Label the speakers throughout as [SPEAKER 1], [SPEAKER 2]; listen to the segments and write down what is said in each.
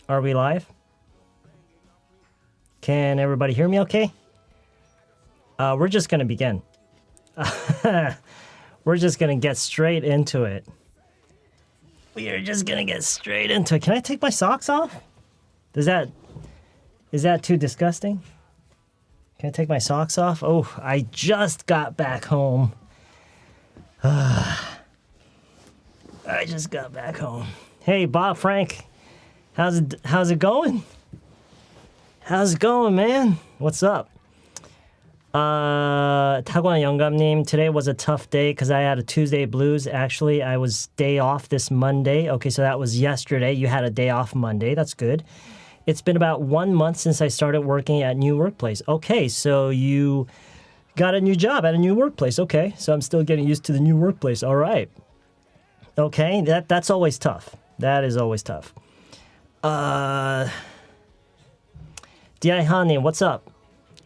[SPEAKER 1] Are we live? Can everybody hear me okay? We're just going to begin. We're just going to get straight into it. We are just going to get straight into it. Can I take my socks off? Is that too disgusting? Can I take my socks off? Oh, I just got back home. I just got back home. Hey, Bob Frank. How's it going? How's it going, man? What's up? 타고난 영감님, today was a tough day because I had a Tuesday blues. Actually, I was day off this Monday. Okay, so that was yesterday. You had a day off Monday. That's good. It's been about 1 month since I started working at new workplace. Okay, so you got a new job at a new workplace. Okay, so I'm still getting used to the new workplace. All right. Okay, that's always tough. That is always tough. D.I. Hanim, what's up?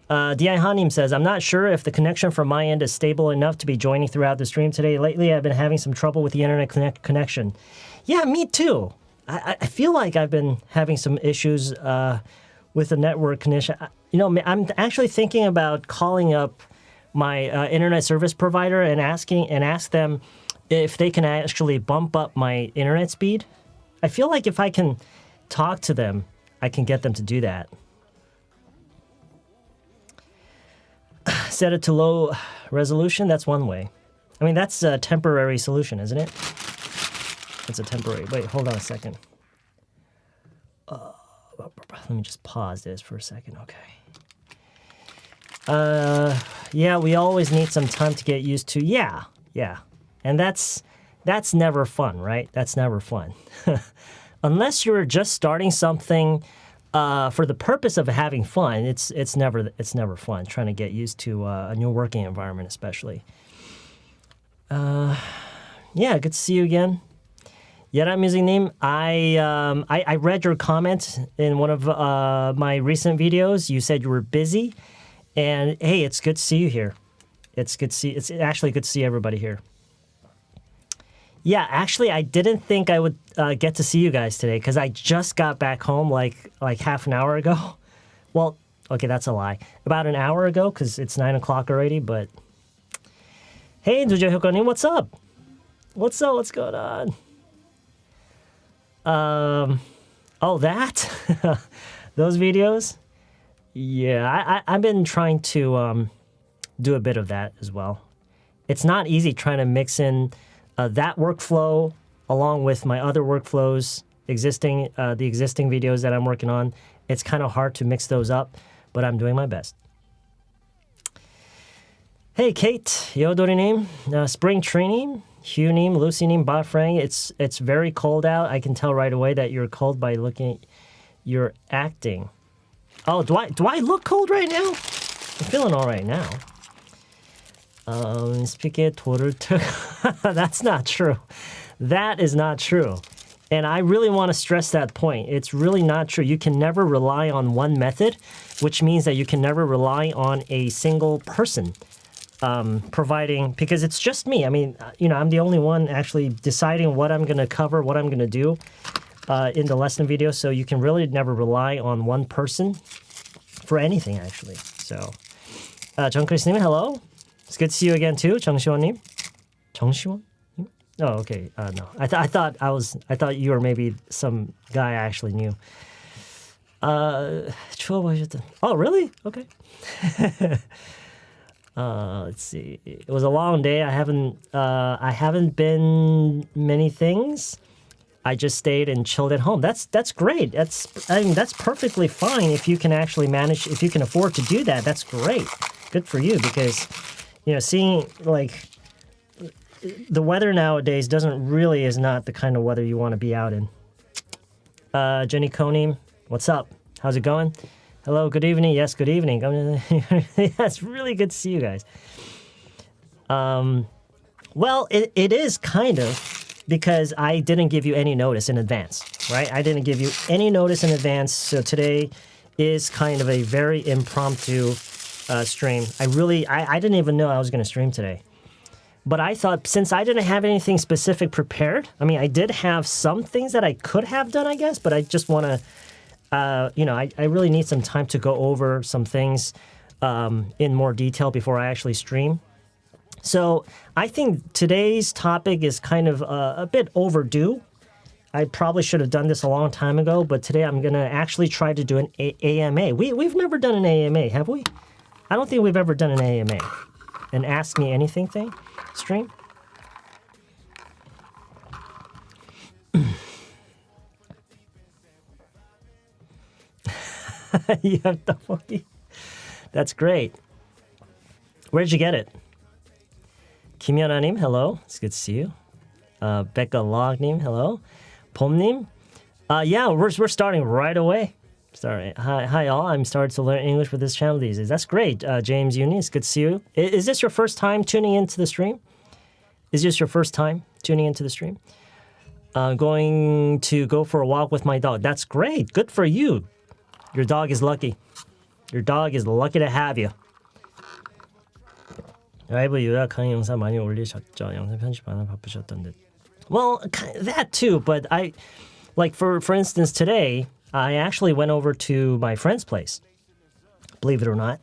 [SPEAKER 1] D.I. Hanim says, I'm not sure if the connection from my end is stable enough to be joining throughout the stream today. Lately, I've been having some trouble with the internet connection. Yeah, me too. I feel like I've been having some issues with the network connection. You know, I'm actually thinking about calling up my internet service provider and ask them if they can actually bump up my internet speed. I feel like if I can talk to them, I can get them to do that. Set it to low resolution, that's one way. I mean, that's a temporary solution, isn't it? It's a temporary... Wait, hold on a second. Let me just pause this for a second, okay. Yeah, we always need some time to get used to... Yeah. And that's never fun, right? That's never fun. Unless you're just starting something for the purpose of having fun, it's never fun trying to get used to a new working environment, especially. Yeah, good to see you again. Yeram username, I read your comment in one of my recent videos. You said you were busy, and hey, it's good to see you here. It's actually good to see everybody here. Yeah, actually, I didn't think I would get to see you guys today because I just got back home like half an hour ago. Well, okay, that's a lie. About an hour ago because it's 9 o'clock already, but... Hey, Dujo Hyokonin, what's up? What's up? What's going on? Oh, that? Those videos? Yeah, I've been trying to do a bit of that as well. It's not easy trying to mix in that workflow along with my other workflows, the existing videos that I'm working on. It's kind of hard to mix those up, but I'm doing my best. Hey, Kate, Yodori-nim, Spring Training, Hugh-nim, Lucy-nim, Ba Frang. It's very cold out. I can tell right away that you're cold by looking at your acting. Oh, do I look cold right now? I'm feeling all right now. Speaking that's not true. That is not true. And I really want to stress that point. It's really not true. You can never rely on one method, which means that you can never rely on a single person providing, because it's just me. I mean, you know, I'm the only one actually deciding what I'm going to cover, what I'm going to do in the lesson video. So you can really never rely on one person for anything, actually. So, 정크리스님, hello. It's good to see you again too, 정시원님. 정시원? Oh, okay. No, I thought you were maybe some guy I actually knew. Oh, really? Okay. Let's see. It was a long day. I haven't been many things. I just stayed and chilled at home. That's great. That's perfectly fine if you can actually manage. If you can afford to do that, that's great. Good for you, because you know, seeing like the weather nowadays is not the kind of weather you want to be out in. Jenny Coney, what's up? How's it going? Hello, good evening. Yes, good evening. It's really good to see you guys. Well, it is kind of, because I didn't give you any notice in advance, right? I didn't give you any notice in advance, so today is kind of a very impromptu stream. I didn't even know I was going to stream today. But I thought, since I didn't have anything specific prepared, I mean, I did have some things that I could have done, I guess, but I just want to I really need some time to go over some things in more detail before I actually stream. So I think today's topic is kind of a bit overdue. I probably should have done this a long time ago, but today I'm going to actually try to do an AMA. We've never done an AMA, have we? I don't think we've ever done an AMA. An Ask Me Anything thing stream. You have 떡볶이? That's great. Where'd you get it? 김연아님, hello. It's good to see you. Becca Log님, hello. 봄님, yeah, we're starting right away. Sorry. Hi, all. I'm starting to learn English with this channel these days. That's great. James Uni, it's good to see you. Is this your first time tuning into the stream? Is this your first time tuning into the stream? Going to go for a walk with my dog. That's great. Good for you. Your dog is lucky. Your dog is lucky to have you. 라이브 요약하는 영상 많이 올리셨죠? 영상 편집 안 바쁘셨던 듯. Well, that too, but for instance, today, I actually went over to my friend's place, believe it or not.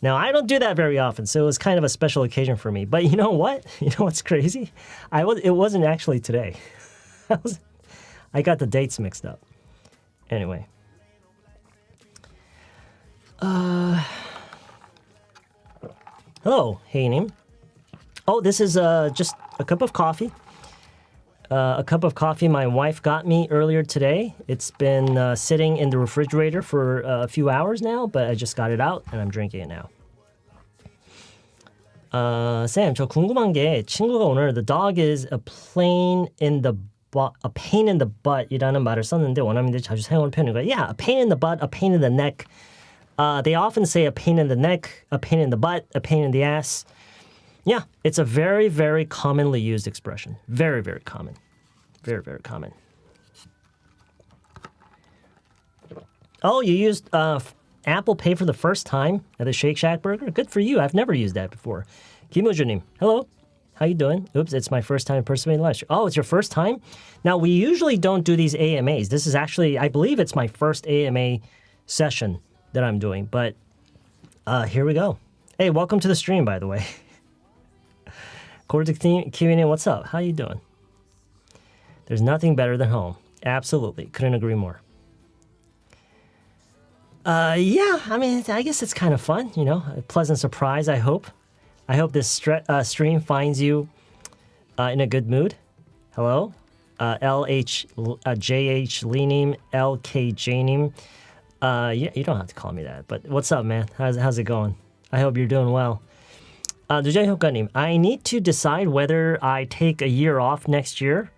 [SPEAKER 1] Now, I don't do that very often, so it was kind of a special occasion for me. But you know what? You know what's crazy? It wasn't actually today. I got the dates mixed up. Anyway. Hello, Haynim. Oh, this is just a cup of coffee. A cup of coffee my wife got me earlier today. It's been sitting in the refrigerator for a few hours now, but I just got it out and I'm drinking it now. 쌤, 저 궁금한 게 친구가 오늘 the dog is a pain in the butt이라는 말을 썼는데 원어민들이 자주 사용하는 표현인가요? Yeah, a pain in the butt, a pain in the neck. They often say a pain in the neck, a pain in the butt, a pain in the ass. Yeah, it's a very, very commonly used expression. Very, very common. Very, very common. Oh, you used Apple Pay for the first time at the Shake Shack burger? Good for you. I've never used that before. Kim Woo-junim, hello. How you doing? Oops, it's my first time participating in live stream. Oh, it's your first time? Now, we usually don't do these AMAs. This is actually, I believe it's my first AMA session that I'm doing, but here we go. Hey, welcome to the stream, by the way. Cordic Q&A, what's up? How you doing? There's nothing better than home. Absolutely. Couldn't agree more. Yeah, I mean, I guess it's kind of fun, you know, a pleasant surprise, I hope. I hope this stream finds you in a good mood. Hello? JH Leanim, LK Janim. Yeah, you don't have to call me that, but what's up, man? How's it going? I hope you're doing well. 누자효과님, I need to decide whether I take a year off next year.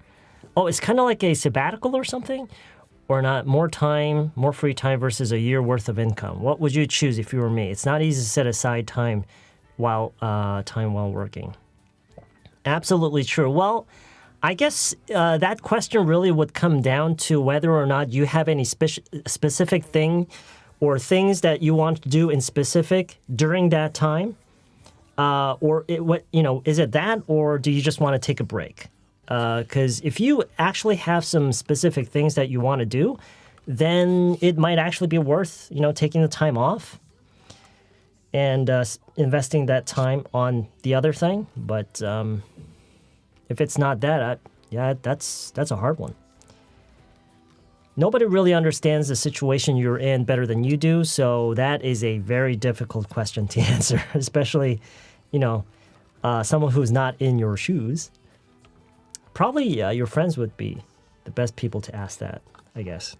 [SPEAKER 1] Oh, it's kind of like a sabbatical or something? Or not, more time, more free time versus a year worth of income. What would you choose if you were me? It's not easy to set aside time while working. Absolutely true. Well, I guess that question really would come down to whether or not you have any specific thing or things that you want to do in specific during that time. Is it that, or do you just want to take a break? Because if you actually have some specific things that you want to do, then it might actually be worth, taking the time off and investing that time on the other thing. But if it's not that, that's a hard one. Nobody really understands the situation you're in better than you do, so that is a very difficult question to answer, especially, someone who's not in your shoes. Probably your friends would be the best people to ask that, I guess.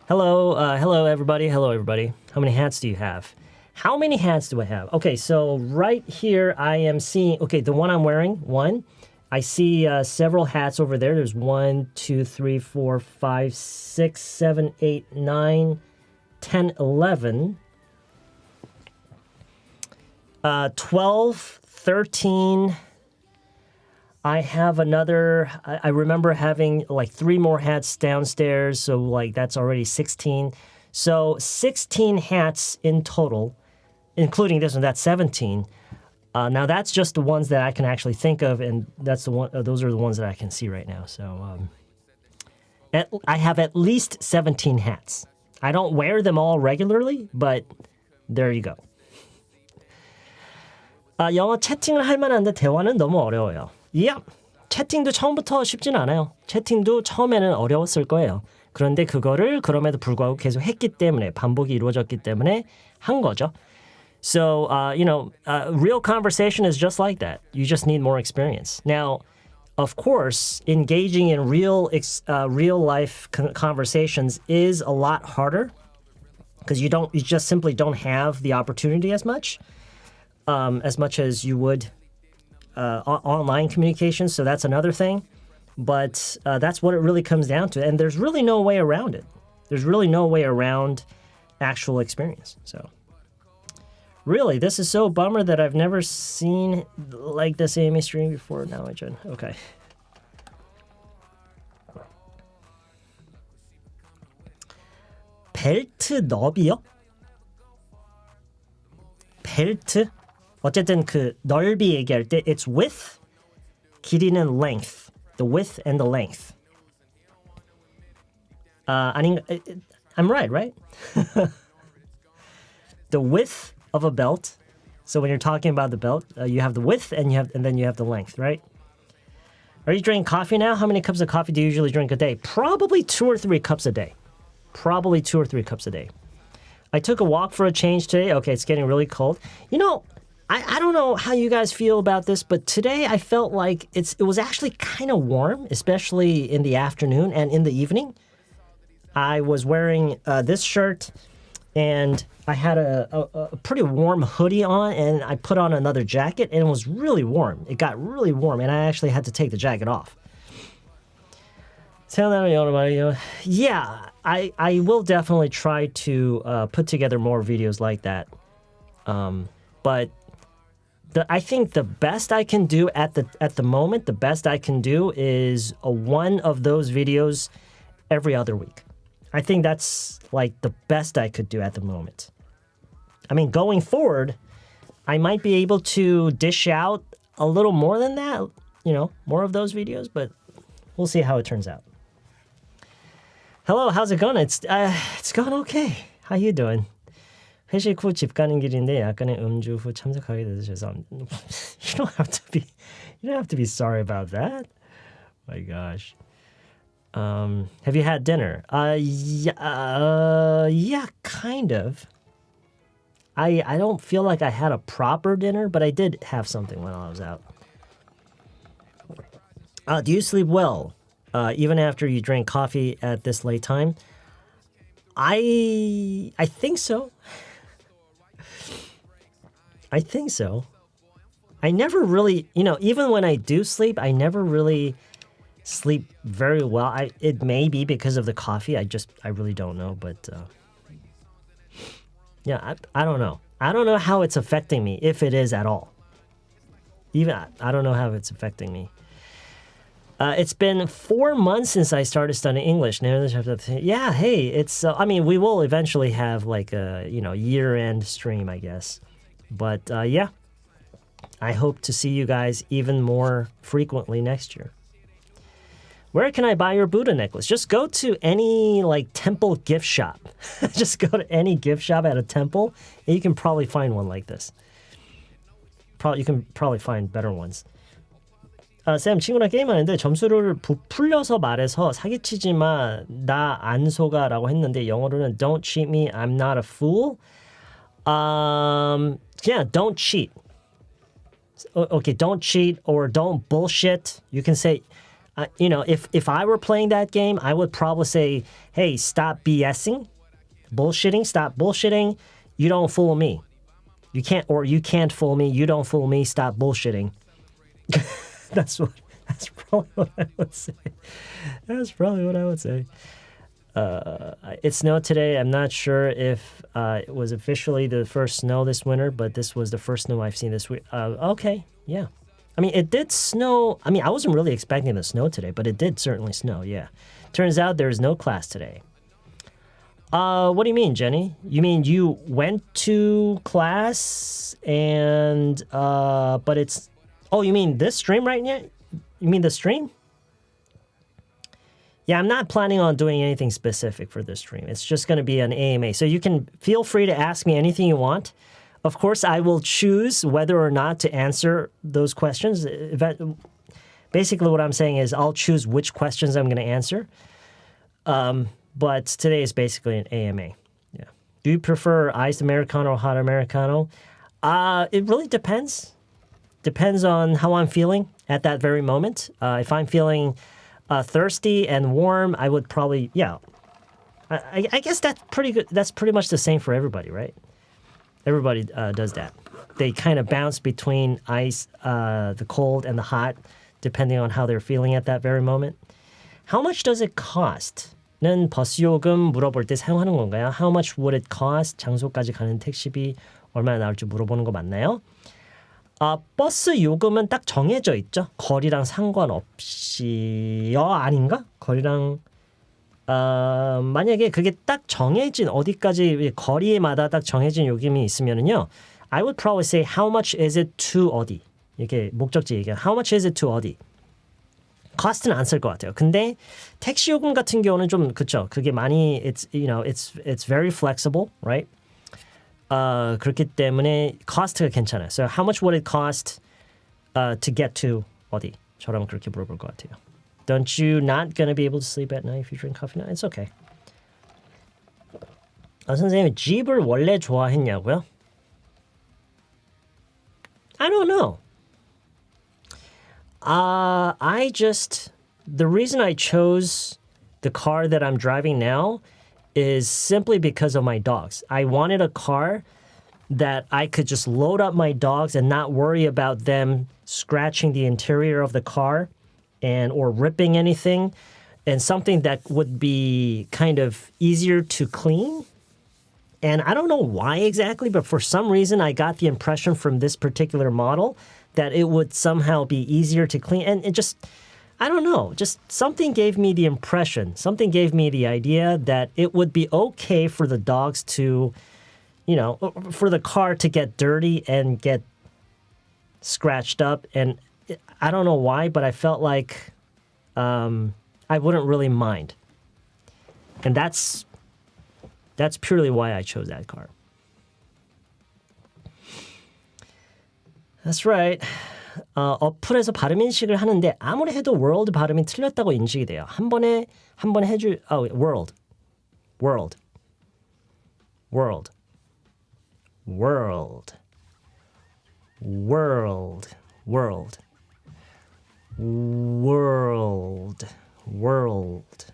[SPEAKER 1] Hello, everybody. Hello, everybody. How many hats do you have? How many hats do I have? Okay, so right here I am seeing, the one I'm wearing, one. I see several hats over there. There's 1, 2, 3, 4, 5, 6, 7, 8, 9, 10, 11, 12, 13. I have another, I remember having like 3 more hats downstairs, so that's already 16. So 16 hats in total, including this one, that's 17. Now that's just the ones that I can actually think of, and those are the ones that I can see right now. So, I have at least 17 hats. I don't wear them all regularly, but there you go. 영어 채팅을 할 만한데 대화는 너무 어려워요. Yeah, 채팅도 처음부터 쉽진 않아요. 채팅도 처음에는 어려웠을 거예요. 그런데 그거를 그럼에도 불구하고 계속 했기 때문에 반복이 이루어졌기 때문에 한 거죠. So, real conversation is just like that. You just need more experience. Now, of course, engaging in real life conversations is a lot harder because you just simply don't have the opportunity as much as you would online communication. So that's another thing. But that's what it really comes down to. And there's really no way around it. There's really no way around actual experience. So really, this is so bummer that I've never seen like this Amy stream before. Now I join. Okay. 벨트 너비요? 벨트? 어쨌든 그 넓이 얘기할 때 it's width, 길이는 length. The width and the length. I'm right? The width of a belt. So when you're talking about the belt, you have the width and then you have the length, right? Are you drinking coffee now? How many cups of coffee do you usually drink a day? Probably 2 or 3 cups a day. Probably 2 or 3 cups a day. I took a walk for a change today. Okay, it's getting really cold. You know, I don't know how you guys feel about this, but today I felt like it was actually kind of warm, especially in the afternoon and in the evening. I was wearing this shirt, and I had a pretty warm hoodie on, and I put on another jacket, and it was really warm. It got really warm, and I actually had to take the jacket off. Yeah, I will definitely try to put together more videos like that. But I think the best I can do at the moment, the best I can do is one of those videos every other week. I think that's like the best I could do at the moment. I mean, going forward, I might be able to dish out a little more than that, more of those videos, but we'll see how it turns out. Hello, how's it going? It's going okay. How you doing? 회식 후 집 가는 길인데 약간의 음주 후 참석하게 돼서 죄송합니다. You don't have to be sorry about that. My gosh. Have you had dinner? Yeah, kind of. I don't feel like I had a proper dinner, but I did have something when I was out. Do you sleep well, even after you drink coffee at this late time? I think so. I think so. I never really, even when I do sleep, I never really sleep very well. It may be because of the coffee. I really don't know. But yeah, I don't know. I don't know how it's affecting me, if it is at all. I don't know how it's affecting me. It's been 4 months since I started studying English. Yeah, hey, it's, we will eventually have like a, year-end stream, I guess. But yeah, I hope to see you guys even more frequently next year. Where can I buy your Buddha necklace? Just go to any temple gift shop. Just go to any gift shop at a temple, and you can probably find one like this. You can probably find better ones. 쌤, 친구랑 게임하는데 점수를 부풀려서 말해서 사기치지 마, 나 안 속아 라고 했는데 영어로는 don't cheat me, I'm not a fool. Yeah, don't cheat. Okay, don't cheat or don't bullshit. You can say, if I were playing that game, I would probably say, hey, stop BSing, bullshitting, stop bullshitting. You don't fool me. You can't fool me. You don't fool me. Stop bullshitting. That's probably what I would say. That's probably what I would say. It snowed today. I'm not sure if it was officially the first snow this winter, but this was the first snow I've seen this week. Okay, yeah. It did snow. I wasn't really expecting the snow today, but it did certainly snow, yeah. Turns out there's no class today. What do you mean, Jenny? You mean you went to class and, but it's, oh, you mean this stream right now? You mean the stream? Yeah, I'm not planning on doing anything specific for this stream. It's just going to be an AMA. So you can feel free to ask me anything you want. Of course, I will choose whether or not to answer those questions. Basically, what I'm saying is I'll choose which questions I'm going to answer. But today is basically an AMA. Yeah. Do you prefer iced Americano or hot Americano? It really depends. Depends on how I'm feeling at that very moment. If I'm feeling thirsty and warm, I would probably, yeah. I guess that's pretty good. That's pretty much the same for everybody, right? Everybody does that. They kind of bounce between ice, the cold, and the hot, depending on how they're feeling at that very moment. How much does it cost? 는 버스 요금 물어볼 때 사용하는 건가요? How much would it cost? 장소까지 가는 택시비 얼마나 나올지 물어보는 거 맞나요? 버스 요금은 딱 정해져 있죠. 거리랑 상관없이요? 아닌가? 거리랑 만약에 그게 딱 정해진 어디까지 거리마다 딱 정해진 요금이 있으면은요. I would probably say how much is it to 어디? 이렇게 목적지 얘기해요. How much is it to 어디? cost는 안 쓸 것 같아요. 근데 택시 요금 같은 경우는 좀 그쵸. 그게 많이 it's very flexible, right? 그렇기 때문에 cost가 괜찮아요. So how much would it cost to get to 어디? 저랑 그렇게 물어볼 것 같아요. Don't you not gonna be able to sleep at night if you drink coffee now? It's okay. 선생님 집을 원래 좋아했냐고요? I don't know. The reason I chose the car that I'm driving now is simply because of my dogs. I wanted a car that I could just load up my dogs and not worry about them scratching the interior of the car or ripping anything, and something that would be kind of easier to clean. And I don't know why exactly, but for some reason I got the impression from this particular model that it would somehow be easier to clean. And it just, I don't know, just something gave me the impression, something gave me the idea that it would be okay for the dogs to, for the car to get dirty and get scratched up. And I don't know why, but I felt like I wouldn't really mind. And that's purely why I chose that car. That's right. 어플에서 발음 인식을 하는데 아무리 해도 world 발음이 틀렸다고 인식이 돼요. 한 번에 해줄 world. World. World. World. World. World. World. World.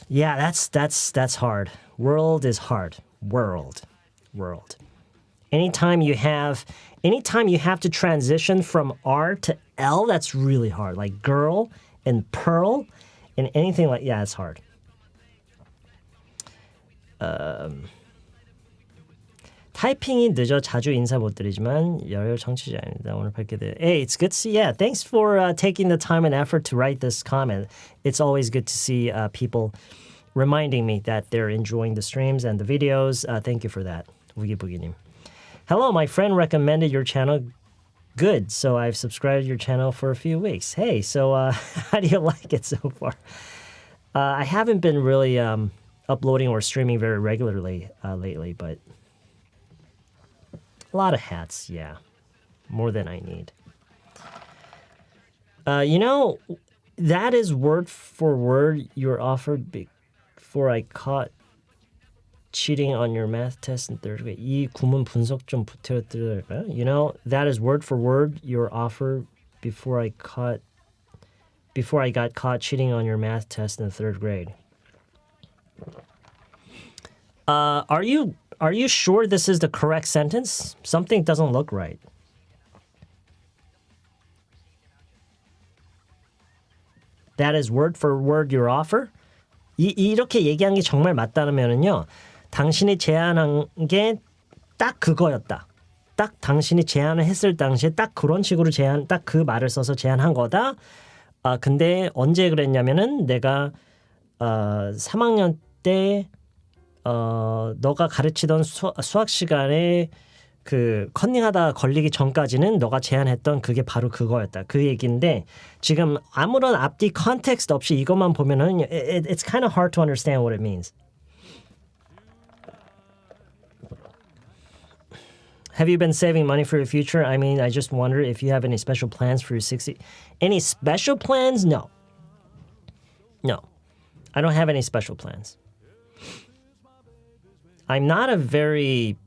[SPEAKER 1] Yeah, that's hard. World is hard. World. World. Anytime you have to transition from R to L, that's really hard. Like girl and pearl and anything like, yeah, it's hard. 타이핑이 늦어 자주 인사 못 드리지만 열혈 청취자입니다. 오늘 뵙게 돼. Hey, it's good to see. Yeah, thanks for taking the time and effort to write this comment. It's always good to see people reminding me that they're enjoying the streams and the videos. Thank you for that. 우기부기님. Hello, my friend recommended your channel. Good, so I've subscribed to your channel for a few weeks. Hey, so how do you like it so far? I haven't been really uploading or streaming very regularly lately, but a lot of hats, yeah. More than I need. That is word for word you were offered before I caught cheating on your math test in third grade. 이 구문 분석 좀 부탁드릴까요? That is word for word you were offered before I got caught cheating on your math test in the third grade. Are you sure this is the correct sentence? Something doesn't look right. That is word for word your offer? 이렇게 얘기한 게 정말 맞다면은요. 당신이 제안한 게 딱 그거였다. 딱 당신이 제안을 했을 당시에 딱 그런 식으로 딱 그 말을 써서 제안한 거다. 근데 언제 그랬냐면은 내가 3학년 때 너가 가르치던 수학 시간에 그 컨닝하다 걸리기 전까지는 너가 제안했던 그게 바로 그거였다. 그 얘기인데 지금 아무런 앞뒤 컨텍스트 없이 이것만 보면은 it's kind of hard to understand what it means. Have you been saving money for your future? I mean, I just wonder if you have any special plans for your 60. Any special plans? No. No. I don't have any special plans. I'm not a very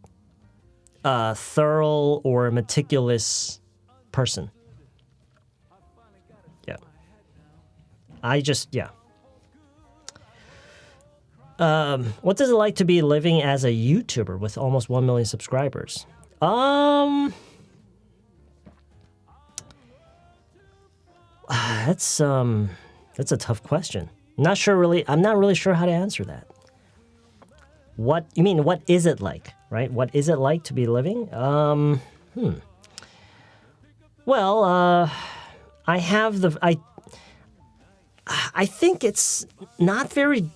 [SPEAKER 1] thorough or meticulous person. Yeah. Yeah. What does it like to be living as a YouTuber with almost 1 million subscribers? That's a tough question. I'm not really sure how to answer that. What is it like, right? What is it like to be living? Well, I think it's not very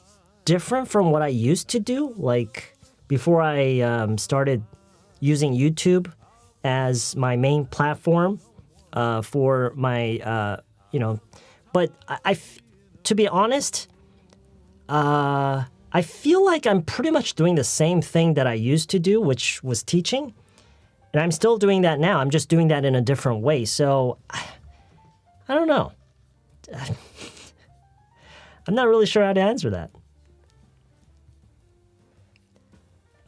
[SPEAKER 1] different from what I used to do. Like before I started using YouTube as my main platform for my, But to be honest, I feel like I'm pretty much doing the same thing that I used to do, which was teaching. And I'm still doing that now. I'm just doing that in a different way. So, I don't know. I'm not really sure how to answer that.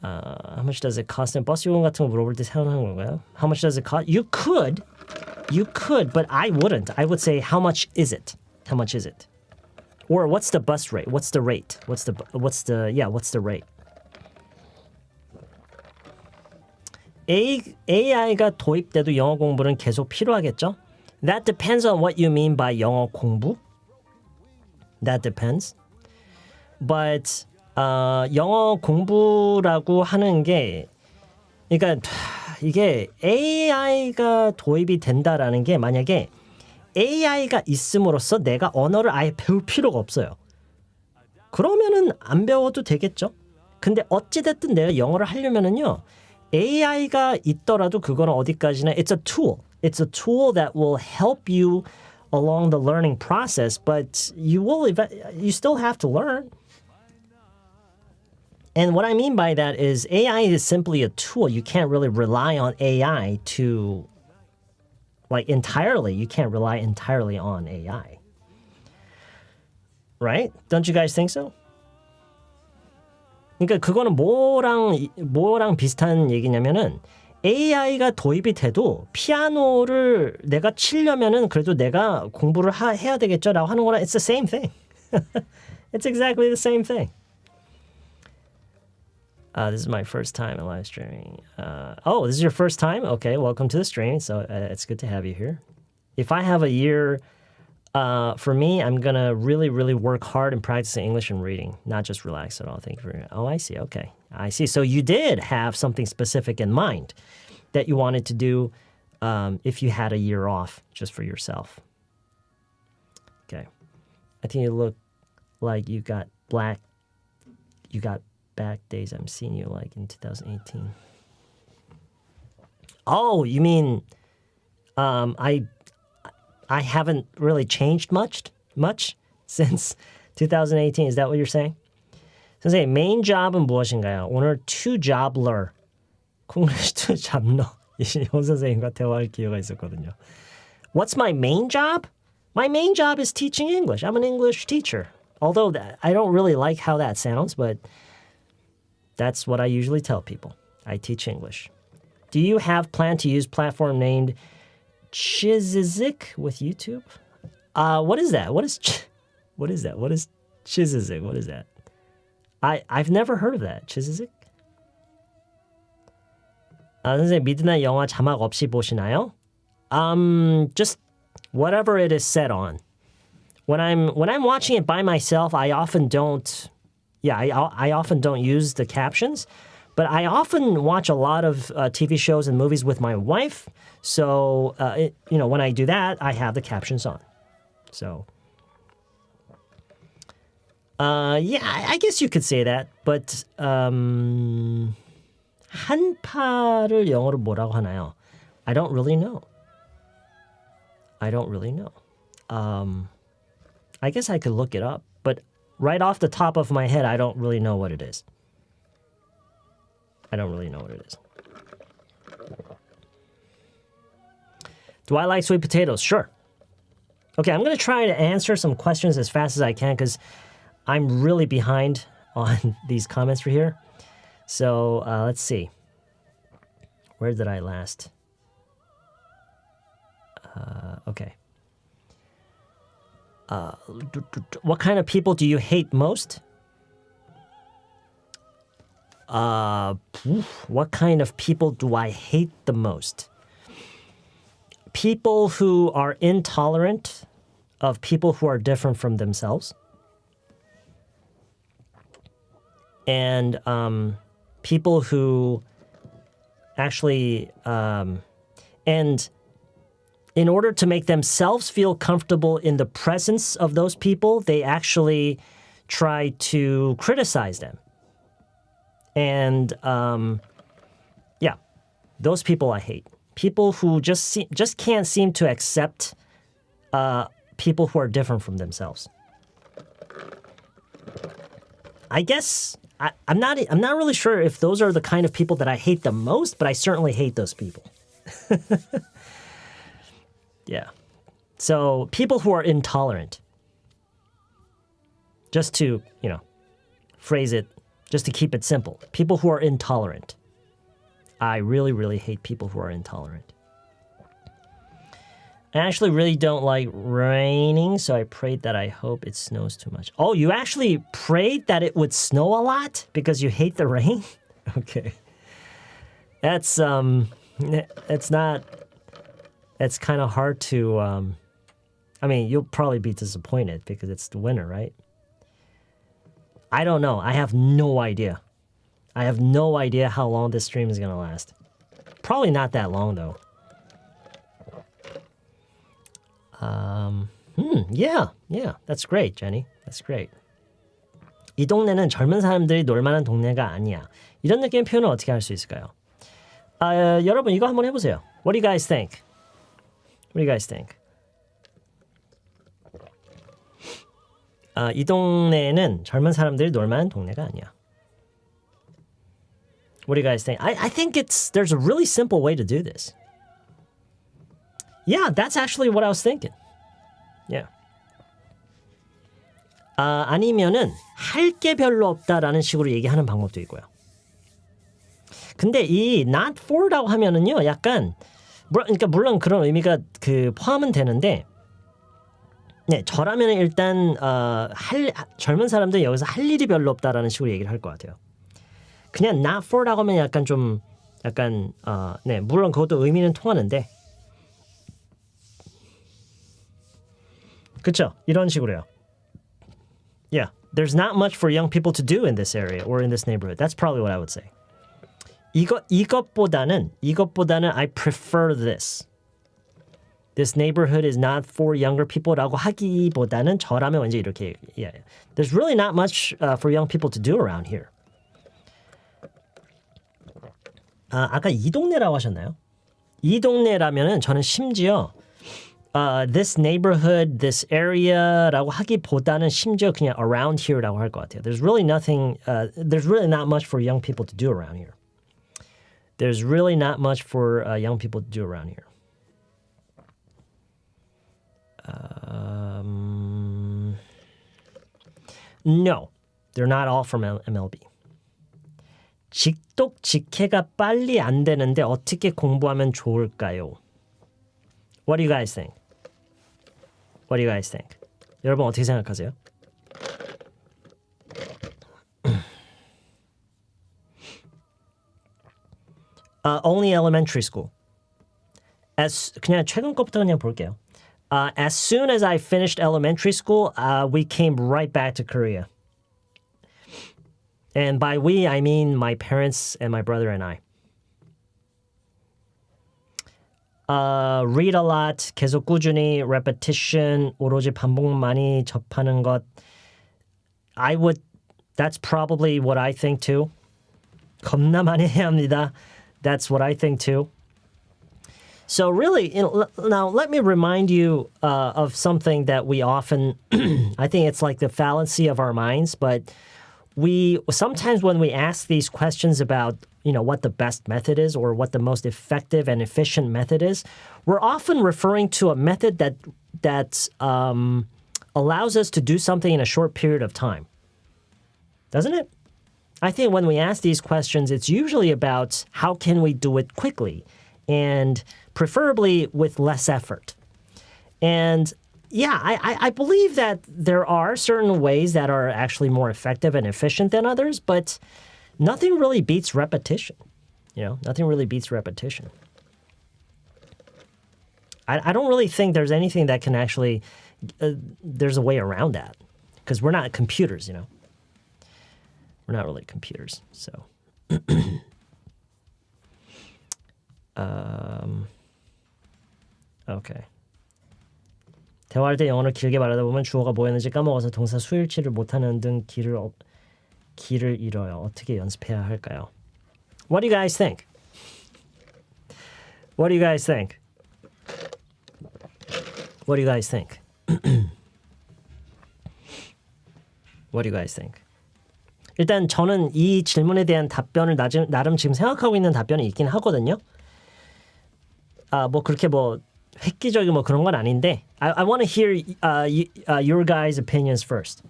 [SPEAKER 1] How much does it cost? 버스 요금 같은 거 물어볼 때 사용하는 건가요? How much does it cost? You could, but I wouldn't. I would say, how much is it? How much is it? Or what's the bus rate? What's the rate? What's the rate? AI가 도입돼도 영어 공부는 계속 필요하겠죠? That depends on what you mean by 영어 공부. That depends. But 영어 공부라고 하는 게 그러니까 이게 AI가 도입이 된다라는 게 만약에 AI가 있음으로써 내가 언어를 아예 배울 필요가 없어요. 그러면은 안 배워도 되겠죠? 근데 어찌됐든 내가 영어를 하려면은요. AI가 있더라도 그거는 어디까지나 it's a tool. It's a tool that will help you along the learning process, but you still have to learn. And what I mean by that is AI is simply a tool. You can't really rely on AI to entirely. You can't rely entirely on AI. Right? Don't you guys think so? 그러니까 그거는 뭐랑 비슷한 얘기냐면은 AI가 도입이 돼도 피아노를 내가 치려면은 그래도 내가 공부를 해야 되겠죠라고 하는 거랑 it's the same thing. It's exactly the same thing. This is my first time in live streaming. This is your first time? Okay, welcome to the stream. So it's good to have you here. If I have a year, for me, I'm going to really, really work hard in practicing English and reading, not just relax at all. Thank you for Oh, I see. Okay, I see. So you did have something specific in mind that you wanted to do if you had a year off just for yourself. Okay. I think you look like you got back days I'm seeing you like in 2018. Oh, you mean I haven't really changed much since 2018. Is that what you're saying? 선생님, 메인 job은 무엇인가요? 오늘 to jobler, 콩글리시 to 잡러 이신용 선생님과 대화할 기회가 있었거든요. What's my main job? My main job is teaching English. I'm an English teacher. Although I don't really like how that sounds, but that's what I usually tell people. I teach English. Do you have plan to use platform named Chizizik with YouTube? What is that? What is that? What is Chizizik? What is that? I've never heard of that. Chizizik? 선생님, 미드나잇 영화 자막 없이 보시나요? Just whatever it is set on. When I'm watching it by myself, I often don't use the captions, but I often watch a lot of TV shows and movies with my wife. So, when I do that, I have the captions on. So, I guess you could say that, but 한파를 영어로 뭐라고 하나요? I don't really know. I don't really know. I guess I could look it up, but right off the top of my head, I don't really know what it is. I don't really know what it is. Do I like sweet potatoes? Sure. Okay, I'm going to try to answer some questions as fast as I can because I'm really behind on these comments for here. So let's see. Where did I last? Okay. What kind of people do you hate most? What kind of people do I hate the most? People who are intolerant of people who are different from themselves. And people who actually, and in order to make themselves feel comfortable in the presence of those people, they actually try to criticize them. And yeah, those people I hate. People who just can't seem to accept people who are different from themselves. I guess I'm not really sure if those are the kind of people that I hate the most, but I certainly hate those people. Yeah. So people who are intolerant. Just to, phrase it, just to keep it simple. People who are intolerant. I really, really hate people who are intolerant. I actually really don't like raining, so I prayed that I hope it snows too much. Oh, you actually prayed that it would snow a lot because you hate the rain? Okay. That's kind of hard to, you'll probably be disappointed because it's the winter, right? I don't know. I have no idea. I have no idea how long this stream is going to last. Probably not that long, though. Yeah. That's great, Jenny. That's great. 이 동네는 젊은 사람들이 놀만한 동네가 아니야. 이런 느낌의 표현을 어떻게 할 수 있을까요? 여러분 이거 한번 해보세요. What do you guys think? What do you guys think? 이 동네는 젊은 사람들이 놀만한 동네가 아니야. What do you guys think? I think there's a really simple way to do this. Yeah, that's actually what I was thinking. Yeah. 아니면은 할 게 별로 없다라는 식으로 얘기하는 방법도 있고요. 근데 이 not for라고 하면은요, 약간 그러니까 물론 그런 의미가 포함은 되는데, 네, 저라면 일단 젊은 사람들이 여기서 할 일이 별로 없다라는 식으로 얘기를 할 것 같아요. 그냥 not for라고 하면 약간 좀 네, 물론 그것도 의미는 통하는데, 그쵸? 이런 식으로요. Yeah, there's not much for young people to do in this area or in this neighborhood. That's probably what I would say. 이것보다는 I prefer this. This neighborhood is not for younger people라고 하기보다는 저라면 왠지 이렇게, yeah. There's really not much for young people to do around here. 아까 이 동네라고 하셨나요? 이 동네라면은 저는 심지어 this neighborhood, this area라고 하기보다는 심지어 그냥 around here라고 할 것 같아요. There's really not much for young people to do around here. There's really not much for young people to do around here. No, they're not all from MLB. 직독직해가 빨리 안 되는데 어떻게 공부하면 좋을까요? What do you guys think? What do you guys think? 여러분 어떻게 생각하세요? Only elementary school. 그냥 최근 것부터 그냥 볼게요. As soon as I finished elementary school, we came right back to Korea. And by we, I mean my parents and my brother and I. Read a lot, 계속 꾸준히, repetition, 오로지 반복 많이 접하는 것. That's probably what I think too. 겁나 많이 해야 합니다. That's what I think too. So really, now let me remind you of something that we often, I think it's like the fallacy of our minds, but we sometimes when we ask these questions about, what the best method is or what the most effective and efficient method is, we're often referring to a method that allows us to do something in a short period of time. Doesn't it? I think when we ask these questions, it's usually about how can we do it quickly and preferably with less effort. And yeah, I believe that there are certain ways that are actually more effective and efficient than others, but nothing really beats repetition. Nothing really beats repetition. I don't really think there's anything that can actually, there's a way around that because we're not computers, We're not really computers, so. Okay. 대화할 때 영어를 길게 말하다 보면 주어가 뭐였는지 까먹어서 동사 수일치를 못하는 등 길을 잃어요. 어떻게 연습해야 할까요? What do you guys think? What do you guys think? What do you guys think? What do you guys think? 일단 저는 이 질문에 대한 답변을 나름 지금 생각하고 있는 답변이 있긴 하거든요. 그렇게 획기적인 그런 건 아닌데 I want to hear your guys' opinions first.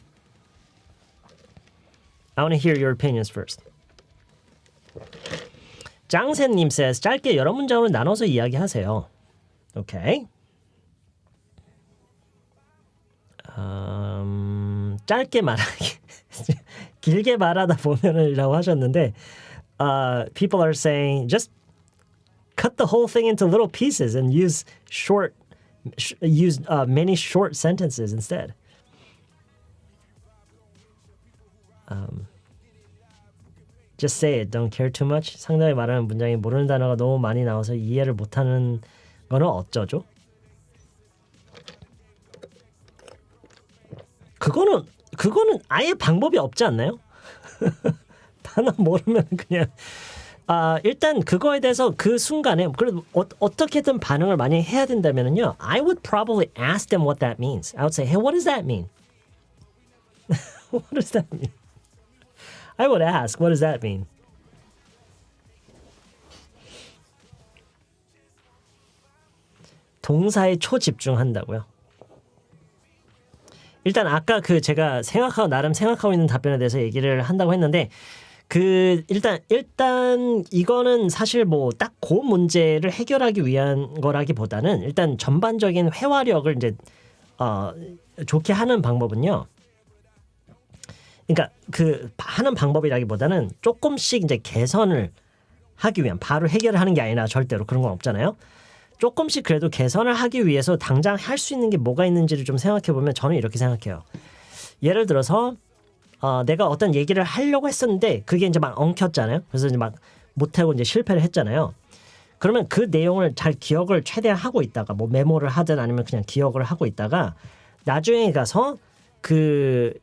[SPEAKER 1] I want to hear your opinions first. 짱새님 says 짧게 여러 문장으로 나눠서 이야기하세요. Okay. 짧게 말하기 길게 말하다 보면이라고 하셨는데 people are saying just cut the whole thing into little pieces and use many short sentences instead. Just say it. Don't care too much. 상대방이 말하는 문장이 모르는 단어가 너무 많이 나와서 이해를 못하는 거는 어쩌죠? 그거는 아예 방법이 없지 않나요? 단어 모르면 그냥 일단 그거에 대해서 그 순간에 그래도 어떻게든 반응을 많이 해야 된다면은요. I would probably ask them what that means. I would say, hey, what does that mean? What does that mean? I would ask, what does that mean? 동사에 초집중한다고요? 일단 아까 제가 나름 생각하고 있는 답변에 대해서 얘기를 한다고 했는데 일단 이거는 사실 딱 그 문제를 해결하기 위한 거라기보다는 일단 전반적인 회화력을 이제 좋게 하는 방법은요. 그러니까 하는 방법이라기보다는 조금씩 이제 개선을 하기 위한 바로 해결을 하는 게 아니라 절대로 그런 건 없잖아요. 조금씩 그래도 개선을 하기 위해서 당장 할 수 있는 게 뭐가 있는지를 좀 생각해 보면 저는 이렇게 생각해요. 예를 들어서 내가 어떤 얘기를 하려고 했었는데 그게 이제 막 엉켰잖아요. 그래서 이제 막 못하고 이제 실패를 했잖아요. 그러면 그 내용을 잘 기억을 최대한 하고 있다가 메모를 하든 아니면 그냥 기억을 하고 있다가 나중에 가서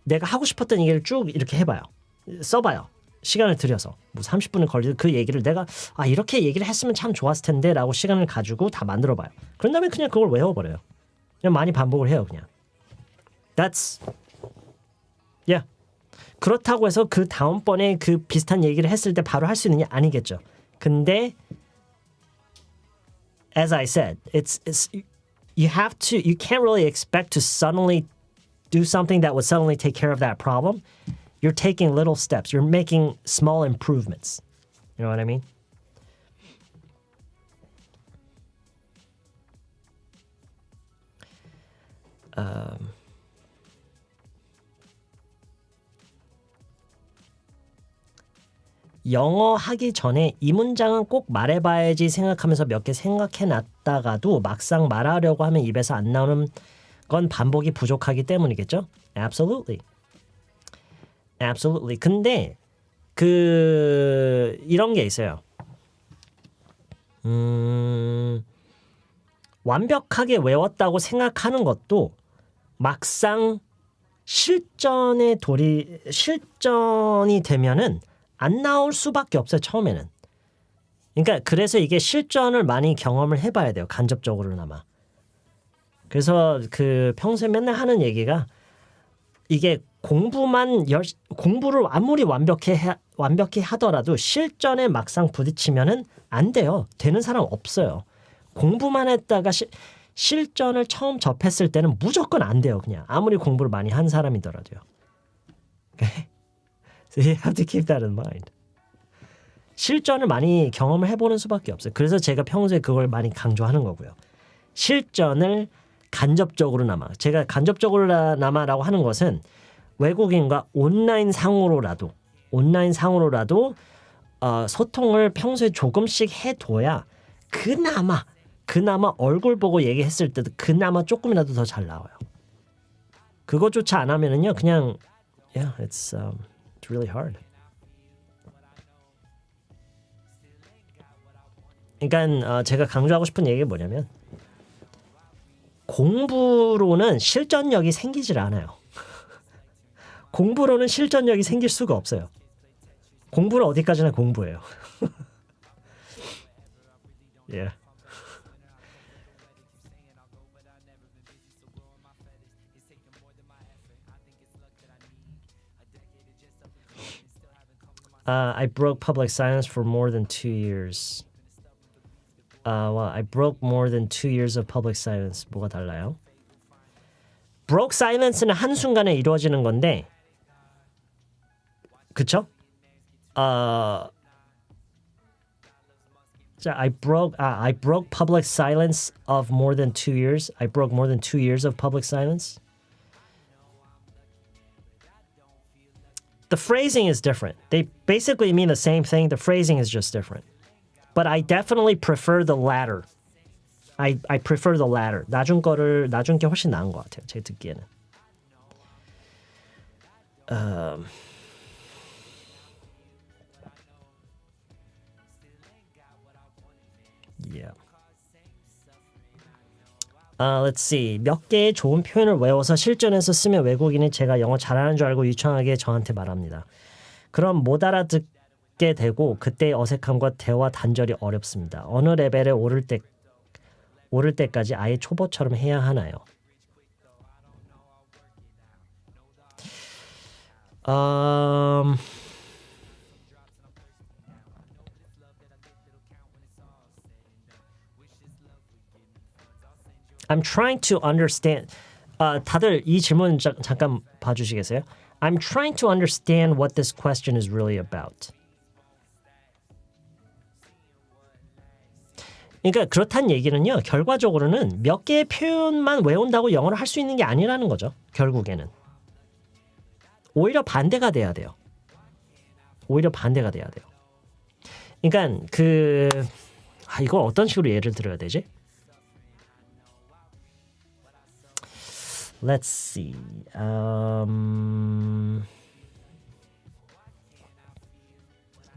[SPEAKER 1] 내가 하고 싶었던 얘기를 쭉 이렇게 해봐요. 써봐요. 시간을 들여서 30분을 걸리든 그 얘기를 내가 이렇게 얘기를 했으면 참 좋았을 텐데 라고 시간을 가지고 다 만들어봐요. 그런 다음에 그냥 그걸 외워버려요. 그냥 많이 반복을 해요. 그냥 yeah. 그렇다고 해서 그 다음번에 그 비슷한 얘기를 했을 때 바로 할 수 있느냐? 아니겠죠. 근데 as I said, you can't really expect to suddenly do something that would suddenly take care of that problem. You're taking little steps. You're making small improvements. You know what I mean? 영어 하기 전에 이 문장은 꼭 말해봐야지 생각하면서 몇 개 생각해놨다가도 막상 말하려고 하면 입에서 안 나오는 건 반복이 부족하기 때문이겠죠? Absolutely. Absolutely. 근데 이런 게 있어요. 완벽하게 외웠다고 생각하는 것도 막상 실전이 되면은 안 나올 수밖에 없어요. 처음에는. 그러니까 그래서 이게 실전을 많이 경험을 해봐야 돼요. 간접적으로나마. 그래서 그 평소에 맨날 하는 얘기가 이게 공부를 아무리 완벽히 하더라도 실전에 막상 부딪히면은 안 돼요. 되는 사람 없어요. 공부만 했다가 실전을 처음 접했을 때는 무조건 안 돼요. 그냥 아무리 공부를 많이 한 사람이더라도요. Okay? So you have to keep that in mind. 실전을 많이 경험을 해보는 수밖에 없어요. 그래서 제가 평소에 그걸 많이 강조하는 거고요. 실전을 간접적으로나마, 제가 간접적으로나마라고 하는 것은 외국인과 온라인 상으로라도 소통을 평소에 조금씩 해둬야 그나마 얼굴 보고 얘기했을 때도 그나마 조금이라도 더 잘 나와요. 그것조차 안 하면은요, 그냥 it's really hard. 그러니까 제가 강조하고 싶은 얘기가 뭐냐면 공부로는 실전력이 생기질 않아요. 공부로는 실전력이 생길 수가 없어요. 공부는 어디까지나 공부예요. yeah. I broke public silence for more than 2 years. Well, I broke more than 2 years of public silence. 뭐가 달라요? broke silence는 한순간에 이루어지는 건데, 그쵸? I broke public silence of more than 2 years. I broke more than 2 years of public silence. The phrasing is different. They basically mean the same thing. The phrasing is just different. But I definitely prefer the latter. I prefer the latter. 나중 게 훨씬 나은 것 같아요. 제 듣기에는. Yeah. Let's see. 몇 개의 좋은 표현을 외워서 실전에서 쓰면 외국인이 제가 영어 잘하는 줄 알고 유창하게 저한테 말합니다. 그럼 못 알아듣게 되고 그때의 어색함과 대화 단절이 어렵습니다. 어느 레벨에 오를 때까지 아예 초보처럼 해야 하나요? I'm trying to understand. 다들 이 질문 잠깐 봐주시겠어요? I'm trying to understand what this question is really about. 그러니까 그렇다는 얘기는요. 결과적으로는 몇 개의 표현만 외운다고 영어를 할 수 있는 게 아니라는 거죠. 결국에는. 오히려 반대가 돼야 돼요. 그러니까 이걸 어떤 식으로 예를 들어야 되지? Let's see.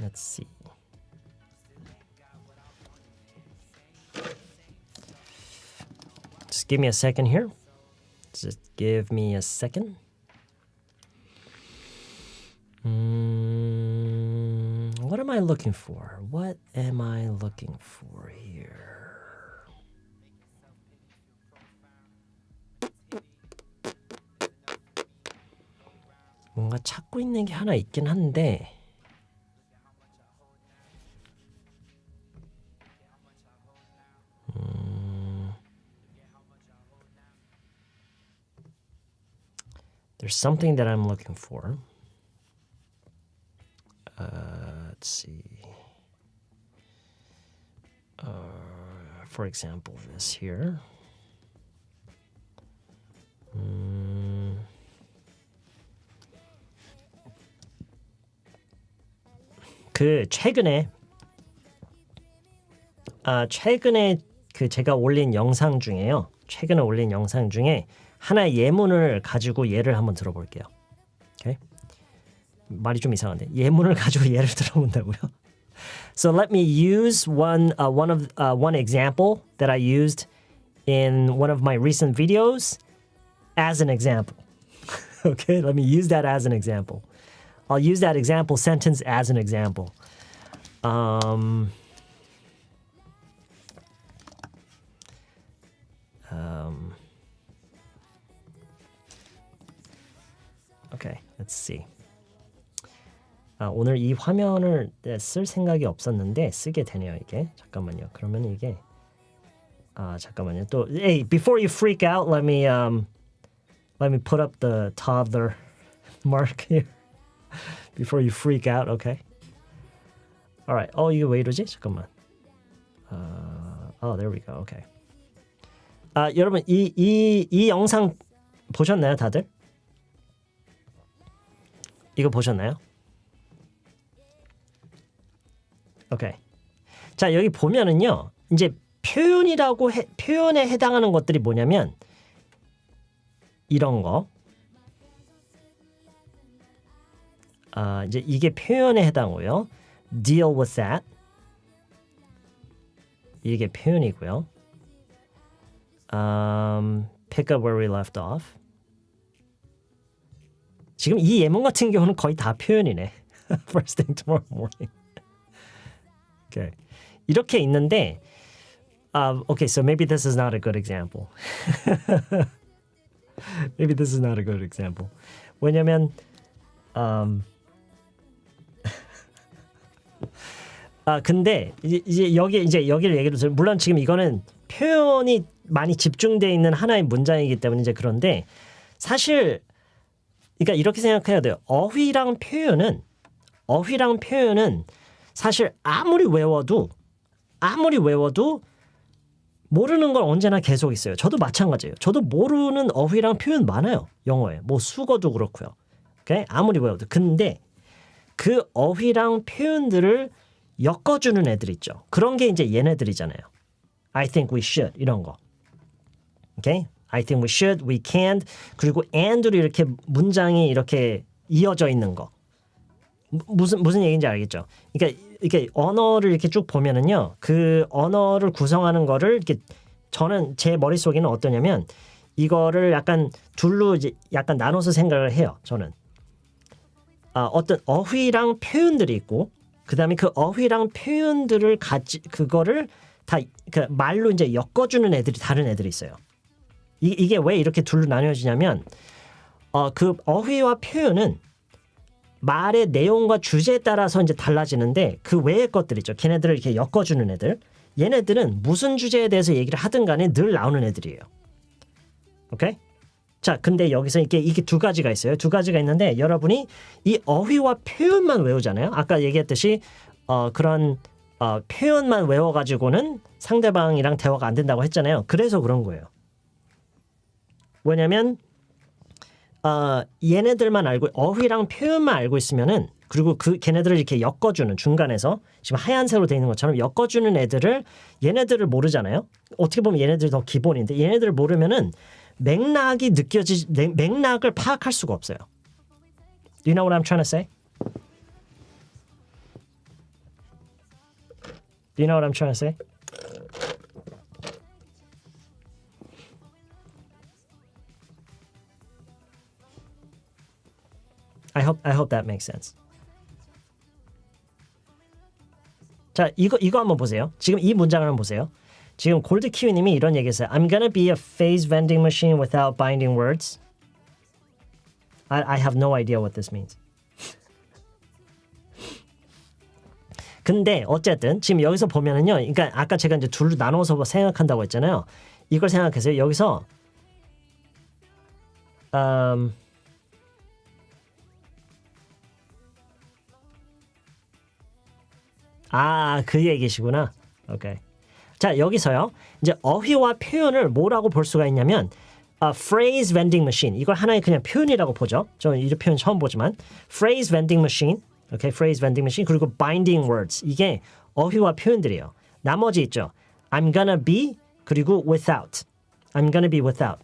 [SPEAKER 1] Let's see. Just give me a second here. Just give me a second. What am I looking for? What am I looking for here? 뭔가 찾고 있는 게 하나 있긴 한데 There's something that I'm looking for. Let's see. For example, this here. 최근에 제가 올린 영상 중에요. 최근에 올린 영상 중에 하나의 예문을 가지고 예를 한번 들어볼게요. Okay? 말이 좀 이상한데 예문을 가지고 예를 들어본다고요? So let me use one example that I used in one of my recent videos as an example. Okay, let me use that as an example. I'll use that example sentence as an example. Okay, let's see. 오늘 이 화면을 쓸 생각이 없었는데 쓰게 되네요, 이게. 잠깐만요. 그러면 이게 잠깐만요. 또 hey, before you freak out, let me put up the toddler mark here. Before you freak out, okay? All right. 이게 왜 이러지? 잠깐만. There we go. Okay. 여러분 이 영상 보셨나요, 다들? 이거 보셨나요? 오케이. 자, 여기 보면은요. 이제 표현에 해당하는 것들이 뭐냐면 이런 거. 이제 이게 표현에 해당하고요. Deal with that. 이게 표현이고요. Pick up where we left off. 지금 이 예문 같은 경우는 거의 다 표현이네. First thing tomorrow morning. Okay. 이렇게 있는데, okay, so maybe this is not a good example. Maybe this is not a good example. 왜냐면, 근데 이제 여기를 얘기를 드리면 물론 지금 이거는 표현이 많이 집중되어 있는 하나의 문장이기 때문에 이제 그런데 사실 그러니까 이렇게 생각해야 돼요. 어휘랑 표현은 사실 아무리 외워도 모르는 건 언제나 계속 있어요. 저도 마찬가지예요. 저도 모르는 어휘랑 표현 많아요. 영어에. 뭐 수거도 그렇고요. 오케이? 아무리 외워도. 근데 그 어휘랑 표현들을 엮어주는 애들 있죠. 그런 게 이제 얘네들이잖아요. I think we should 이런 거. 오케이? I think we should, we can't. 그리고 and로 이렇게 문장이 이렇게 이어져 있는 거. 무슨 얘기인지 알겠죠? 그러니까 이렇게 언어를 이렇게 쭉 보면은요. 그 언어를 구성하는 거를 이렇게 저는 제 머릿속에는 어떠냐면 이거를 약간 둘로 이제 약간 나눠서 생각을 해요. 저는. 어떤 어휘랑 표현들이 있고 그다음에 그 어휘랑 표현들을 그거를 다 그 말로 이제 엮어주는 애들이 다른 애들이 있어요. 이게 왜 이렇게 둘로 나뉘어지냐면 그 어휘와 표현은 말의 내용과 주제에 따라서 이제 달라지는데 그 외의 것들이죠. 걔네들을 이렇게 엮어주는 애들. 얘네들은 무슨 주제에 대해서 얘기를 하든 간에 늘 나오는 애들이에요. 오케이? 자, 근데 여기서 이게 두 가지가 있어요. 두 가지가 있는데 여러분이 이 어휘와 표현만 외우잖아요. 아까 얘기했듯이 그런 표현만 외워가지고는 상대방이랑 대화가 안 된다고 했잖아요. 그래서 그런 거예요. 왜냐면 얘네들만 알고 어휘랑 표현만 알고 있으면은 그리고 걔네들을 이렇게 엮어주는 중간에서 지금 하얀색으로 되어 있는 것처럼 엮어주는 얘네들을 모르잖아요. 어떻게 보면 얘네들이 더 기본인데 얘네들을 모르면은 맥락을 파악할 수가 없어요. Do you know what I'm trying to say? Do you know what I'm trying to say? I hope that makes sense. 자, 이거 한번 보세요. 지금 이 문장을 한번 보세요. 지금 골드 키위님이 이런 얘기했어요. I'm gonna be a phase vending machine without binding words. I have no idea what this means. 근데 어쨌든 지금 여기서 보면은요. 그러니까 아까 제가 이제 둘로 나눠서 생각한다고 했잖아요. 이걸 생각해서요. 여기서 그 얘기시구나. 오케이. 자, 여기서요. 이제 어휘와 표현을 뭐라고 볼 수가 있냐면 phrase vending machine. 이걸 하나의 그냥 표현이라고 보죠. 저는 이 표현 처음 보지만 phrase vending machine. 오케이. phrase vending machine. 그리고 binding words. 이게 어휘와 표현들이에요. 나머지 있죠. I'm gonna be 그리고 without. I'm gonna be without.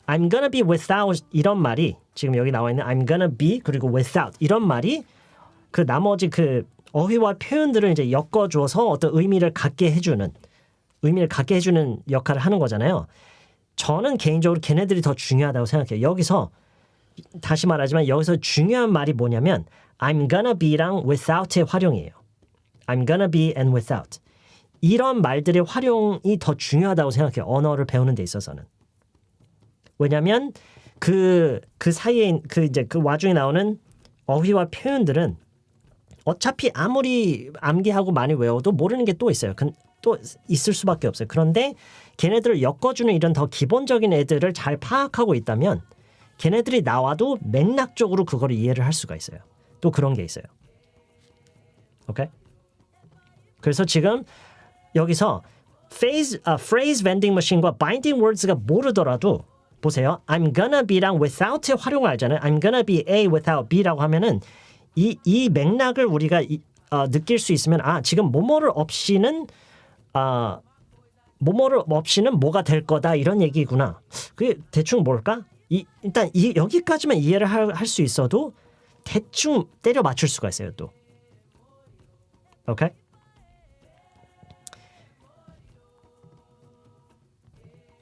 [SPEAKER 1] I'm gonna be without 이런 말이 지금 여기 나와 있는 I'm gonna be 그리고 without 이런 말이 그 나머지 그 어휘와 표현들을 이제 엮어줘서 어떤 의미를 갖게 해주는 역할을 하는 거잖아요. 저는 개인적으로 걔네들이 더 중요하다고 생각해요. 여기서 다시 말하지만 여기서 중요한 말이 뭐냐면 I'm gonna be랑 without의 활용이에요. I'm gonna be and without. 이런 말들의 활용이 더 중요하다고 생각해요. 언어를 배우는 데 있어서는. 왜냐면 그 사이에 그 와중에 나오는 어휘와 표현들은 어차피 아무리 암기하고 많이 외워도 모르는 게 또 있어요. 또 있을 수밖에 없어요. 그런데 걔네들을 엮어주는 이런 더 기본적인 애들을 잘 파악하고 있다면 걔네들이 나와도 맥락적으로 그걸 이해를 할 수가 있어요. 또 그런 게 있어요. 오케이? 그래서 지금 여기서 phrase vending machine과 binding words가 모르더라도 보세요. I'm gonna be랑 without의 활용을 알잖아요. I'm gonna be A without B라고 하면은 이 맥락을 우리가 느낄 수 있으면 지금 뭐뭐를 없이는 뭐가 될 거다 이런 얘기구나. 그게 대충 뭘까? 일단 여기까지만 이해를 할 수 있어도 대충 때려 맞출 수가 있어요. 또. 오케이?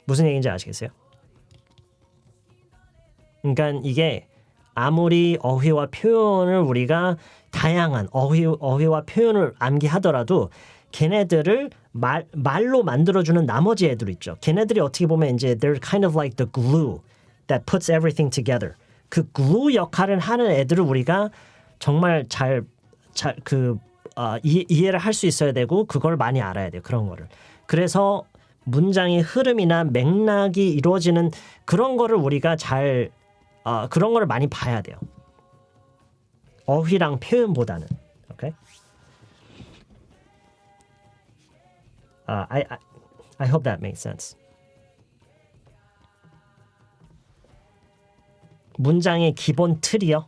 [SPEAKER 1] 무슨 얘기인지 아시겠어요? 그러니까 이게 아무리 어휘와 표현을 우리가 다양한 어휘와 표현을 암기하더라도 걔네들을 말로 만들어주는 나머지 애들 있죠. 걔네들이 어떻게 보면 이제 they're kind of like the glue that puts everything together. 그 glue 역할을 하는 애들을 우리가 정말 이해를 할 수 있어야 되고 그걸 많이 알아야 돼요. 그런 거를. 그래서 문장의 흐름이나 맥락이 이루어지는 그런 거를 우리가 그런 거를 많이 봐야 돼요. 어휘랑 표현보다는. 오케이? I hope that makes sense. 문장의 기본 틀이요.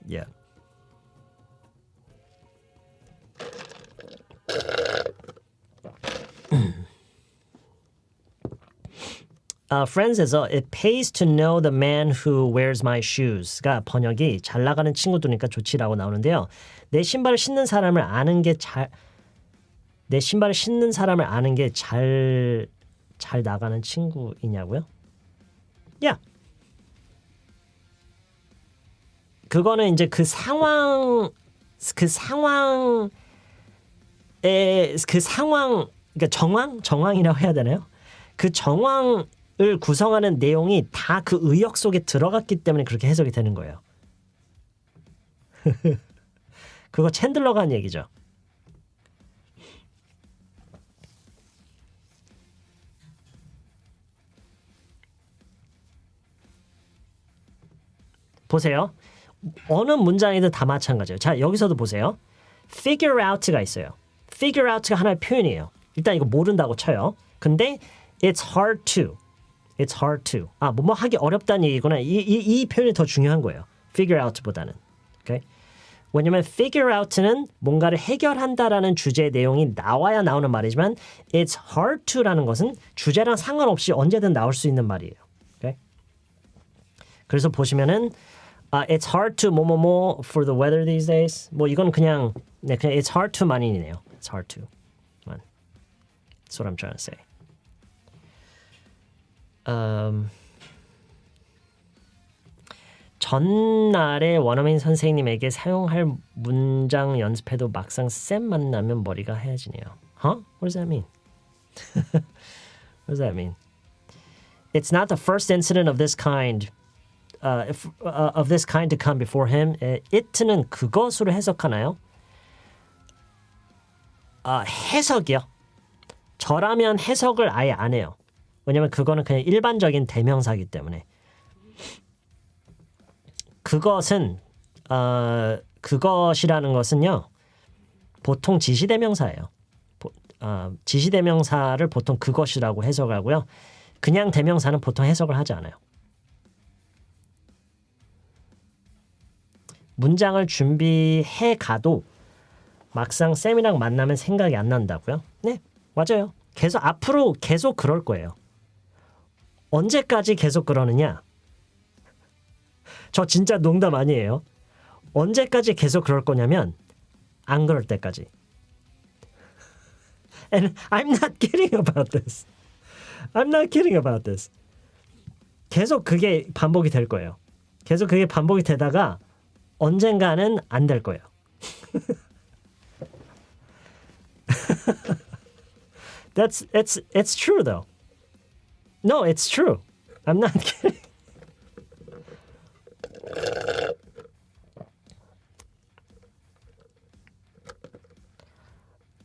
[SPEAKER 1] Yeah. Friends에서 it pays to know the man who wears my shoes가 번역이 잘 나가는 친구들이니까 좋지라고 나오는데요. 내 신발을 신는 사람을 아는 게 잘 나가는 친구이냐고요? 야. 그거는 이제 그 상황 그러니까 정황이라고 해야 되나요? 그 정황을 구성하는 내용이 다 그 의역 속에 들어갔기 때문에 그렇게 해석이 되는 거예요. 그거 챈들러가 한 얘기죠. 보세요. 어느 문장이든 다 마찬가지예요. 자, 여기서도 보세요. figure out가 있어요. figure out가 하나의 표현이에요. 일단 이거 모른다고 쳐요. 근데 it's hard to. 뭐뭐 하기 어렵다는 얘기구나. 이 표현이 더 중요한 거예요. figure out보다는. Okay? 왜냐면 figure out는 뭔가를 해결한다라는 주제의 내용이 나와야 나오는 말이지만 it's hard to라는 것은 주제랑 상관없이 언제든 나올 수 있는 말이에요. Okay? 그래서 보시면은 it's hard to 뭐뭐뭐 for the weather these days. 뭐 이건 그냥 it's hard to만이네요. It's hard to. That's what I'm trying to say. 전날에 원어민 선생님에게 사용할 문장 연습해도 막상 쌤 만나면 머리가 하얘지네요. Huh? What does that mean? What does that mean? It's not the first incident of this kind. Of this kind to come before him. It는 그것으로 해석하나요? 해석이요. 저라면 해석을 아예 안 해요. 왜냐면 그거는 그냥 일반적인 대명사이기 때문에. 그것이라는 것은요. 보통 지시대명사예요. 지시대명사를 보통 그것이라고 해석하고요. 그냥 대명사는 보통 해석을 하지 않아요. 문장을 준비해 가도 막상 쌤이랑 만나면 생각이 안 난다고요? 네, 맞아요. 앞으로 계속 그럴 거예요. 언제까지 계속 그러느냐? 저 진짜 농담 아니에요. 언제까지 계속 그럴 거냐면 안 그럴 때까지. And I'm not kidding about this. I'm not kidding about this. 계속 그게 반복이 될 거예요. 계속 그게 반복이 되다가 언젠가는 안 될 거예요. It's true though. No, it's true. I'm not kidding.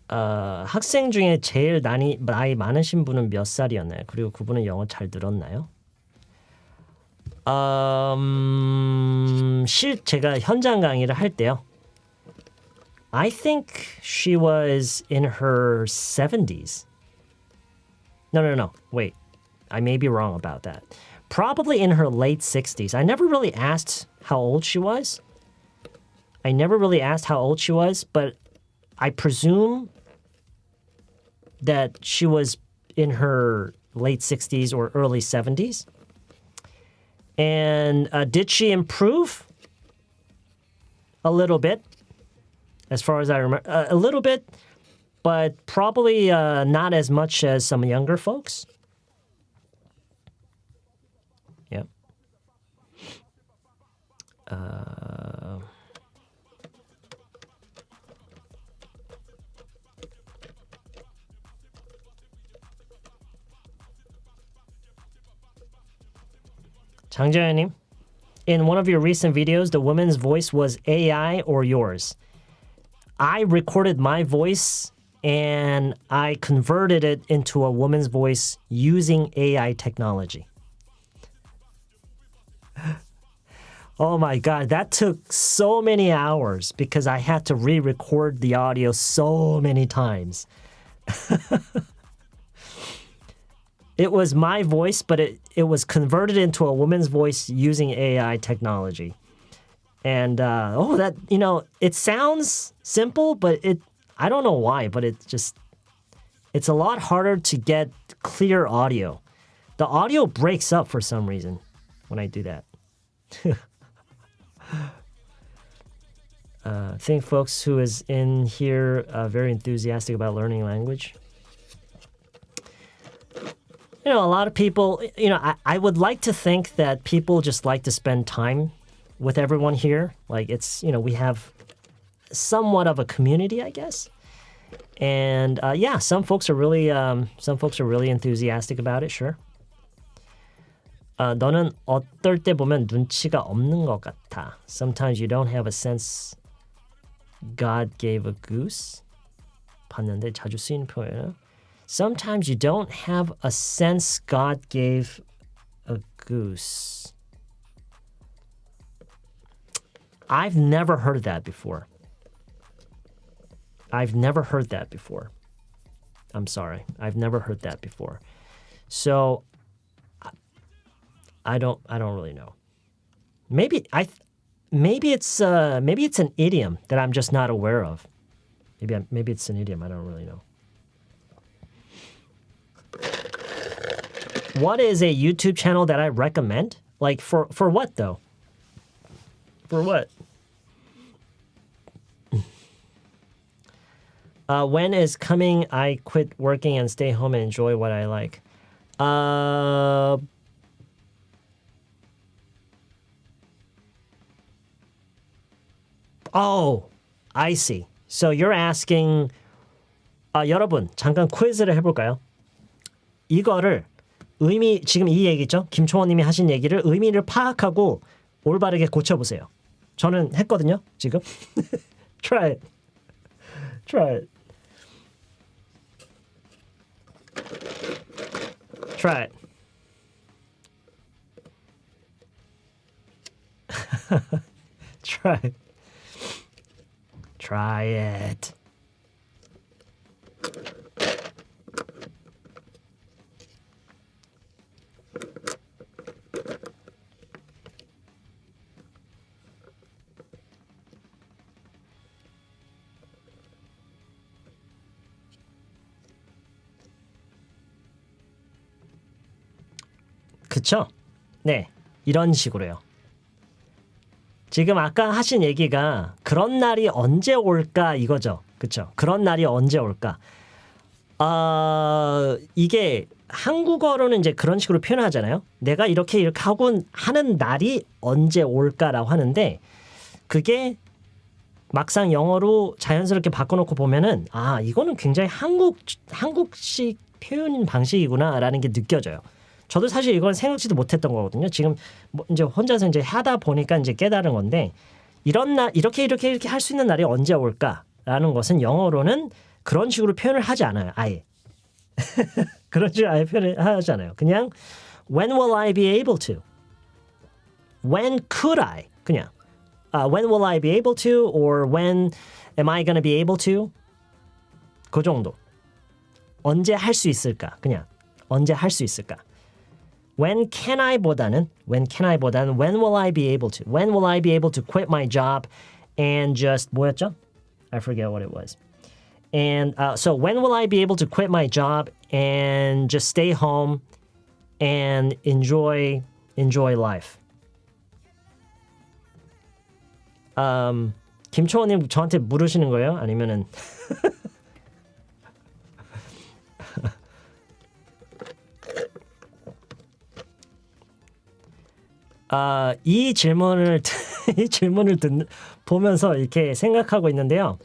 [SPEAKER 1] 학생 중에 제일 나이 많으신 분은 몇 살이었나요? 그리고 그분은 영어 잘 늘었나요? 제가 현장 강의를 할 때요. I think she was in her 70s. No. Wait. I may be wrong about that. Probably in her late 60s. I never really asked how old she was. But I presume that she was in her late 60s or early 70s. And did she improve? A little bit, as far as I remember. A little bit, but probably not as much as some younger folks. Yep. 장재현님, in one of your recent videos, the woman's voice was AI or yours. I recorded my voice and I converted it into a woman's voice using AI technology. Oh my God, that took so many hours because I had to re-record the audio so many times. It was my voice, but it was converted into a woman's voice using AI technology. And it sounds simple, but I don't know why, but it's a lot harder to get clear audio. The audio breaks up for some reason when I do that. I think folks who is in here very enthusiastic about learning language. A lot of people, I would like to think that people just like to spend time with everyone here. Like we have somewhat of a community, I guess. And some folks are really enthusiastic about it, sure. 너는 어떨 때 보면 눈치가 없는 것 같아. Sometimes you don't have a sense God gave a goose. 봤는데 자주 쓰이는 표현이에요. Sometimes you don't have a sense God gave a goose. I've never heard that before. I'm sorry. I've never heard that before. So I don't really know. Maybe it's an idiom that I'm just not aware of. Maybe it's an idiom. I don't really know. What is a YouTube channel that I recommend? Like for what though? For what? When is coming? I quit working and stay home and enjoy what I like. Oh, I see. So you're asking. 여러분 잠깐 퀴즈를 해볼까요? 이거를 지금 이 얘기죠. 김초원님이 하신 얘기를 의미를 파악하고 올바르게 고쳐보세요. 저는 했거든요. 지금. Try it. Try it. Try it. Try it. 그쵸? 네, 이런 식으로요. 지금 아까 하신 얘기가 그런 날이 언제 올까 이거죠. 그쵸? 그런 날이 언제 올까? 이게 한국어로는 이제 그런 식으로 표현하잖아요. 내가 이렇게 하고 하는 날이 언제 올까라고 하는데 그게 막상 영어로 자연스럽게 바꿔놓고 보면은 이거는 굉장히 한국식 표현 방식이구나라는 게 느껴져요. 저도 사실 이건 생각지도 못했던 거거든요. 지금 뭐 이제 혼자서 이제 하다 보니까 이제 깨달은 건데 이런 날 이렇게 할 수 있는 날이 언제 올까라는 것은 영어로는 그런 식으로 표현을 하지 않아요. 아예 그런 식으로 아예 표현을 하지 않아요. 그냥 when will I be able to? When could I? 그냥 when will I be able to? Or when am I gonna be able to? 그 정도. 언제 할 수 있을까? 그냥 언제 할 수 있을까? When can I보다는 when will I be able to? When will I be able to quit my job and just 뭐였죠? I forget what it was. And so when will I be able to quit my job and just stay home and enjoy life? 김초원님 저한테 물으시는 거예요? 아니면은 이 질문을 보면서 이렇게 생각하고 있는데요.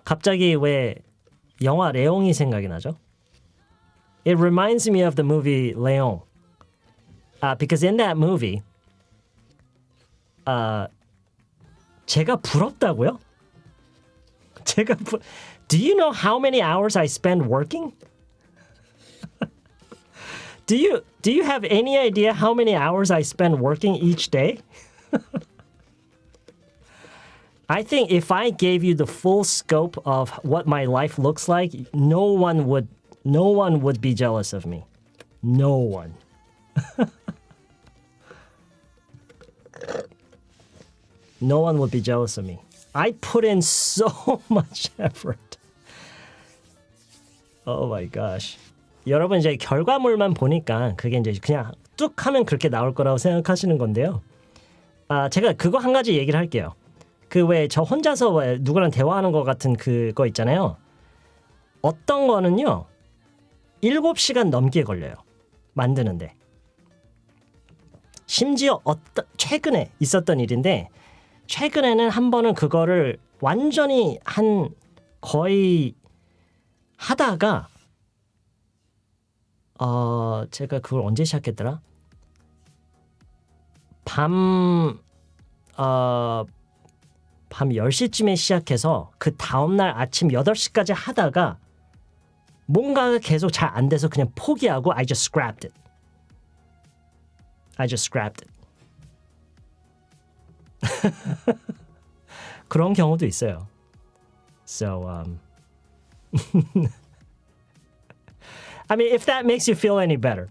[SPEAKER 1] 갑자기 왜 영화 레옹이 생각이 나죠? It reminds me of the movie Leon. Because in that movie, 제가 부럽다고요? Do you know how many hours I spend working? Do you have any idea how many hours I spend working each day? I think if I gave you the full scope of what my life looks like, no one would be jealous of me. No one. No one would be jealous of me. I put in so much effort. Oh my gosh. 여러분 이제 결과물만 보니까 그게 이제 그냥 뚝 하면 그렇게 나올 거라고 생각하시는 건데요. 제가 그거 한 가지 얘기를 할게요. 그 왜 저 혼자서 왜 누구랑 대화하는 것 같은 그거 있잖아요. 어떤 거는요. 7시간 넘게 걸려요. 만드는데. 심지어 최근에 있었던 일인데 최근에는 한 번은 그거를 완전히 거의 하다가 제가 그걸 언제 시작했더라? 밤 10시쯤에 시작해서 그 다음날 아침 8시까지 하다가 뭔가가 계속 잘 안 돼서 그냥 포기하고 I just scrapped it. 그런 경우도 있어요. So, I mean, if that makes you feel any better.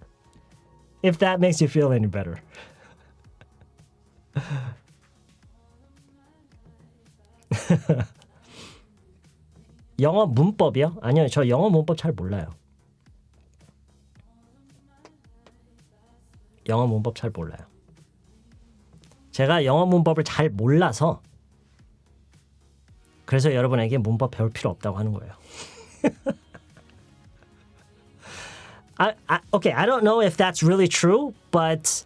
[SPEAKER 1] 영어 문법이요? 아니요, 저 영어 문법 잘 몰라요. 제가 영어 문법을 잘 몰라서 그래서 여러분에게 문법 배울 필요 없다고 하는 거예요. Okay, I don't know if that's really true, but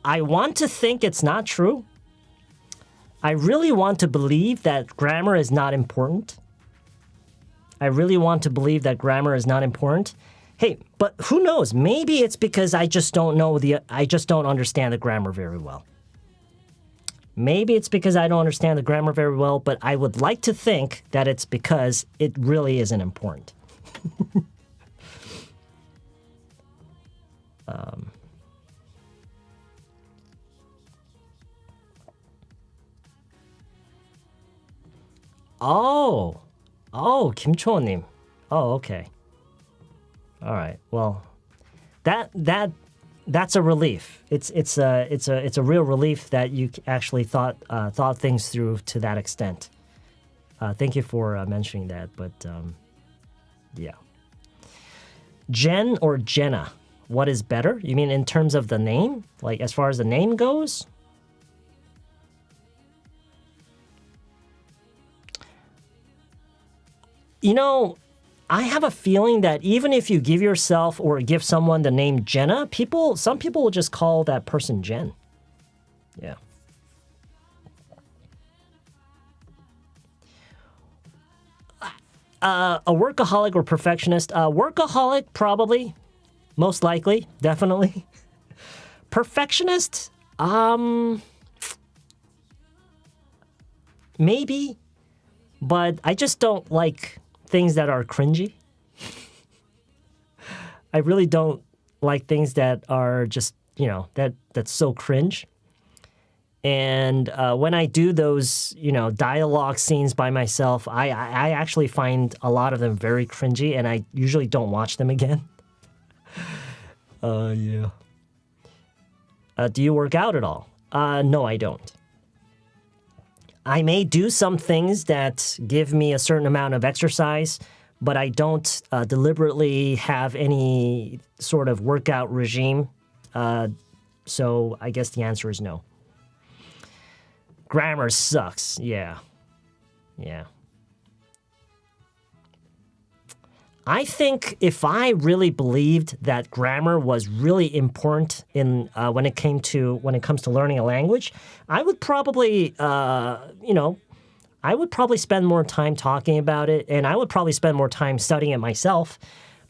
[SPEAKER 1] I want to think it's not true. I really want to believe that grammar is not important. Hey, but who knows? Maybe it's because I just don't understand the grammar very well. But I would like to think that it's because it really isn't important. 김초원님. Okay. All right. Well, that's a relief. It's a real relief that you actually thought things through to that extent. Thank you for mentioning that. But yeah. Jen or Jenna? What is better? You mean in terms of the name? Like as far as the name goes? You know, I have a feeling that even if you give yourself or give someone the name Jenna, some people will just call that person Jen. Yeah. A workaholic or perfectionist? Workaholic, probably. Most likely, definitely. Perfectionist? Maybe. But I just don't like things that are cringy. I really don't like things that are just, that's so cringe. And when I do those, dialogue scenes by myself, I actually find a lot of them very cringy, and I usually don't watch them again. Yeah. Do you work out at all? No, I don't. I may do some things that give me a certain amount of exercise, but I don't deliberately have any sort of workout regime. So I guess the answer is no. Grammar sucks. Yeah. I think if I really believed that grammar was really important in when it comes to learning a language, I would probably spend more time talking about it, and I would probably spend more time studying it myself.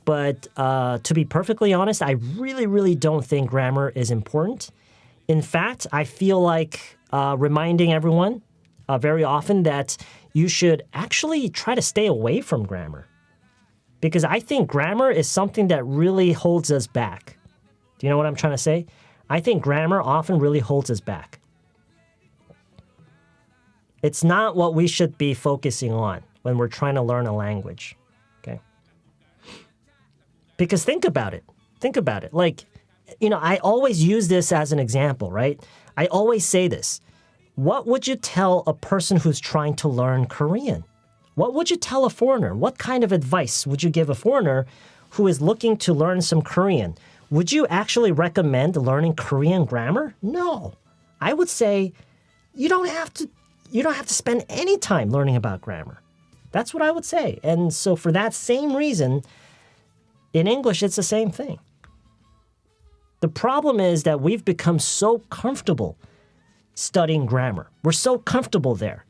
[SPEAKER 1] But to be perfectly honest, I really, really don't think grammar is important. In fact, I feel like reminding everyone very often that you should actually try to stay away from grammar. Because I think grammar is something that really holds us back. Do you know what I'm trying to say? I think grammar often really holds us back. It's not what we should be focusing on when we're trying to learn a language. Okay? Because think about it. Like, I always use this as an example, right? I always say this. What would you tell a person who's trying to learn Korean? What would you tell a foreigner? What kind of advice would you give a foreigner who is looking to learn some Korean? Would you actually recommend learning Korean grammar? No. I would say you don't have to spend any time learning about grammar. That's what I would say. And so for that same reason, in English, it's the same thing. The problem is that we've become so comfortable studying grammar. We're so comfortable there.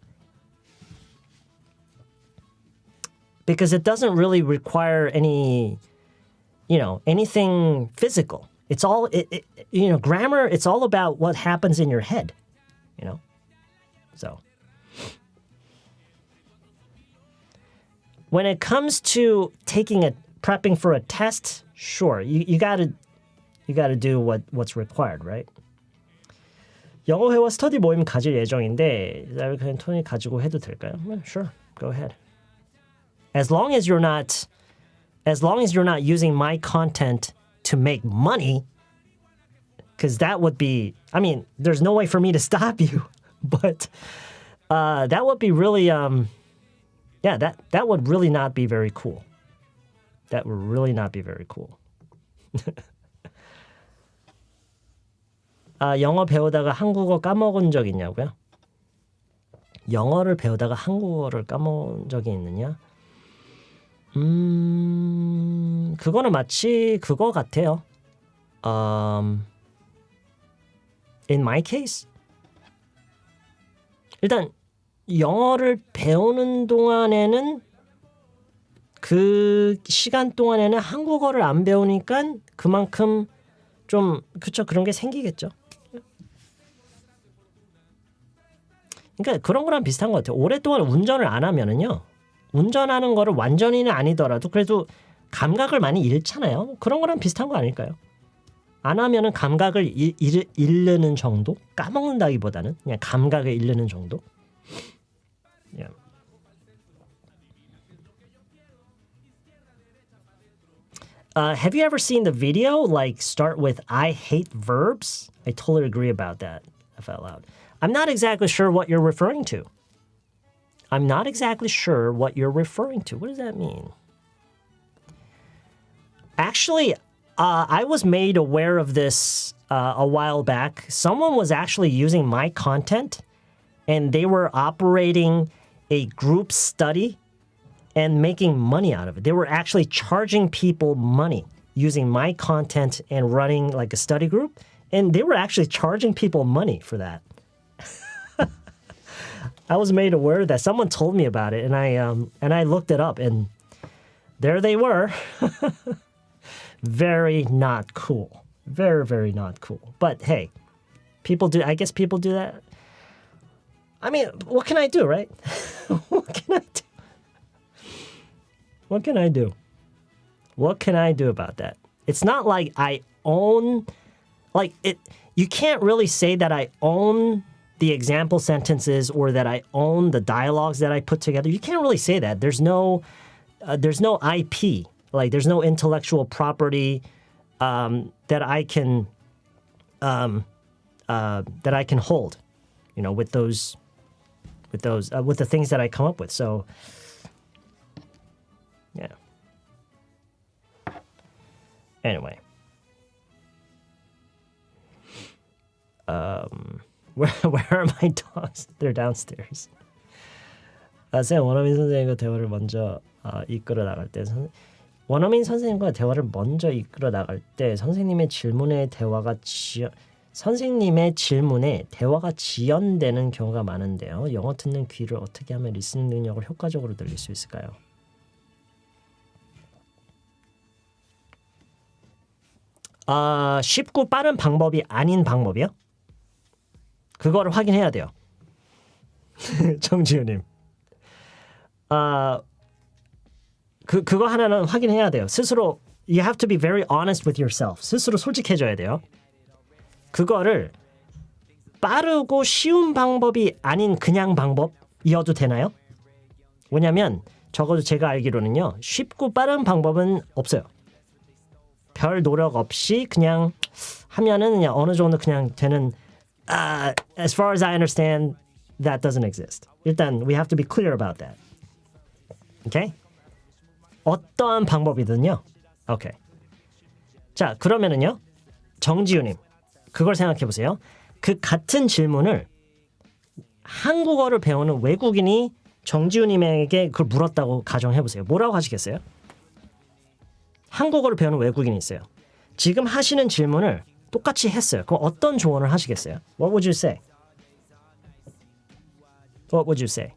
[SPEAKER 1] Because it doesn't really require anything physical. It's all, grammar, it's all about what happens in your head, So, when it comes to prepping for a test, sure, you gotta do what's required, right? 영어 회화 스터디 모임 가질 예정인데 그냥 토니 가지고 해도 될까요? Sure, go ahead. As long as you're not using my content to make money, because that would be, there's no way for me to stop you, but that would be really, that would really not be very cool. That would really not be very cool. 영어 배우다가 한국어 까먹은 적 있냐고요? 영어를 배우다가 한국어를 까먹은 적이 있느냐? 그거는 마치 그거 같아요. In my case, 일단 영어를 배우는 동안에는 그 시간 동안에는 한국어를 안 배우니까 그만큼 좀 그런 게 생기겠죠. 그러니까 그런 거랑 비슷한 것 같아요. 오랫동안 운전을 안 하면은요. 운전하는 거를 완전히는 아니더라도 그래도 감각을 많이 잃잖아요. 그런 거랑 비슷한 거 아닐까요? 안 하면은 감각을 잃는 정도? 까먹는다기보다는 그냥 감각을 잃는 정도? Yeah. Have you ever seen the video like start with I hate verbs? I totally agree about that, if out loud. I'm not exactly sure what you're referring to. I'm not exactly sure what you're referring to. What does that mean? Actually, I was made aware of this a while back. Someone was actually using my content, and they were operating a group study and making money out of it. They were actually charging people money using my content and running like a study group. And they were actually charging people money for that. I was made aware that someone told me about it, and I looked it up, and there they were. Very not cool. Very, very not cool. But hey, I guess people do that. I mean, what can I do, right? What can I do? What can I do? What can I do about that? It's not like I own, like it. You can't really say that I own the example sentences or that I own the dialogues that I put together. You can't really say that. There's no IP. Like there's no intellectual property that I can hold. You know, with the things that I come up with. So. Yeah. Anyway. Where are my dogs? They're downstairs. 쌤, 원어민 선생님과 대화를 먼저 이끌어 나갈 때 원어민 선생님과 대화를 먼저 이끌어 나갈 때 선생님의 질문에 대화가 지연되는 경우가 많은데요. 영어 듣는 귀를 어떻게 하면 리스닝 능력을 효과적으로 늘릴 수 있을까요? 쉽고 빠른 방법이 아닌 방법이요? 그거를 확인해야 돼요. 정지우님. 그거 하나는 확인해야 돼요. 스스로 you have to be very honest with yourself. 스스로 솔직해져야 돼요. 그거를 빠르고 쉬운 방법이 아닌 그냥 방법이어도 되나요? 왜냐면 적어도 제가 알기로는요. 쉽고 빠른 방법은 없어요. 별 노력 없이 그냥 하면은 그냥 어느 정도 그냥 되는 as far as I understand, that doesn't exist. 일단 we have to be clear about that. Okay? 어떠한 방법이든요. 오케이. 자, 그러면은요. 정지우님, 그걸 생각해 보세요. 그 같은 질문을 한국어를 배우는 외국인이 정지우님에게 그걸 물었다고 가정해 보세요. 뭐라고 하시겠어요? 한국어를 배우는 외국인이 있어요. 지금 하시는 질문을 똑같이 했어요. 그럼 어떤 조언을 하시겠어요? What would you say? What would you say?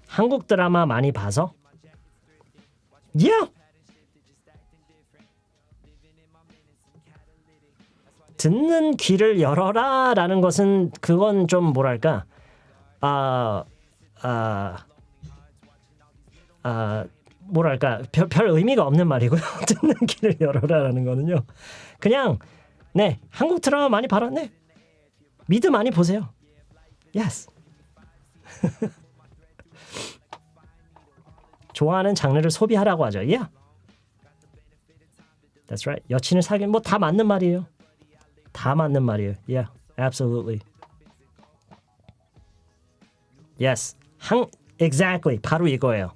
[SPEAKER 1] 한국 드라마 많이 봐서? Yeah. 듣는 귀를 열어라 라는 것은 그건 좀 뭐랄까 뭐랄까 별 의미가 없는 말이고요. 듣는 귀를 열어라 라는 거는요. 그냥 네 한국 드라마 많이 봐라. 네 미드 많이 보세요. Yes. 좋아하는 장르를 소비하라고 하죠. Yeah. That's right. 여친을 사귀는 뭐 다 맞는 말이에요. 다 맞는 말이에요. Yeah, absolutely. Yes, exactly. 바로 이거예요.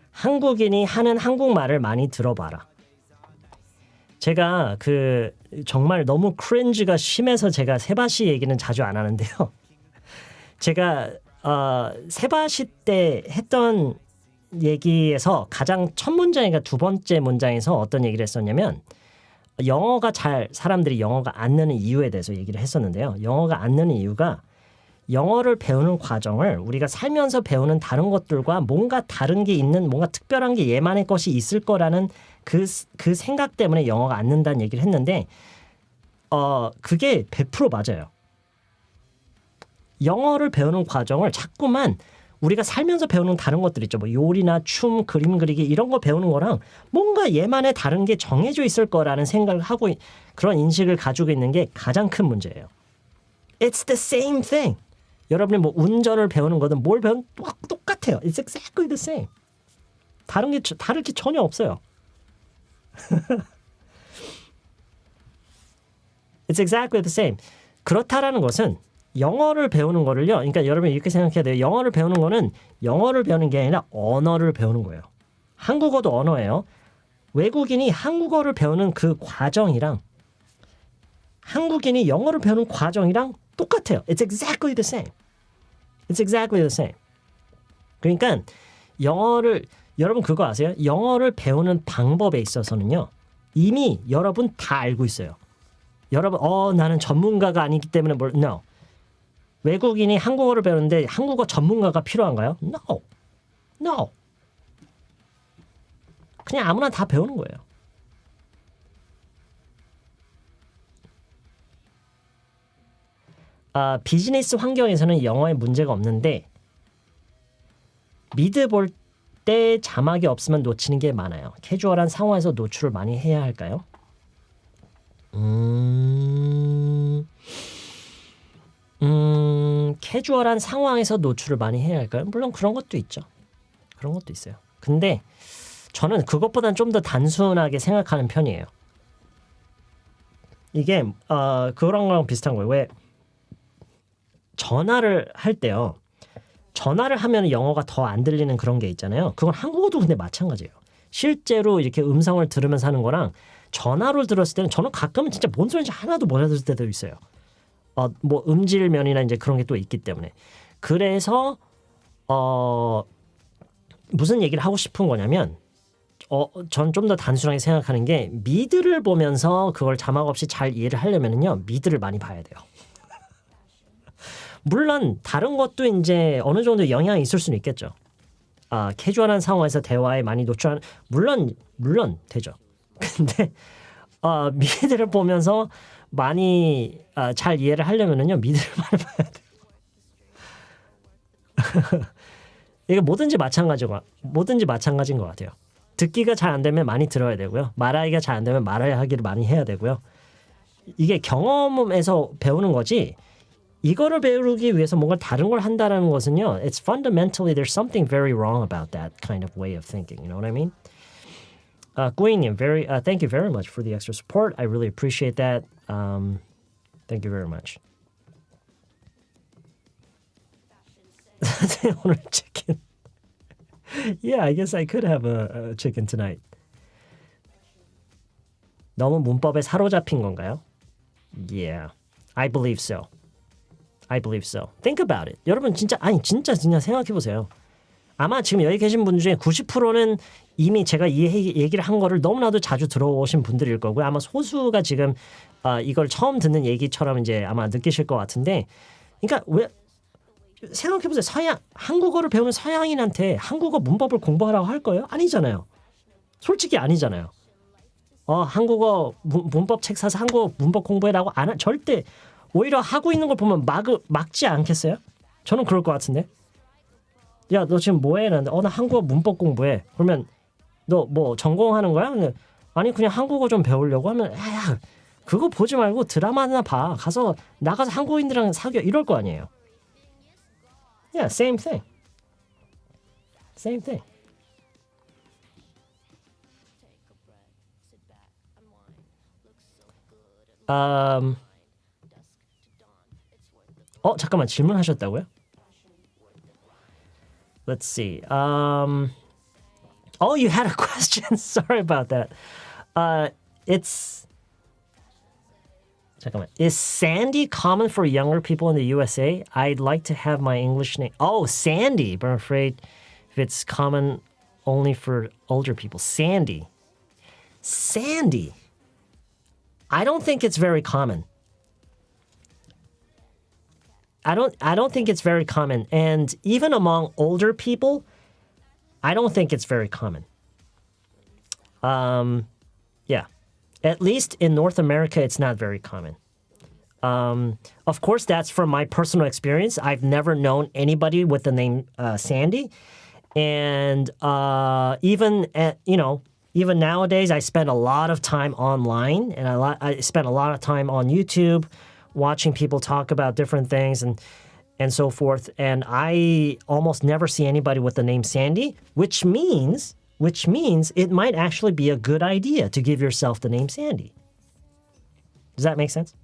[SPEAKER 1] 한국인이 하는 한국말을 많이 들어봐라. 제가 정말 너무 크린지가 심해서 제가 세바시 얘기는 자주 안 하는데요. 제가 세바시 때 했던 얘기에서 가장 첫 문장이니까 두 번째 문장에서 어떤 얘기를 했었냐면 사람들이 영어가 안 느는 이유에 대해서 얘기를 했었는데요. 영어가 안 느는 이유가 영어를 배우는 과정을 우리가 살면서 배우는 다른 것들과 뭔가 다른 게 있는 뭔가 특별한 게 얘만의 것이 있을 거라는 그 생각 때문에 영어가 안 는다는 얘기를 했는데 그게 100% 맞아요. 영어를 배우는 과정을 자꾸만 우리가 살면서 배우는 다른 것들 있죠. 뭐 요리나 춤, 그림 그리기 이런 거 배우는 거랑 뭔가 얘만의 다른 게 정해져 있을 거라는 생각을 하고 그런 인식을 가지고 있는 게 가장 큰 문제예요. It's the same thing. 여러분이 뭐 운전을 배우는 거든 뭘 배우든 똑같아요. It's exactly the same. 다를 게 전혀 없어요. It's exactly the same. 그렇다라는 것은 영어를 배우는 거를요. 그러니까 여러분 이렇게 생각해야 돼요. 영어를 배우는 거는 영어를 배우는 게 아니라 언어를 배우는 거예요. 한국어도 언어예요. 외국인이 한국어를 배우는 그 과정이랑 한국인이 영어를 배우는 과정이랑 똑같아요. It's exactly the same. It's exactly the same. 그러니까 여러분 그거 아세요? 영어를 배우는 방법에 있어서는요. 이미 여러분 다 알고 있어요. 여러분 나는 전문가가 아니기 때문에 No. 외국인이 한국어를 배우는데 한국어 전문가가 필요한가요? No. No. 그냥 아무나 다 배우는 거예요. 비즈니스 환경에서는 영어에 문제가 없는데 미드 볼 때 자막이 없으면 놓치는 게 많아요. 캐주얼한 상황에서 노출을 많이 해야 할까요? 캐주얼한 상황에서 노출을 많이 해야 할까요? 물론 그런 것도 있죠. 그런 것도 있어요. 근데 저는 그것보다는 좀 더 단순하게 생각하는 편이에요. 이게 그런 거랑 비슷한 거예요. 왜 전화를 할 때요. 전화를 하면 영어가 더 안 들리는 그런 게 있잖아요. 그건 한국어도 근데 마찬가지예요. 실제로 이렇게 음성을 들으면서 하는 거랑 전화로 들었을 때는 저는 가끔은 진짜 뭔 소리인지 하나도 못 알아들을 때도 있어요. 뭐 음질면이나 이제 그런 게 또 있기 때문에. 그래서 무슨 얘기를 하고 싶은 거냐면 전 좀 더 단순하게 생각하는 게 미드를 보면서 그걸 자막 없이 잘 이해를 하려면요. 미드를 많이 봐야 돼요. 물론 다른 것도 이제 어느 정도 영향이 있을 수는 있겠죠. 캐주얼한 상황에서 대화에 많이 노출하는 물론 되죠. 근데 미드를 보면서 많이 잘 이해를 하려면은요 미드를 많이 봐야 돼요. 이게 뭐든지 마찬가지인 것 같아요. 듣기가 잘 안 되면 많이 들어야 되고요. 말하기가 잘 안 되면 말하기를 많이 해야 되고요. 이게 경험에서 배우는 거지. 이거를 배우기 위해서 뭔가 다른 걸 한다라는 것은요. It's fundamentally there's something very wrong about that kind of way of thinking. You know what I mean? 꾸이님, thank you very much for the extra support. I really appreciate that. Thank you very much. 오늘 치킨. Yeah, I guess I could have a chicken tonight. 너무 문법에 사로잡힌 건가요? Yeah, I believe so. I believe so. Think about it. 여러분 진짜 생각해 보세요. 아마 지금 여기 계신 분 중에 90%는 이미 제가 이 얘기를 한 거를 너무나도 자주 들어오신 분들일 거고요. 아마 소수가 지금 이걸 처음 듣는 얘기처럼 이제 아마 느끼실 것 같은데, 그러니까 왜 생각해 보세요. 한국어를 배우는 서양인한테 한국어 문법을 공부하라고 할 거예요? 아니잖아요. 솔직히 아니잖아요. 한국어 문법 책 사서 한국어 문법 공부해라고 절대. 오히려 하고 있는 걸 보면 막지 않겠어요? 저는 그럴 것 같은데. 야, 너 지금 뭐해? 나 한국어 문법 공부해. 그러면 너 뭐 전공하는 거야? 아니 그냥 한국어 좀 배우려고 하면 야, 그거 보지 말고 드라마나 봐. 나가서 한국인들이랑 사귀어 이럴 거 아니에요. Yeah, same thing. Same thing. 잠깐만 질문하셨다고요? Let's see. You had a question. Sorry about that. 잠깐만. Is Sandy common for younger people in the USA? I'd like to have my English name. Oh, Sandy. But I'm afraid if it's common only for older people. Sandy. I don't think it's very common. I don't think it's very common. And even among older people, I don't think it's very common. Yeah. At least in North America, it's not very common. Of course, that's from my personal experience. I've never known anybody with the name Sandy. And even nowadays, I spend a lot of time online, and I spend a lot of time on YouTube watching people talk about different things and so forth. And I almost never see anybody with the name Sandy, which means it might actually be a good idea to give yourself the name Sandy. Does that make sense?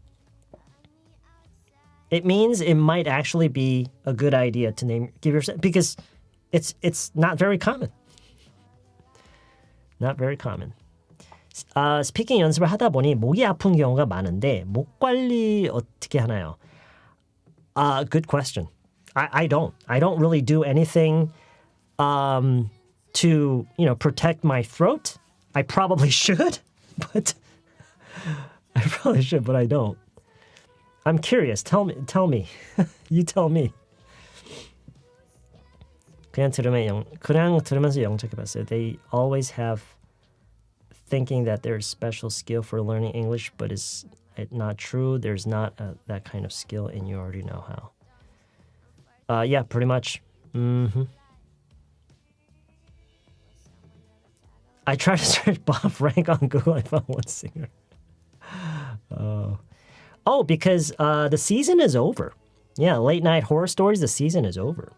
[SPEAKER 1] It means it might actually be a good idea to give yourself, because it's not very common. Not very common. 스피킹 연습을 하다 보니 목이 아픈 경우가 많은데 목 관리 어떻게 하나요? Good question. I don't really do anything to protect my throat. I probably should, but I don't. I'm curious. Tell me. You tell me. 그냥 들으면서 영작해봤어요. They always have thinking that there's special skill for learning English, but it's not true. There's not that kind of skill, and you already know how. Yeah, pretty much. Mm-hmm. I tried to search Bob Frank on Google. I found one singer. Because the season is over. Yeah, late night horror stories. The season is over.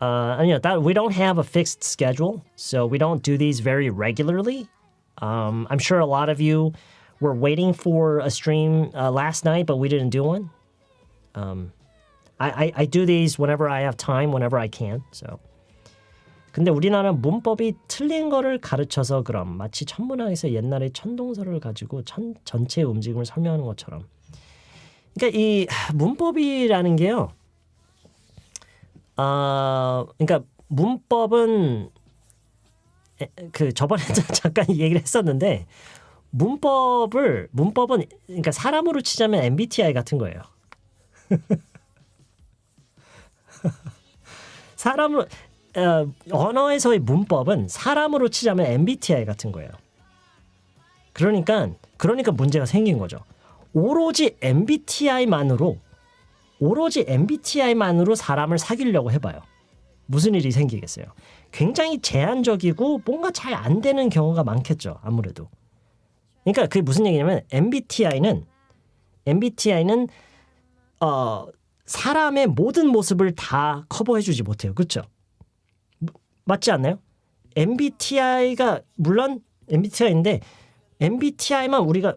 [SPEAKER 1] We don't have a fixed schedule, so we don't do these very regularly. I'm sure a lot of you were waiting for a stream last night, but we didn't do one. I do these whenever I have time, whenever I can. So. 근데 우리나라는 문법이 틀린 거를 가르쳐서 그럼 마치 천문학에서 옛날에 천동설을 가지고 전체의 움직임을 설명하는 것처럼. 그러니까 이 문법이라는 게요. 그러니까 문법은 저번에 잠깐 얘기를 했었는데 문법은 그러니까 사람으로 치자면 MBTI 같은 거예요. 언어에서의 문법은 사람으로 치자면 MBTI 같은 거예요. 그러니까 문제가 생긴 거죠. 오로지 MBTI만으로 사람을 사귀려고 해봐요. 무슨 일이 생기겠어요? 굉장히 제한적이고 뭔가 잘 안 되는 경우가 많겠죠. 아무래도. 그러니까 그게 무슨 얘기냐면 MBTI는 사람의 모든 모습을 다 커버해주지 못해요. 그렇죠? 맞지 않나요? MBTI가 물론 MBTI인데 MBTI만 우리가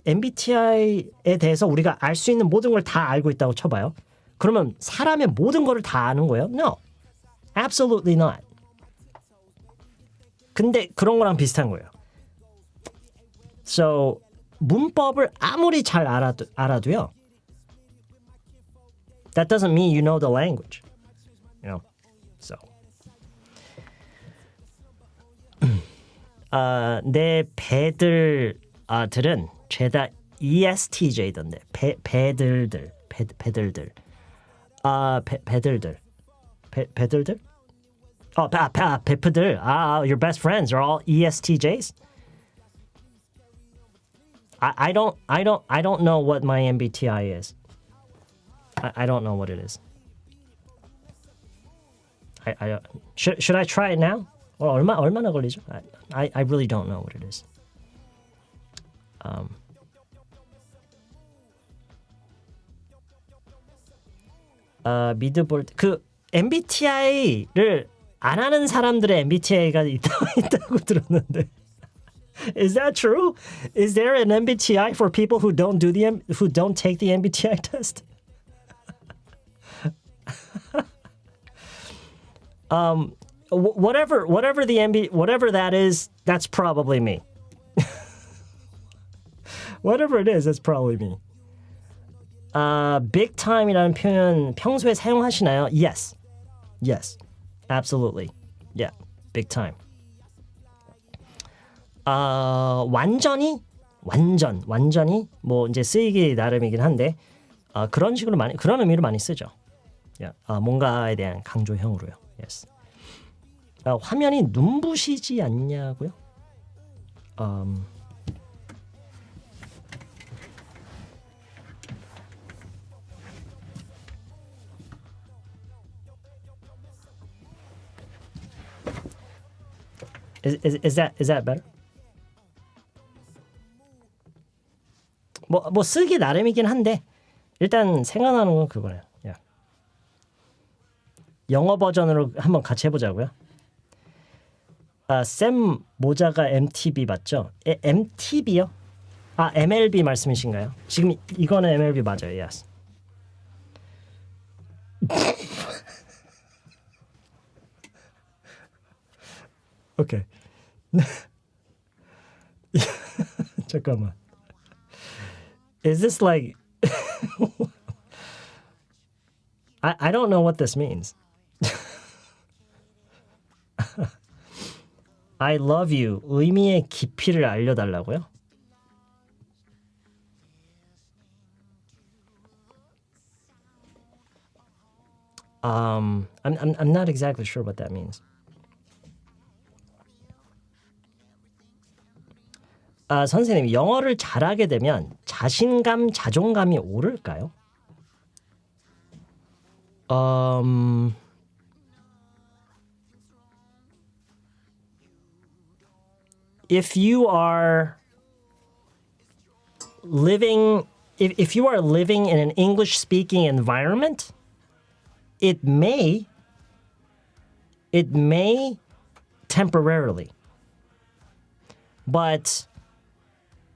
[SPEAKER 1] MBTI에 대해서 우리가 알 수 있는 모든 걸 다 알고 있다고 쳐봐요. 그러면 사람의 모든 거를 다 아는 거예요? No, absolutely not. 근데 그런 거랑 비슷한 거예요. So 문법을 아무리 잘 알아도요. That doesn't mean you know the language. So. 내 배들들은 죄다 ESTJ던데 배들들. 배들들. 베프들. Your best friends are all ESTJs. I don't know what my MBTI is. I don't know what it is. Should I try it now? 얼마나 걸리죠? I really don't know what it is. 미드볼 그 MBTI를 안 하는 사람들의 MBTI가 있다고 들었는데. Is that true? Is there an MBTI for people who don't take the MBTI test? Whatever that is, that's probably me. Whatever it is, that's probably me. Big time이라는 표현 평소에 사용하시나요? Yes, absolutely. Yeah, big time. 완전히 뭐 이제 쓰이기 나름이긴 한데 그런 식으로 그런 의미로 많이 쓰죠. Yeah, 뭔가에 대한 강조형으로요. Yes. 화면이 눈부시지 않냐고요? Is that better? 뭐 쓰기 나름이긴 한데 일단 생각나는 건 그거네요. Yeah. 영어 버전으로 한번 같이 해보자고요. 쌤 모자가 MTB 맞죠? MTB요? MLB 말씀이신가요? 지금 이거는 MLB 맞아요. Yes. Okay. 잠깐만. Is this like I don't know what this means. I love you. 의미의 깊이를 알려달라고요? I'm not exactly sure what that means. 선생님, 영어를 잘하게 되면 자신감, 자존감이 오를까요? If you are living in an English-speaking environment, it may temporarily, but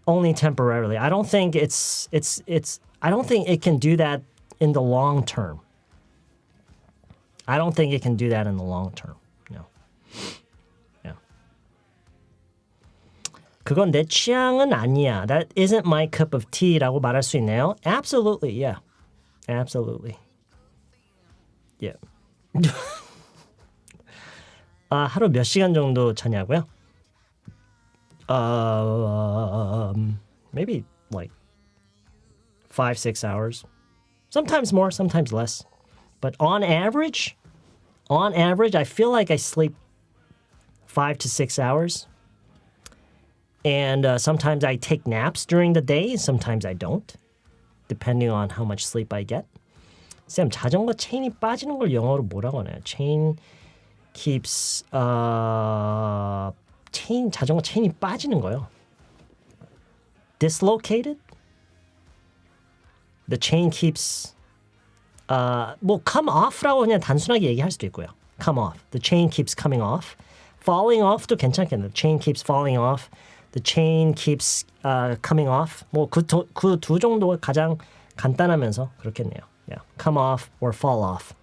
[SPEAKER 1] only temporarily. I don't think I don't think it can do that in the long term. I don't think it can do that in the long term. No. Yeah. 그건 내 취향은 아니야. That isn't my cup of tea라고 말할 수 있네요. Absolutely. Yeah. Absolutely. Yeah. 하루 몇 시간 정도 자냐고요? Maybe like 5-6 hours. Sometimes more, sometimes less. But on average, I feel like I sleep 5 to 6 hours. And sometimes I take naps during the day. Sometimes I don't, depending on how much sleep I get. 쌤, 자전거 체인이 빠지는 걸 영어로 뭐라고 하나요? Chain keeps 자전거 체인이 빠지는 거요. Dislocated? The chain keeps come off라고 그냥 단순하게 얘기할 수도 있고요. Come off. The chain keeps coming off. Falling off도 괜찮겠네요. The chain keeps falling off. The chain keeps coming off. 그 두 정도가 가장 간단하면서 그렇겠네요. Yeah. Come off or fall off.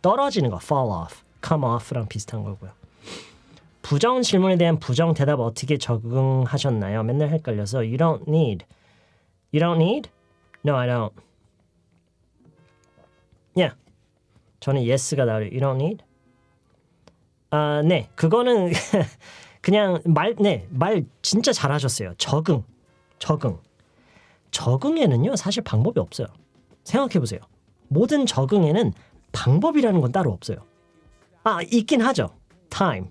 [SPEAKER 1] 떨어지는 거 fall off. Come off랑 비슷한 거고요. 부정 질문에 대한 부정 대답 어떻게 적응하셨나요? 맨날 헷갈려서 You don't need. You don't need? No, I don't. Yeah. 저는 yes가 나와요. You don't need? 네. 그거는 그냥 말 진짜 잘하셨어요. 적응. 적응에는요, 사실 방법이 없어요. 생각해보세요. 모든 적응에는 방법이라는 건 따로 없어요. 있긴 하죠. Time.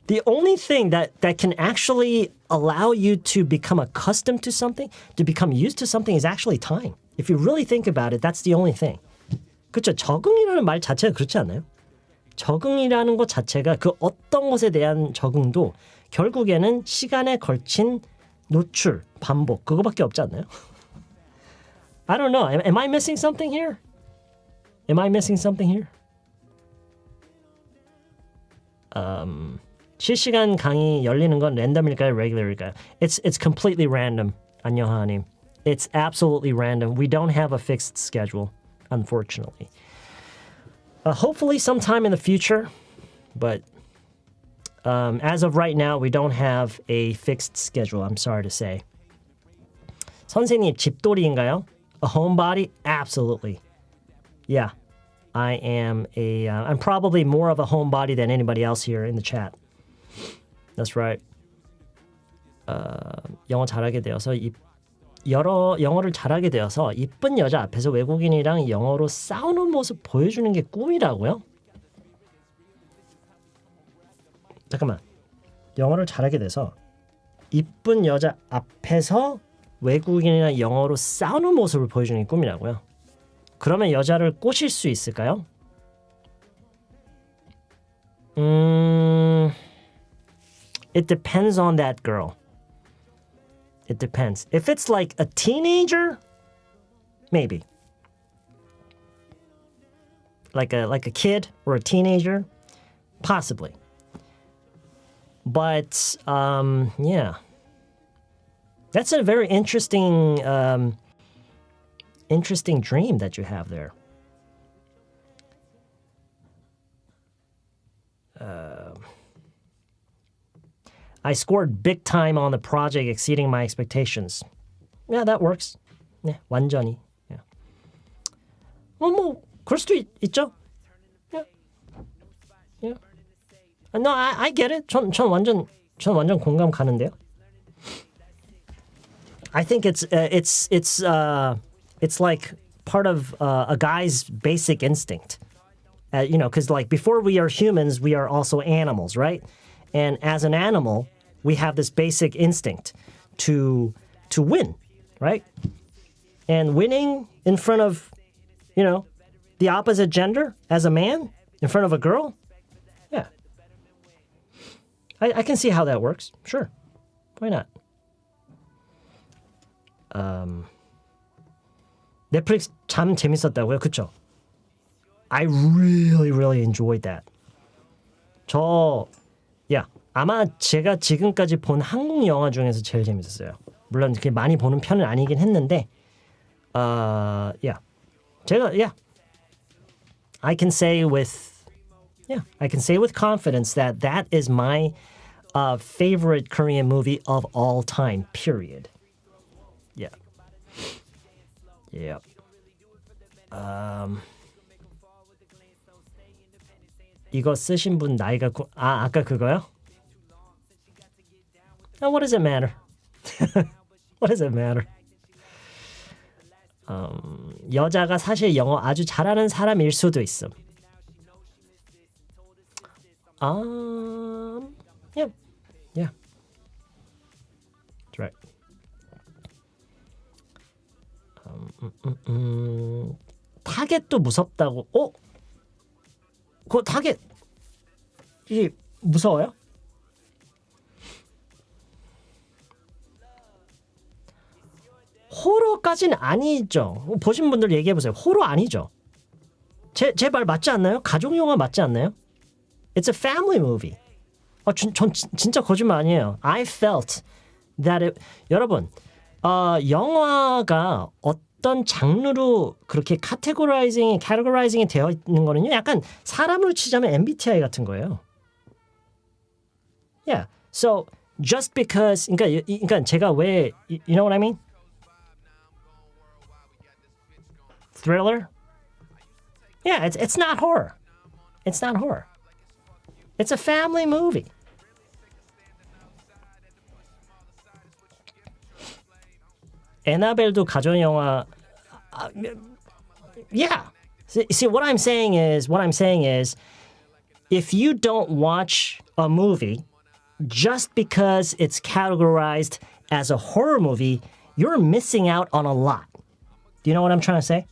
[SPEAKER 1] The only thing that can actually allow you to become accustomed to something, to become used to something is actually time. If you really think about it, that's the only thing. 그렇죠. 적응이라는 말 자체가 그렇지 않나요? 적응이라는 것 자체가 그 어떤 것에 대한 적응도 결국에는 시간에 걸친 노출, 반복 그거밖에 없지 않나요? I don't know. Am I missing something here? Am I missing something here? 실시간 강의 열리는 건 랜덤일까요? 레귤러일까요? It's completely random. 안녕하님. It's absolutely random. We don't have a fixed schedule, unfortunately. Hopefully sometime in the future, but as of right now, we don't have a fixed schedule. I'm sorry to say. 선생님, 집돌이인가요? A homebody? Absolutely. Yeah. I'm probably more of a homebody than anybody else here in the chat. That's right. 영어를 잘하게 되어서 이쁜 여자 앞에서 외국인이랑 영어로 싸우는 모습 보여주는 게 꿈이라고요? 잠깐만. 영어를 잘하게 돼서 이쁜 여자 앞에서 외국인이랑 영어로 싸우는 모습을 보여주는 게 꿈이라고요? 그러면 여자를 꼬실 수 있을까요? It depends on that girl. It depends. If it's like a teenager, maybe. Like a kid or a teenager, possibly. But yeah. That's a very interesting dream that you have there. I scored big time on the project, exceeding my expectations. Yeah, that works. 네, 완전히. Yeah. 뭐 그럴 수도 있죠. Yeah. Yeah. No, I get it. 전 완전 공감 가는데요. I think it's like part of a guy's basic instinct. Because like before we are humans, we are also animals, right? And as an animal, we have this basic instinct to win, right? And winning in front of, the opposite gender as a man, in front of a girl, yeah. I can see how that works. Sure. Why not? 넷플릭스 참 재밌었다고요? 그쵸? I really, really enjoyed that. 아마 제가 지금까지 본 한국 영화 중에서 제일 재밌었어요. 물론 그렇게 많이 보는 편은 아니긴 했는데, I can say with confidence that is my favorite Korean movie of all time. Period. Yeah. Yeah. 이거 쓰신 분 나이가 아까 그거요? What does it matter? What does it matter? 여자가 사실 영어 아주 잘하는 사람일 수도 있음. Yeah. That's right. 타겟도 무섭다고. 그 타겟 이게 무서워요? 호러까지는 아니죠. 보신 분들 얘기해 보세요. 호러 아니죠. 제 말 맞지 않나요? 가족 영화 맞지 않나요? It's a family movie. 전 진짜 거짓말 아니에요. I felt that 여러분, 영화가 어떤 장르로 그렇게 categorizing이 되어 있는 거는요. 약간 사람으로 치자면 MBTI 같은 거예요. Yeah. So just because 그러니까 제가 왜 you know what I mean? Thriller? Yeah, it's not horror. It's not horror. It's a family movie. 에나벨도 가족 영화. Yeah. See, what I'm saying is, if you don't watch a movie just because it's categorized as a horror movie, you're missing out on a lot. Do you know what I'm trying to say?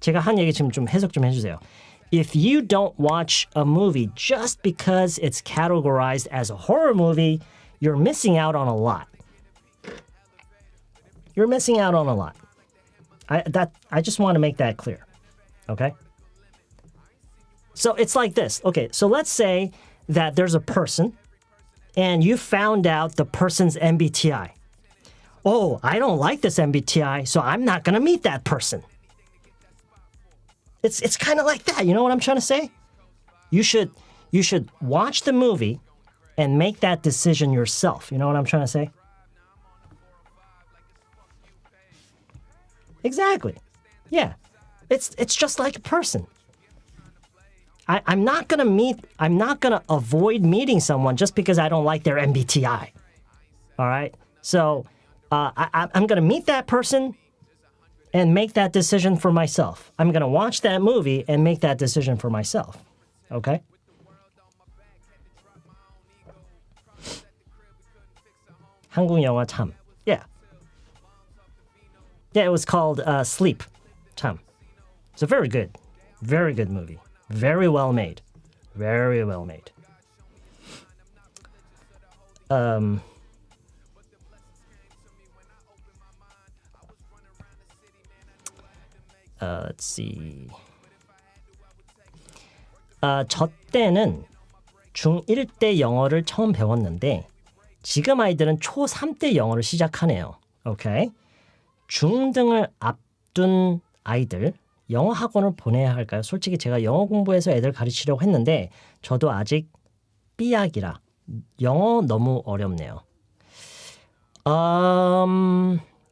[SPEAKER 1] 제가 한 얘기 지금 좀 해석 좀 해주세요. If you don't watch a movie just because it's categorized as a horror movie, you're missing out on a lot. You're missing out on a lot. I just want to make that clear. Okay? So it's like this. Okay, so let's say that there's a person and you found out the person's MBTI. Oh, I don't like this MBTI, so I'm not going to meet that person. It's kind of like that. You know what I'm trying to say? You should watch the movie and make that decision yourself. You know what I'm trying to say? Exactly. Yeah. It's just like a person. I'm not gonna avoid meeting someone just because I don't like their MBTI. All right? So I'm gonna meet that person and make that decision for myself. I'm gonna watch that movie and make that decision for myself. Okay? 한국 영화 참. Yeah. Yeah, it was called Sleep. 참. It's a very good movie. Very well made. Very well made. Let's see. 저 때는 중1 때 영어를 처음 배웠는데 지금 아이들은 초3 때 영어를 시작하네요. 오케이. 중등을 앞둔 아이들 영어 학원을 보내야 할까요? 솔직히 제가 영어 공부해서 애들 가르치려고 했는데 저도 아직 삐약이라 영어 너무 어렵네요.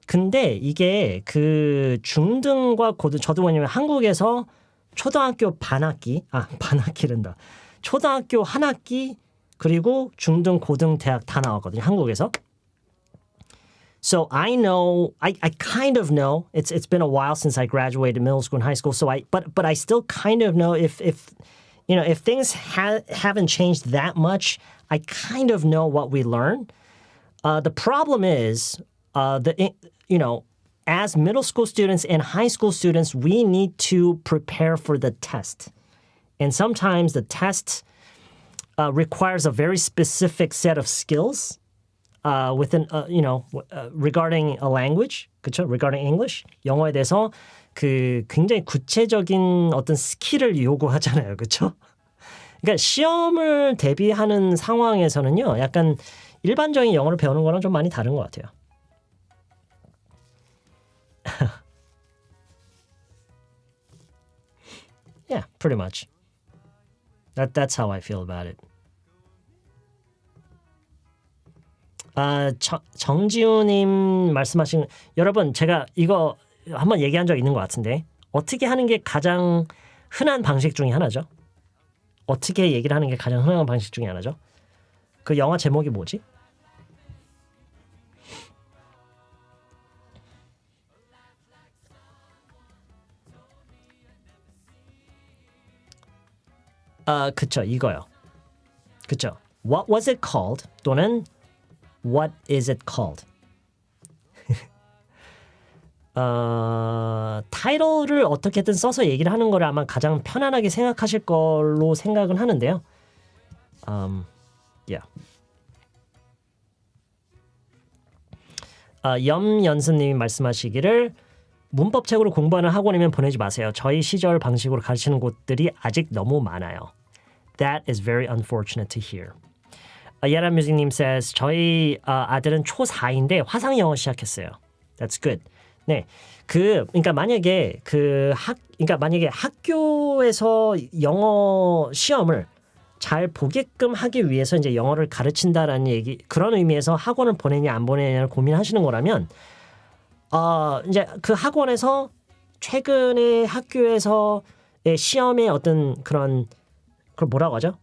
[SPEAKER 1] 근데 이게 그 중등과 고등, 저도 왜냐면 한국에서 초등학교 반학기란다. 초등학교 한 학기 그리고 중등, 고등, 대학 다 나왔거든요. 한국에서. So I know, I kind of know. It's been a while since I graduated middle school and high school. So but I still kind of know if you know if things haven't changed that much, I kind of know what we learn. The problem is as middle school students and high school students, we need to prepare for the test, and sometimes the test requires a very specific set of skills. Within regarding a language, 그렇죠? Regarding English, 영어에 대해서 그 굉장히 구체적인 어떤 스킬을 요구하잖아요, 그렇죠? 그러니까 시험을 대비하는 상황에서는요, 약간 일반적인 영어를 배우는 거랑 좀 많이 다른 것 같아요. Yeah, pretty much. That's how I feel about it. 정지우님 말씀하신 여러분 제가 이거 한번 얘기한 적 있는 것 같은데 어떻게 하는 게 가장 흔한 방식 중에 하나죠? 어떻게 얘기를 하는 게 가장 흔한 방식 중에 하나죠? 그 영화 제목이 뭐지? 그쵸 이거요. 그쵸. What was it called? 또는 What is it called? 타이틀을 어떻게든 써서 얘기를 하는 거를 아마 가장 편안하게 생각하실 걸로 생각은 하는데요. Yeah. 염연수님이 말씀하시기를 문법책으로 공부하는 학원이면 보내지 마세요. 저희 시절 방식으로 가르치는 곳들이 아직 너무 많아요. That is very unfortunate to hear. 예란 뮤직님 says 저희 아들은 초4인데 화상 영어 시작했어요. That's good. 네, 그러니까 만약에 만약에 학교에서 영어 시험을 잘 보게끔 하기 위해서 이제 영어를 가르친다라는 얘기 그런 의미에서 학원을 보내냐 안 보내냐를 고민하시는 거라면 이제 그 학원에서 최근에 학교에서의 시험의 어떤 그걸 뭐라고 하죠?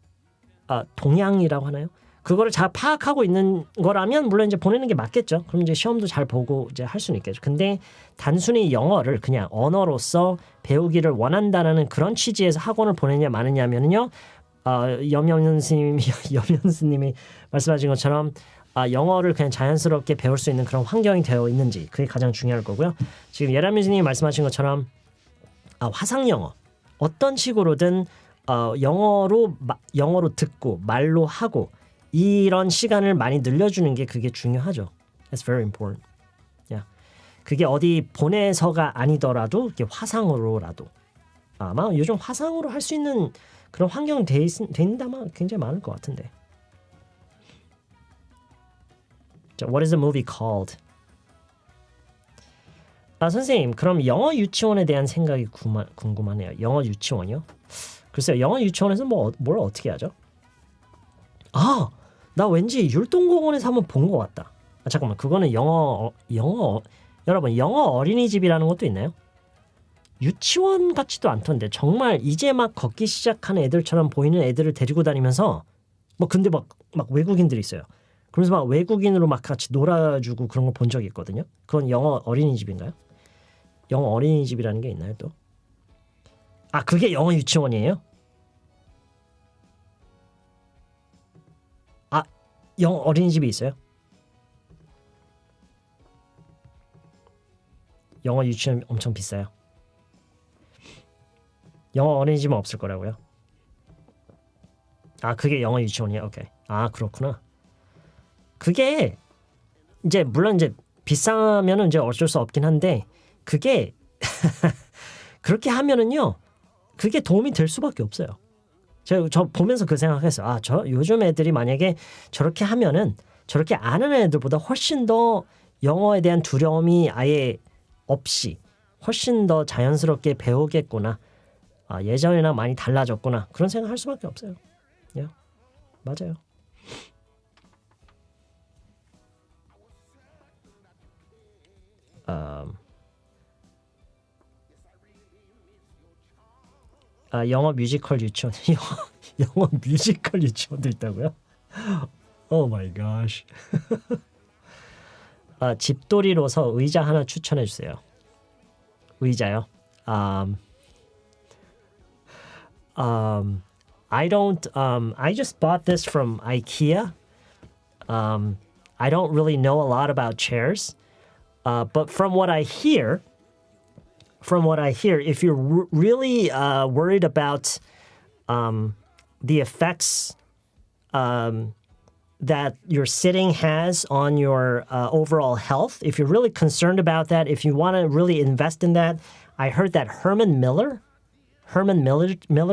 [SPEAKER 1] 동향이라고 하나요? 그거를 잘 파악하고 있는 거라면 물론 이제 보내는 게 맞겠죠. 그럼 이제 시험도 잘 보고 이제 할 수는 있겠죠. 근데 단순히 영어를 그냥 언어로서 배우기를 원한다는 그런 취지에서 학원을 보내냐 마느냐면요. 염연수님이 말씀하신 것처럼 영어를 그냥 자연스럽게 배울 수 있는 그런 환경이 되어 있는지 그게 가장 중요할 거고요. 지금 예라뮤즈님이 말씀하신 것처럼 화상 영어 어떤 식으로든 영어로 듣고 말로 하고 이런 시간을 많이 늘려주는 게 그게 중요하죠. That's very important. Yeah. 그게 어디 보내서가 아니더라도 이게 화상으로라도 아마 요즘 화상으로 할 수 있는 그런 환경이 돼 있는데 아마 굉장히 많을 것 같은데. 자, What is the movie called? 선생님, 그럼 영어 유치원에 대한 생각이 궁금하네요. 영어 유치원이요? 글쎄요, 영어 유치원에서 뭘 어떻게 하죠? 나 왠지 율동공원에서 한번 본 것 같다. 잠깐만, 그거는 여러분, 영어 어린이집이라는 것도 있나요? 유치원 같지도 않던데 정말 이제 막 걷기 시작한 애들처럼 보이는 애들을 데리고 다니면서 근데 막 외국인들이 있어요. 그러면서 막 외국인으로 막 같이 놀아주고 그런 거 본 적이 있거든요. 그건 영어 어린이집인가요? 영어 어린이집이라는 게 있나요 또? 그게 영어 유치원이에요? 영어 어린이집이 있어요? 영어 유치원 엄청 비싸요. 영어 어린이집은 없을 거라고요? 그게 영어 유치원이에요? 오케이. 그렇구나. 그게 이제 물론 이제 비싸면은 이제 어쩔 수 없긴 한데 그게 그렇게 하면은요 그게 도움이 될 수밖에 없어요. 저 보면서 그 생각했어요. 저 요즘 애들이 만약에 저렇게 하면은 저렇게 아는 애들보다 훨씬 더 영어에 대한 두려움이 아예 없이 훨씬 더 자연스럽게 배우겠구나. 예전이랑 많이 달라졌구나. 그런 생각할 수밖에 없어요. 맞아요. 영어 뮤지컬 유치원 영어 뮤지컬 유치원도 있다고요? Oh my gosh. 집돌이로서 의자 하나 추천해 주세요. 의자요? I don't. I just bought this from IKEA. I don't really know a lot about chairs, but from what I hear, if you're really worried about the effects that your sitting has on your overall health, if you're really concerned about that, if you want to really invest in that, I heard that Herman Miller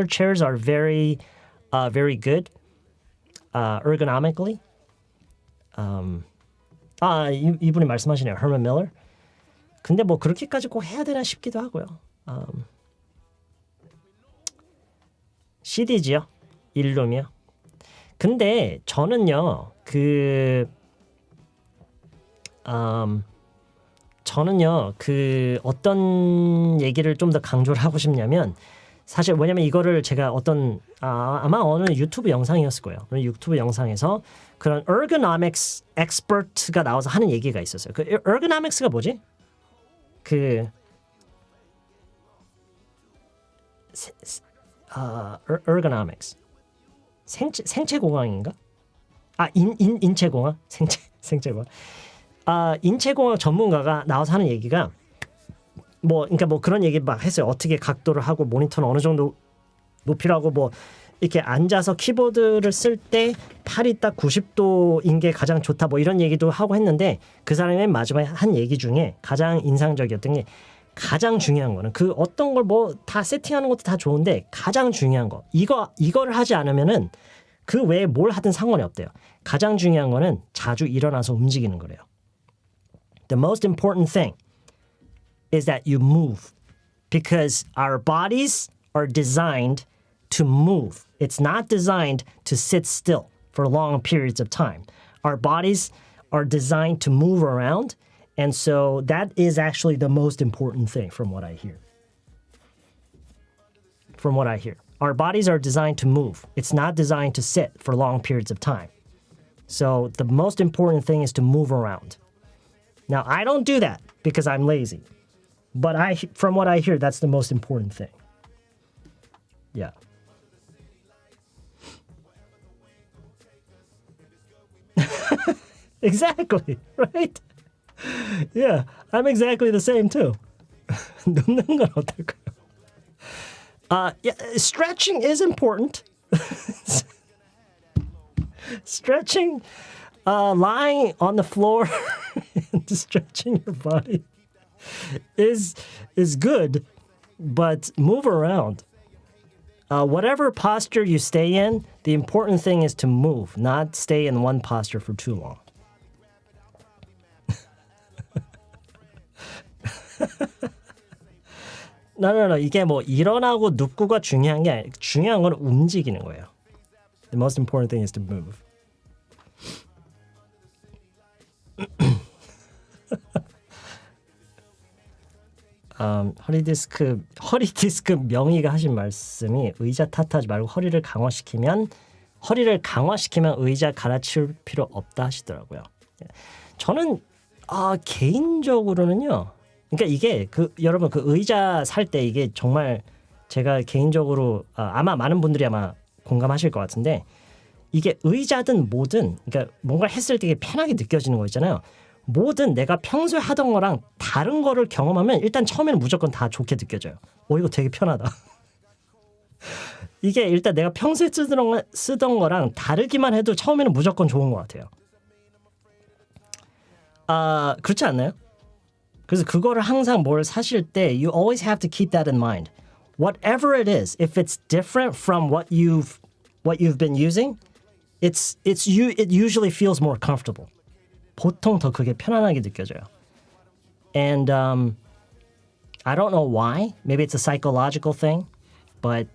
[SPEAKER 1] chairs are very good ergonomically. 이분이 말씀하시네요. Herman Miller. 근데 뭐 그렇게까지 꼭 해야 되나 싶기도 하고요. CD지요. 일룸이요. 근데 저는요. 어떤 얘기를 좀 더 강조를 하고 싶냐면 사실 왜냐면 이거를 제가 아마 어느 유튜브 영상이었을 거예요. 유튜브 영상에서 그런 ergonomics expert가 나와서 하는 얘기가 있었어요. 그 ergonomics가 뭐지? ergonomics 생체공학인가? 인체공학? 생체공학. 인체공학 전문가가 나와서 하는 얘기가 그러니까 그런 얘기 막 했어요. 어떻게 각도를 하고 모니터는 어느 정도 높이로 하고 이렇게 앉아서 키보드를 쓸 때 팔이 딱 90도인 게 가장 좋다 이런 얘기도 하고 했는데 그 사람이 맨 마지막에 한 얘기 중에 가장 인상적이었던 게 가장 중요한 거는 그 어떤 걸 다 세팅하는 것도 다 좋은데 가장 중요한 거 이거를 하지 않으면은 그 외에 뭘 하든 상관이 없대요. 가장 중요한 거는 자주 일어나서 움직이는 거래요. The most important thing is that you move because our bodies are designed to move. It's not designed to sit still for long periods of time. Our bodies are designed to move around, and so that is actually the most important thing from what I hear. Our bodies are designed to move. It's not designed to sit for long periods of time. So the most important thing is to move around. Now, I don't do that because I'm lazy. But from what I hear, that's the most important thing. Yeah. Exactly, right? Yeah, I'm exactly the same too. 눕는 건 어떨까요? Yeah, stretching is important. Stretching, lying on the floor and stretching your body is good, but move around. Whatever posture you stay in, the important thing is to move, not stay in one posture for too long. No. 이게 일어나고 눕고가 중요한 게 아니라 중요한 건 움직이는 거예요. The most important thing is to move. 허리디스크 명의가 하신 말씀이 의자 탓하지 말고 허리를 강화시키면 의자 갈아치울 필요 없다 하시더라고요. 저는 개인적으로는요. 그러니까 이게 여러분 의자 살 때 이게 정말 제가 개인적으로 아마 많은 분들이 아마 공감하실 것 같은데 이게 의자든 뭐든 그러니까 뭔가 했을 때 편하게 느껴지는 거 있잖아요. 뭐든 내가 평소에 하던 거랑 다른 거를 경험하면 일단 처음에는 무조건 다 좋게 느껴져요. 이거 되게 편하다. 이게 일단 내가 평소에 쓰던 거랑 다르기만 해도 처음에는 무조건 좋은 것 같아요. 그렇지 않나요? 그래서 그거를 항상 뭘 사실 때 you always have to keep that in mind. Whatever it is, if it's different from what you've been using, it usually feels more comfortable. 보통 더 그게 편안하게 느껴져요. And I don't know why. Maybe it's a psychological thing, but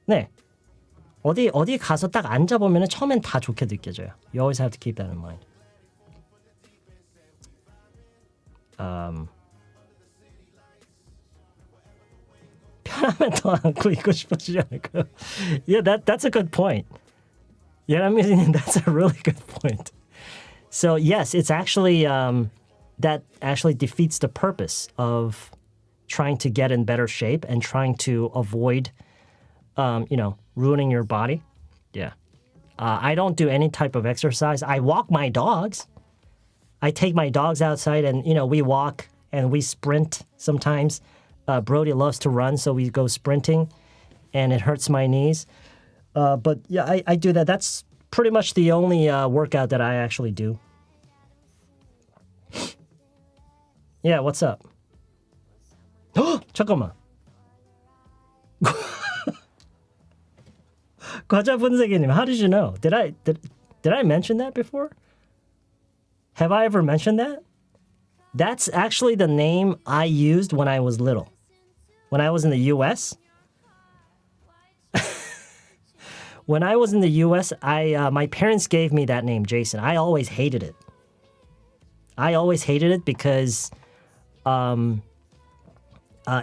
[SPEAKER 1] 네. 어디 가서 딱 앉아보면 처음엔 다 좋게 느껴져요. You always have to keep that in mind. 하면 더 안고 있고 싶어지지 않을까요? Yeah, that's a good point. Yeah, I mean, that's a really good point. So yes, it's actually that actually defeats the purpose of trying to get in better shape and trying to avoid, ruining your body. Yeah. I don't do any type of exercise. I walk my dogs. I take my dogs outside and, we walk and we sprint sometimes. Brody loves to run, so we go sprinting and it hurts my knees. But yeah, I do that. That's pretty much the only workout that I actually do. Yeah, what's up? 잠깐만. 과자 분쇄기님, how did you know? Did I mention that before? Have I ever mentioned that? That's actually the name I used when I was little. When I was in the U.S. When I was in the U.S., my parents gave me that name, Jason. I always hated it. Because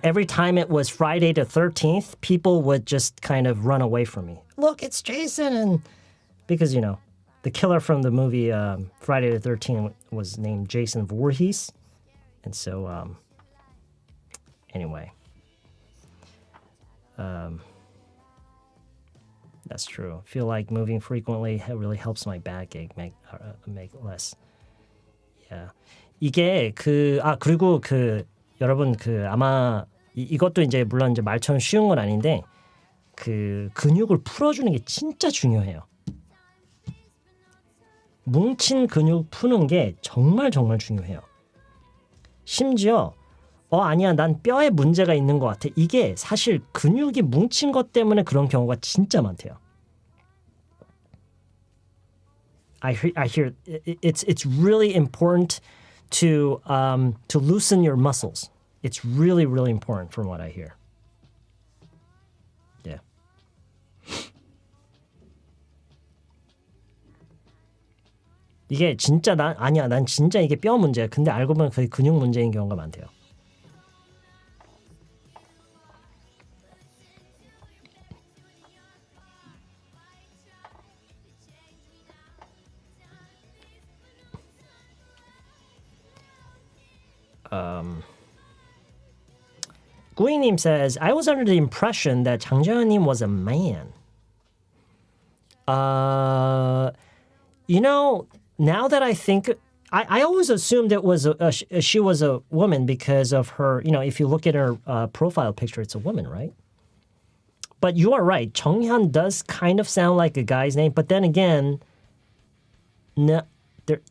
[SPEAKER 1] every time it was Friday the 13th, people would just kind of run away from me. Look, it's Jason. And because, the killer from the movie Friday the 13th was named Jason Voorhees. And so, anyway. That's true. I feel like moving frequently really helps my backache make less. Yeah. 이게 그리고 여러분 아마 이것도 이제 물론 이제 말처럼 쉬운 건 아닌데 근육을 풀어주는 게 진짜 중요해요. 뭉친 근육 푸는 게 정말 정말 중요해요. 심지어 아니야 난 뼈에 문제가 있는 것 같아. 이게 사실 근육이 뭉친 것 때문에 그런 경우가 진짜 많대요. I hear it's really important to loosen your muscles. It's really, really important from what I hear. Yeah. 이게 진짜 난 진짜 이게 뼈 문제야. 근데 알고 보면 그게 근육 문제인 경우가 많대요. 구이님 says, I was under the impression that 장재현님 was a man. Now that I think, I always assumed it was she was a woman because of her, if you look at her profile picture, it's a woman, right? But you are right. 정현 does kind of sound like a guy's name, but then again, no,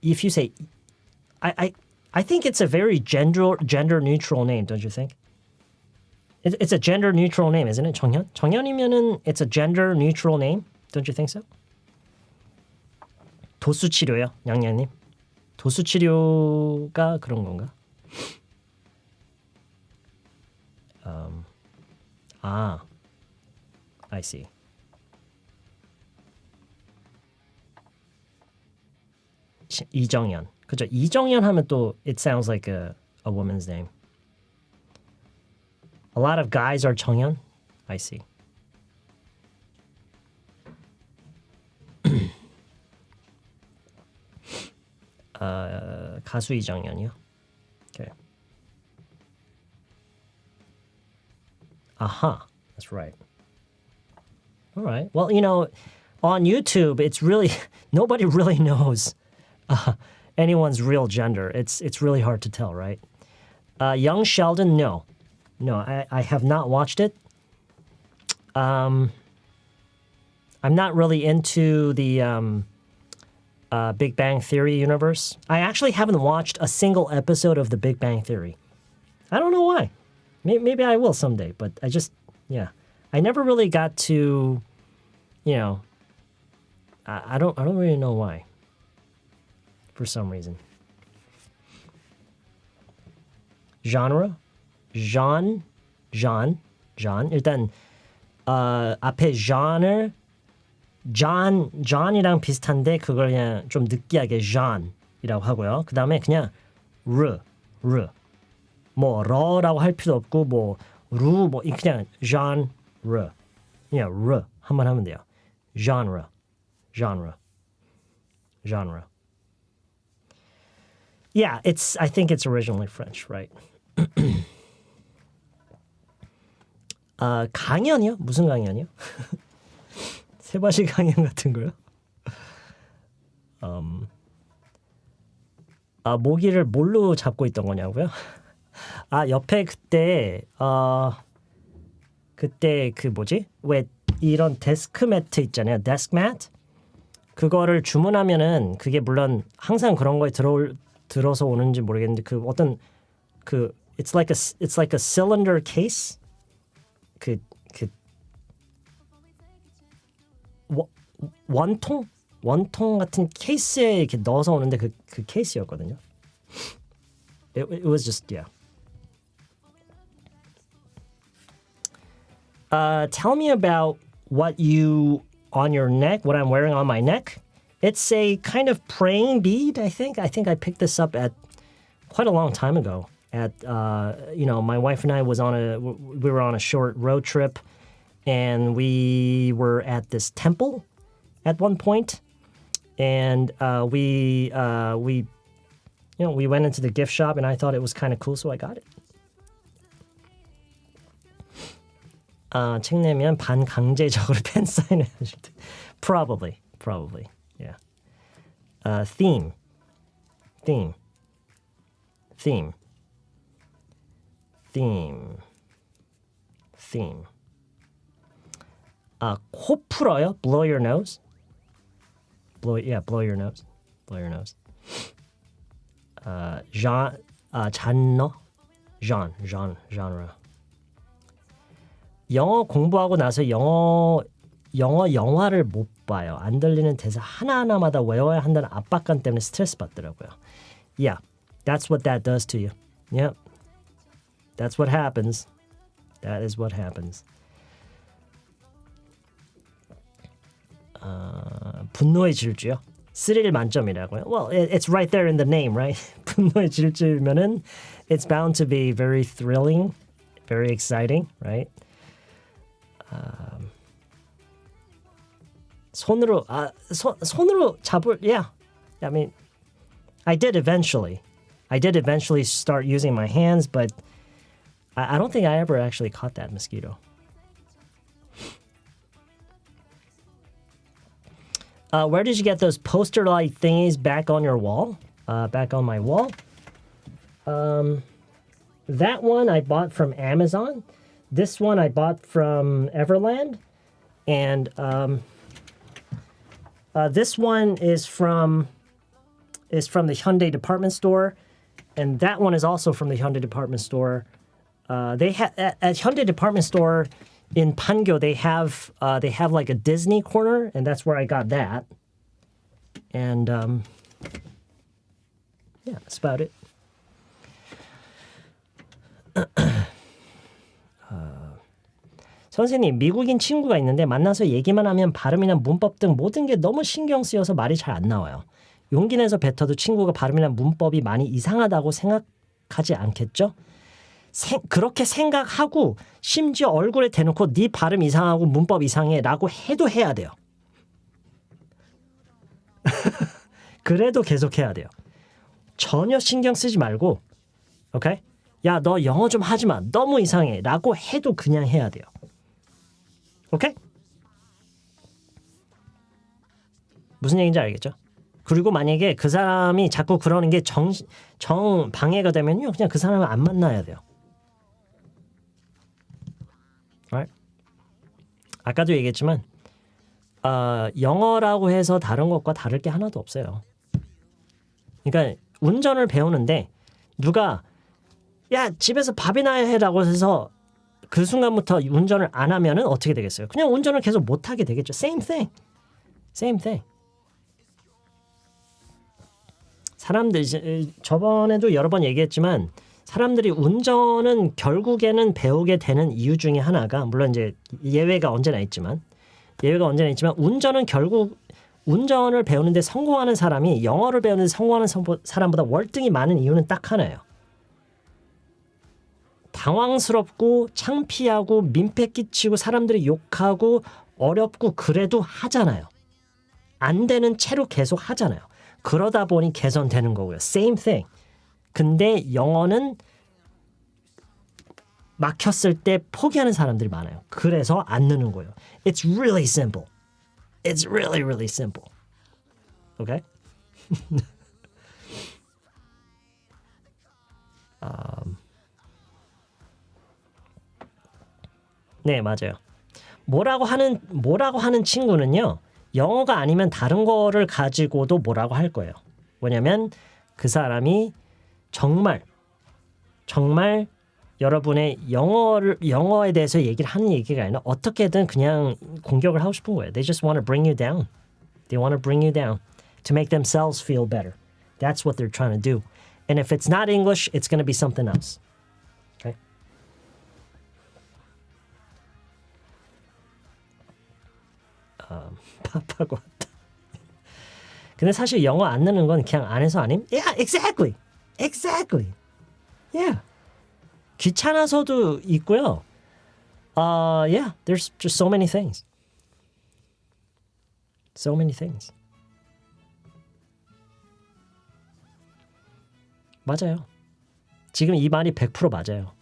[SPEAKER 1] if you say, I think it's a very gender neutral name, don't you think? It's a gender neutral name, isn't it? 정현? 정현이면은 it's a gender neutral name, don't you think so? 도수 치료요, 양양님. 도수 치료가 그런 건가? I see. 이정현. 그죠? 이정현 하면 또 it sounds like a woman's name. A lot of guys are 정현? I see. 가수 이정현이요? Okay. Aha. That's right. All right. Well, on YouTube, it's really nobody really knows anyone's real gender. It's really hard to tell, right? Young Sheldon, no, I have not watched it. I'm not really into the Big Bang Theory universe. I actually haven't watched a single episode of the Big Bang Theory. I don't know why. Maybe I will someday, but I never really got to, I don't really know why. For some reason. Genre? Jean. 일단 앞에 genre, John이랑 비슷한데 그걸 그냥 좀 느끼하게 Jean이라고 하고요. 그 다음에 그냥 르. 뭐 러라고 할 필요 없고 뭐 루 뭐 그냥 genre 그냥 르 한번 하면 돼요. genre. Yeah, I think it's originally French, right? 강연이요? 무슨 강연이요? 세바시 강연 같은 거요? 모기를 뭘로 잡고 있던 거냐고요? 옆에 그때 그 뭐지? 왜 이런 데스크 매트 있잖아요. 데스크 매트. 그거를 주문하면은 그게 물론 항상 그런 거에 들어서 오는지 모르겠는데 그 어떤 그 it's like a cylinder case. 그 원통 같은 케이스에 이렇게 넣어서 오는데 그 케이스였거든요. It was just yeah. Tell me about what I'm wearing on my neck. It's a kind of praying bead, I think. I think I picked this up at quite a long time ago. My wife and I we were on a short road trip, and we were at this temple at one point, and we went into the gift shop, and I thought it was kind of cool, so I got it. 책 내면 반강제적으로 팬 사인을 해줄 때. Probably, yeah. Theme. 코 풀어요? Blow your nose. Blow your nose. genre. 영어 공부하고 나서 영어 영화를 못 봐요. 안 들리는 대사 하나하나마다 외워야 한다는 압박감 때문에 스트레스 받더라고요. Yeah, that's what that does to you. Yep, that's what happens. That is what happens. 분노의 질주요? 스릴 만점이라고요? Well, it's right there in the name, right? 분노의 질주면은 it's bound to be very thrilling, very exciting, right? 손으로 잡을 yeah. I mean, I did eventually start using my hands, but I don't think I ever actually caught that mosquito. Where did you get those poster-like thingies back on your wall? Back on my wall? That one I bought from Amazon. This one I bought from Everland. And this one is from the Hyundai department store. And that one is also from the Hyundai department store. They have at Hyundai department store in Pangyo, they have like a Disney corner, and that's where I got that. And yeah, that's about it. 선생님, 미국인 친구가 있는데 만나서 얘기만 하면 발음이나 문법 등 모든 게 너무 신경 쓰여서 말이 잘 안 나와요. 용기 내서 뱉어도 친구가 발음이나 문법이 많이 이상하다고 생각하지 않겠죠? 그렇게 생각하고 심지어 얼굴에 대놓고 네 발음 이상하고 문법 이상해 라고 해도 해야 돼요. 그래도 계속 해야 돼요. 전혀 신경 쓰지 말고 오케이? 야, 너 영어 좀 하지 마. 너무 이상해 라고 해도 그냥 해야 돼요. 오케이? 무슨 얘기인지 알겠죠? 그리고 만약에 그 사람이 자꾸 그러는 게 정 방해가 되면요, 그냥 그 사람을 안 만나야 돼요. Right? 아까도 얘기했지만 영어라고 해서 다른 것과 다를 게 하나도 없어요. 그러니까 운전을 배우는데 누가 야, 집에서 밥이나 해라고 해서 그 순간부터 운전을 안 하면은 어떻게 되겠어요? 그냥 운전을 계속 못 하게 되겠죠. Same thing. 사람들이 저번에도 여러 번 얘기했지만 사람들이 운전은 결국에는 배우게 되는 이유 중에 하나가 물론 이제 예외가 언제나 있지만 운전은 결국 운전을 배우는데 성공하는 사람이 영어를 배우는데 성공하는 사람보다 월등히 많은 이유는 딱 하나예요. 당황스럽고 창피하고 민폐 끼치고 사람들이 욕하고 어렵고 그래도 하잖아요. 안 되는 채로 계속 하잖아요. 그러다 보니 개선되는 거고요. Same thing. 근데 영어는 막혔을 때 포기하는 사람들이 많아요. 그래서 안 느는 거예요. It's really simple. It's really, really simple. Okay? 네, 맞아요. 뭐라고 하는 친구는요. 영어가 아니면 다른 거를 가지고도 뭐라고 할 거예요. 왜냐면 그 사람이 정말 여러분의 영어에 대해서 얘기를 하는 얘기가 아니라 어떻게든 그냥 공격을 하고 싶은 거예요. They just want to bring you down. They want to bring you down to make themselves feel better. That's what they're trying to do. And if it's not English, it's going to be something else. Okay? pap하고 왔다. 근데 사실 영어 안 느는 건 그냥 안에서 아님? Yeah, exactly. Exactly. Yeah. 귀찮아서도 있고요. Yeah, there's just so many things. So many things. 맞아요. 지금 이 말이 100% 맞아요.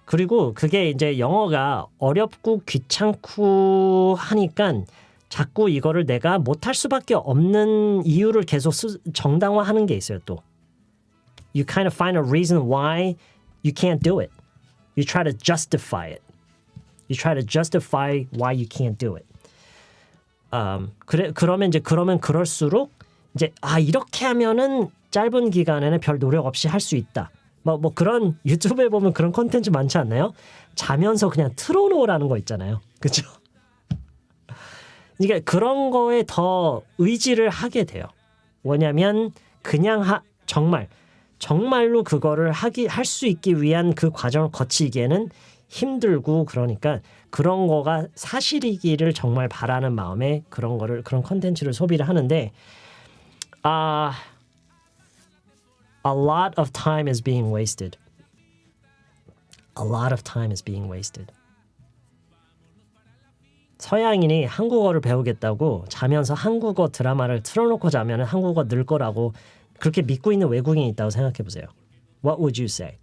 [SPEAKER 1] 그리고 그게 이제 영어가 어렵고 귀찮고 하니까 자꾸 이거를 내가 못할 수밖에 없는 이유를 계속 정당화하는 게 있어요, 또. You kind of find a reason why you can't do it. You try to justify it. You try to justify why you can't do it. 그러면 그럴수록 이제 이렇게 하면은 짧은 기간에는 별 노력 없이 할 수 있다. 뭐 그런 유튜브에 보면 그런 콘텐츠 많지 않나요? 자면서 그냥 틀어놓으라는 거 있잖아요. 그렇죠? 그러니까 그런 거에 더 의지를 하게 돼요. 뭐냐면 그냥 정말로 그거를 할 수 있기 위한 그 과정을 거치기에는 힘들고 그러니까 그런 거가 사실이기를 정말 바라는 마음에 그런 콘텐츠를 소비를 하는데 a lot of time is being wasted. A lot of time is being wasted. 서양인이 한국어를 배우겠다고 자면서 한국어 드라마를 틀어놓고 자면 한국어 늘 거라고 그렇게 믿고 있는 외국인이 있다고 생각해 보세요. What would you say?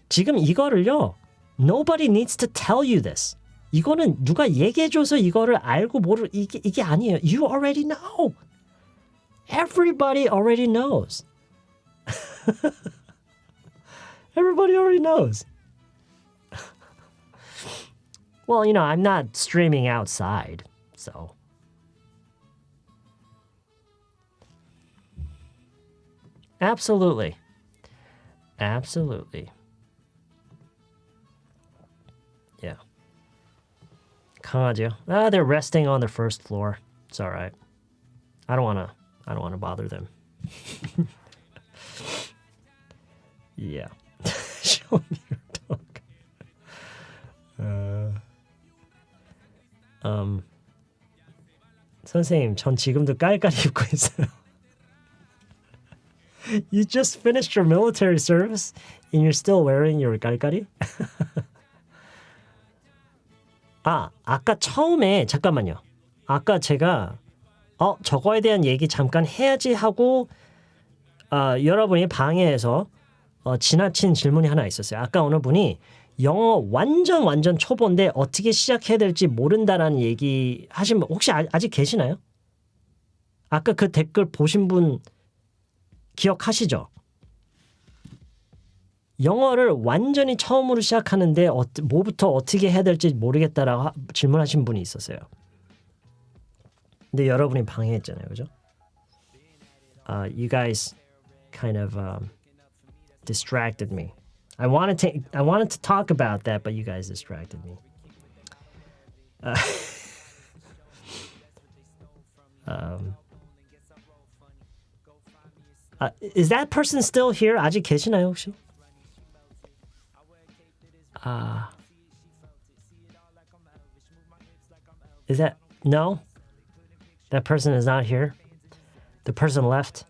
[SPEAKER 1] 지금 이거를요. Nobody needs to tell you this. 이거는 누가 얘기해줘서 이거를 알고 이게 아니에요. You already know. Everybody already knows. Everybody already knows. Well, I'm not streaming outside, so. Absolutely. Absolutely. Yeah. 강아지요? They're resting on the first floor. It's all right. I don't want to bother them. Yeah. Show me your dog. 선생님, 전 지금도 깔깔이 입고 있어요. You just finished your military service and you're still wearing your 깔깔이? 아까 처음에 잠깐만요. 아까 제가 저거에 대한 얘기 잠깐 해야지 하고 여러분이 방해해서 지나친 질문이 하나 있었어요. 아까 어느 분이 영어 완전 초보인데 어떻게 시작해야 될지 모른다라는 얘기 하신 분 혹시 아직 계시나요? 아까 그 댓글 보신 분 기억하시죠? 영어를 완전히 처음으로 시작하는데 뭐부터 어떻게 해야 될지 모르겠다라고 질문하신 분이 있었어요. 근데 여러분이 방해했잖아요, 그죠? You guys kind of distracted me. I wanted to talk about that, but you guys distracted me. Is that person still here? 아직 계시나요, 혹시? Is that no? That person is not here. The person left.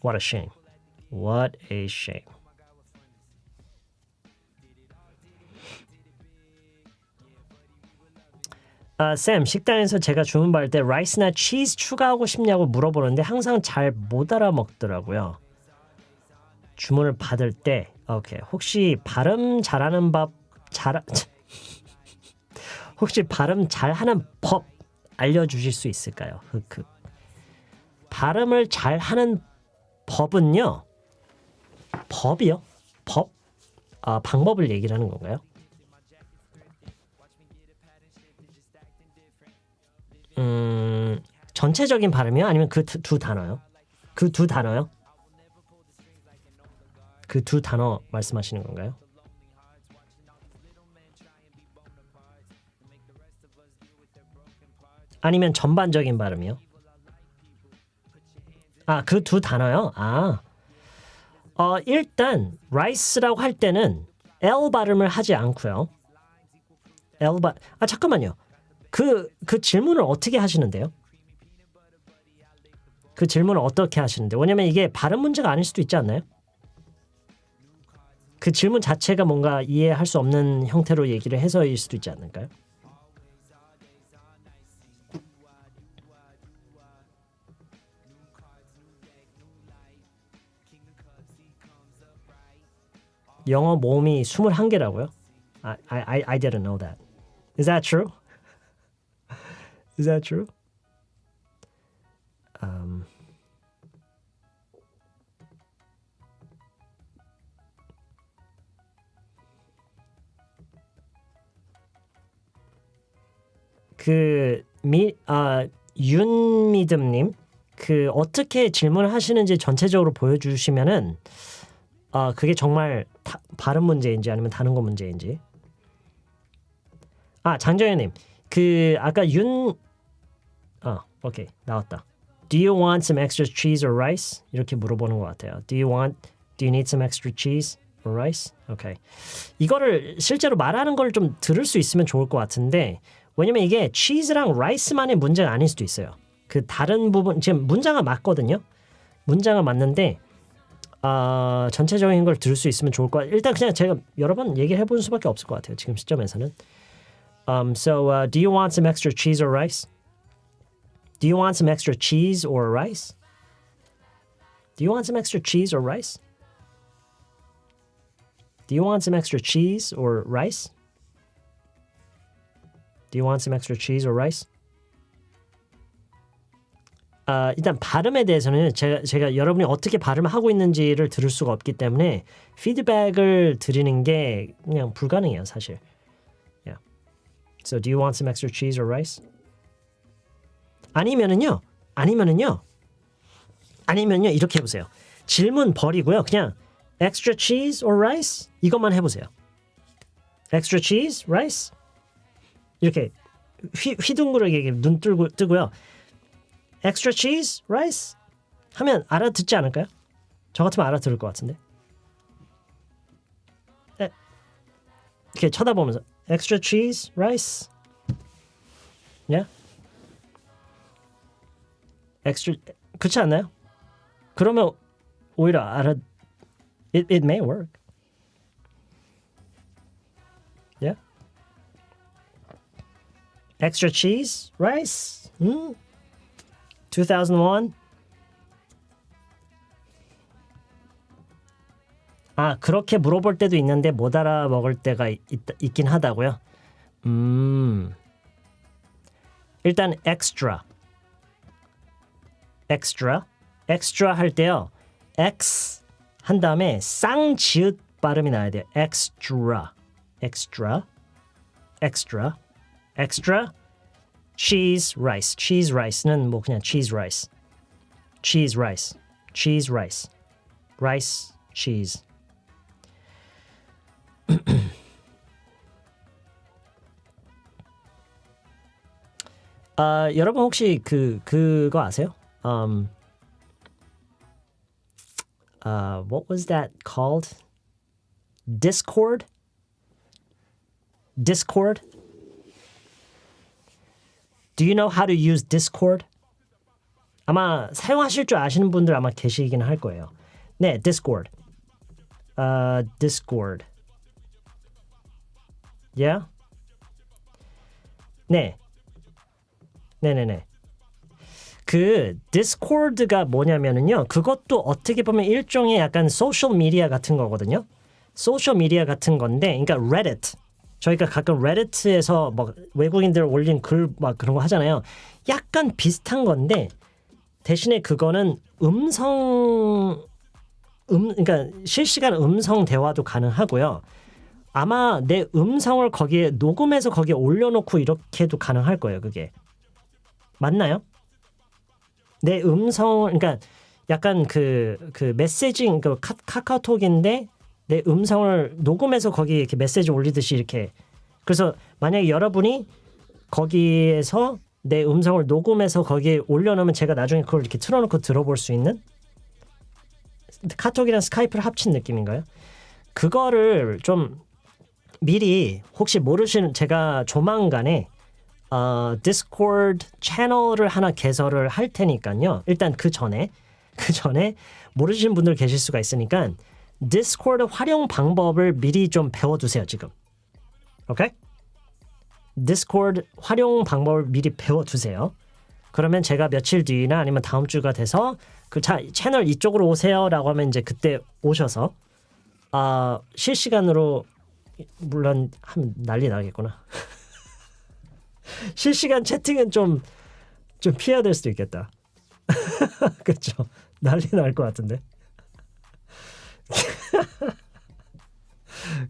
[SPEAKER 1] What a shame. What a shame. 쌤, 식당에서 제가 주문 받을 때 라이스나 치즈 추가하고 싶냐고 물어보는데 항상 잘 못 알아먹더라고요. 주문을 받을 때 오케이. 혹시 발음 잘하는 혹시 발음 잘하는 법 알려주실 수 있을까요? 발음을 잘하는 법은요. 법이요? 법? 방법을 얘기를 하는 건가요? 전체적인 발음이요? 아니면 그 두 단어요? 그 두 단어요? 그 두 단어 말씀하시는 건가요? 아니면 전반적인 발음이요? 그 두 단어요? 일단 rice라고 할 때는 L 발음을 하지 않고요. 잠깐만요. 그 질문을 어떻게 하시는데요? 그 질문을 어떻게 하시는데? 왜냐면 이게 발음 문제가 아닐 수도 있지 않나요? 그 질문 자체가 뭔가 이해할 수 없는 형태로 얘기를 해서일 수도 있지 않을까요? 영어 모음이 21개라고요? I didn't know that. Is that true? Is that true? 윤미듬님, 어떻게 질문을 하시는지 전체적으로 보여주시면은, 그게 정말 발음 문제인지 아니면 다른 거 문제인지. 장정현님, 아까 오케이, 나왔다. Do you want some extra cheese or rice? 이렇게 물어보는 것 같아요. Do you need some extra cheese or rice? 오케이. 이거를 실제로 말하는 걸 좀 들을 수 있으면 좋을 것 같은데, 왜냐면 이게 치즈랑 라이스만의 문제가 아닐 수도 있어요. 그 다른 부분, 지금 문장은 맞거든요. 문장은 맞는데, 전체적인 걸 들을 수 있으면 좋을 것 같아요. 일단 그냥 제가 여러 번 얘기를 해보는 수밖에 없을 것 같아요. 지금 시점에서는. So, do you want some extra cheese or rice? Do you want some extra cheese or rice? Do you want some extra cheese or rice? Do you want some extra cheese or rice? Do you want some extra cheese or rice? 일단 발음에 대해서는 제가 여러분이 어떻게 발음을 하고 있는지를 들을 수가 없기 때문에 피드백을 드리는 게 그냥 불가능해요, 사실. Yeah. So, do you want some extra cheese or rice? 아니면은요 이렇게 해보세요. 질문 버리고요. 그냥 extra cheese or rice 이것만 해보세요. extra cheese, rice 이렇게 휘둥그레게 눈 뜨고요. extra cheese, rice 하면 알아듣지 않을까요? 저 같으면 알아들을 것 같은데. 이렇게 쳐다보면서 extra cheese, rice, yeah? extra 그렇지 않나요? 그러면 오히려 it may work. Yeah? Extra cheese, rice, 2001. 그렇게 물어볼 때도 있는데 못 알아먹을 때가 있긴 하다고요? 일단 extra 할 때요. X 한 다음에 쌍지읒 발음이 나야 돼요. extra cheese rice는 뭐 그냥 cheese rice rice cheese. 여러분 혹시 그거 아세요? What was that called? Discord? Do you know how to use Discord? 아마 사용하실 줄 아시는 분들 아마 계시긴 할 거예요. 네, Discord. Discord. Yeah? 네. 네네네. 그 디스코드가 뭐냐면은요. 그것도 어떻게 보면 일종의 약간 소셜 미디어 같은 거거든요. 소셜 미디어 같은 건데, 그러니까 Reddit. 저희가 가끔 Reddit에서 막 외국인들 올린 글 막 그런 거 하잖아요. 약간 비슷한 건데 대신에 그거는 그러니까 실시간 음성 대화도 가능하고요. 아마 내 음성을 거기에 녹음해서 거기에 올려놓고 이렇게도 가능할 거예요. 그게 맞나요? 내 음성, 그러니까 약간 그 메시징, 그 카카오톡인데 내 음성을 녹음해서 거기에 이렇게 메시지 올리듯이 이렇게. 그래서 만약에 여러분이 거기에서 내 음성을 녹음해서 거기에 올려놓으면 제가 나중에 그걸 이렇게 틀어놓고 들어볼 수 있는 카톡이랑 스카이프를 합친 느낌인가요? 그거를 좀 미리 혹시 모르시는 제가 조만간에 디스코드 채널을 하나 개설을 할 테니까요. 일단 그 전에 모르시는 분들 계실 수가 있으니까 디스코드 활용 방법을 미리 좀 배워두세요. 지금. 오케이? 디스코드 활용 방법을 미리 배워두세요. 그러면 제가 며칠 뒤나 아니면 다음 주가 돼서 채널 이쪽으로 오세요라고 하면 이제 그때 오셔서 실시간으로 물론 하면 난리 나겠구나. 실시간 채팅은 좀 피해야 될 수도 있겠다. 그렇죠. 난리 날 것 같은데.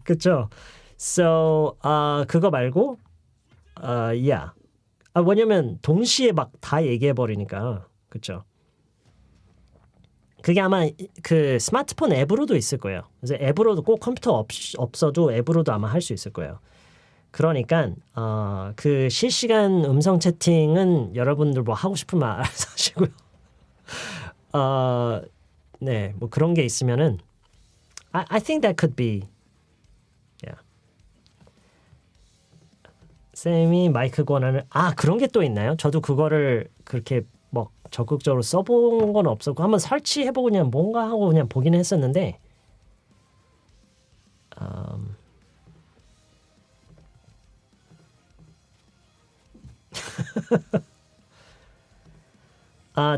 [SPEAKER 1] 그렇죠. So 그거 말고 yeah. 왜냐면 동시에 막 다 얘기해 버리니까. 그렇죠. 그게 아마 그 스마트폰 앱으로도 있을 거예요. 그래서 앱으로도 꼭 컴퓨터 없어도 앱으로도 아마 할 수 있을 거예요. 그러니까 그 실시간 음성 채팅은 여러분들 뭐 하고 싶으면 알아서 하시고요. 네, 뭐 그런 게 있으면은 I think that could be. Yeah. 쌤이 마이크 권한을 그런 게 또 있나요? 저도 그거를 그렇게 뭐 적극적으로 써본 건 없었고 한번 설치해보고 그냥 뭔가 하고 그냥 보긴 했었는데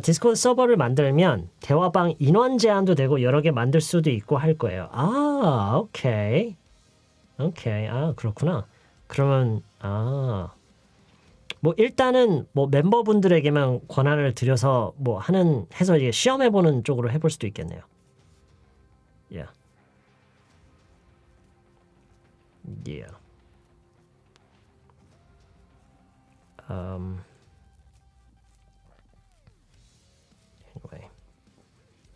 [SPEAKER 1] 디스코드 서버를 만들면 대화방 인원 제한도 되고 여러 개 만들 수도 있고 할 거예요. 오케이. 그렇구나. 그러면 뭐 일단은 뭐 멤버분들에게만 권한을 드려서 뭐 해서 이게 시험해보는 쪽으로 해볼 수도 있겠네요. Yeah. Anyway.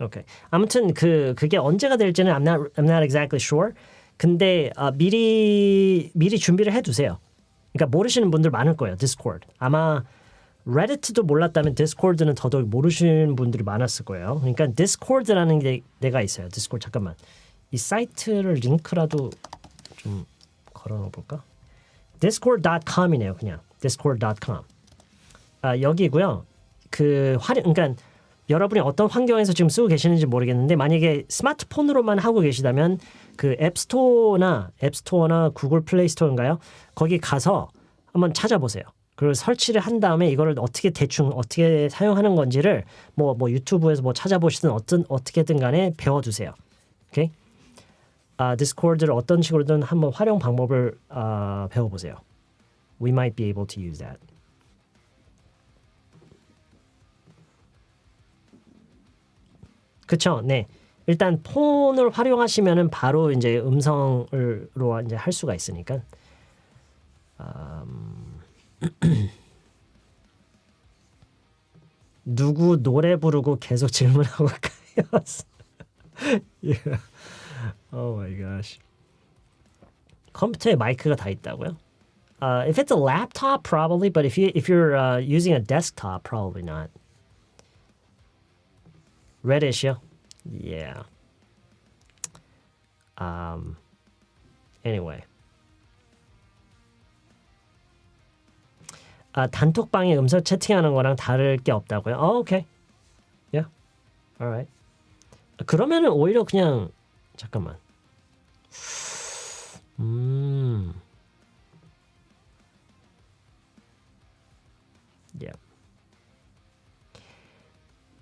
[SPEAKER 1] Okay. 아무튼 그게 언제가 될지는 I'm not exactly sure. 근데 미리 준비를 해두세요. 그러니까 모르시는 분들 많을 거예요. 디스코드. 아마 레딧도 몰랐다면 디스코드는 더더욱 모르시는 분들이 많았을 거예요. 그러니까 디스코드라는 데가 있어요. 디스코드 잠깐만. 이 사이트를 링크라도 좀 걸어놓어 볼까? discord.com이네요. 그냥 discord.com. 여기고요. 그러니까 여러분이 어떤 환경에서 지금 쓰고 계시는지 모르겠는데 만약에 스마트폰으로만 하고 계시다면 그 앱스토어나 구글 플레이 스토어인가요? 거기 가서 한번 찾아보세요. 그리고 설치를 한 다음에 이거를 어떻게 사용하는 건지를 뭐 유튜브에서 뭐 찾아보시든 어떻게든 간에 배워두세요. 오케이? 디스코드를 어떤 식으로든 한번 활용 방법을 배워보세요. We might be able to use that. 그쵸? 네. 일단 폰을 활용하시면은 바로 이제 음성으로 이제 할 수가 있으니까. 누구 노래 부르고 계속 질문하고 가요. Yeah. Oh my gosh. 컴퓨터에 마이크가 다 있다고요? If it's a laptop, probably, but if you're using a desktop, probably not. Reddit이요? Yeah. Anyway. 단톡방에 음성 채팅하는 거랑 다를 게 없다고요? 오케이. Alright. 그러면은 오히려 그냥 잠깐만. Yeah.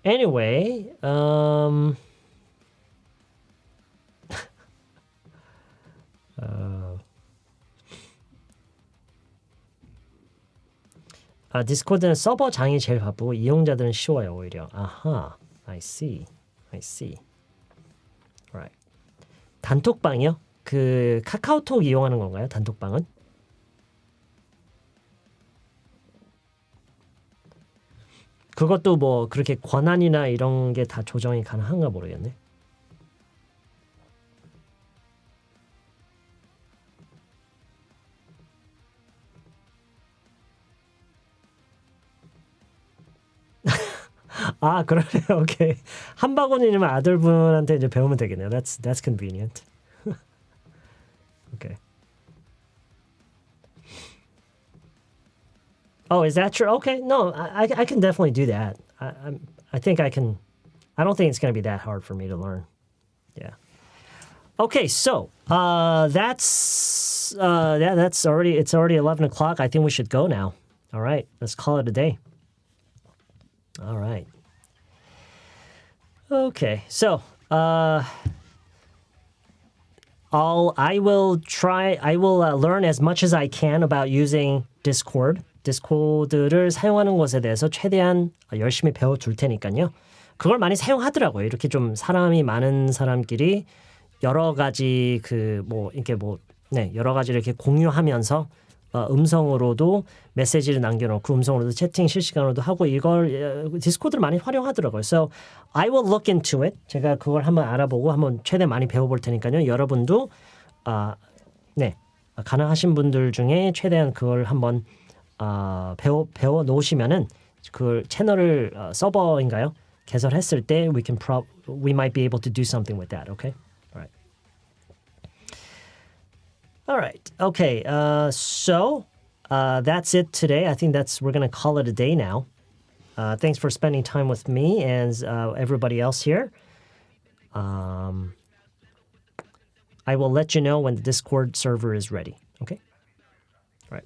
[SPEAKER 1] Anyway, 디스코드는 서버 장이 제일 바쁘고 이용자들은 쉬워요 오히려. 아하, I see. Right. 단톡방이요? 그 카카오톡 이용하는 건가요? 단톡방은? 그것도 뭐 그렇게 권한이나 이런 게 다 조정이 가능한가 모르겠네. 아, 그러네요. 오케이. 한 바구니면 아들분한테 이제 배우면 되겠네요. That's convenient. Okay. Oh, is that true? Okay. No, I can definitely do that. I think I can. I don't think it's going to be that hard for me to learn. Yeah. Okay, so that's already. It's already 11 o'clock. I think we should go now. All right, let's call it a day. All right. Okay, so I will learn as much as I can about using Discord. 디스코드를 사용하는 것에 대해서 최대한 열심히 배워줄 테니까요. 그걸 많이 사용하더라고요. 이렇게 좀 사람이 많은 사람끼리 여러 가지 여러 가지를 이렇게 공유하면서 음성으로도 메시지를 남겨놓고 음성으로도 채팅 실시간으로도 하고 이걸 디스코드를 많이 활용하더라고요. So I will look into it. 제가 그걸 한번 알아보고 한번 최대한 많이 배워볼 테니까요. 여러분도 가능하신 분들 중에 최대한 그걸 한번 배워 놓으시면은 그 채널을 서버인가요? 개설했을 때 we might be able to do something with that. Okay. All right. Okay. So that's it today. I think we're going to call it a day now. Thanks for spending time with me and everybody else here. I will let you know when the Discord server is ready. Okay? All right.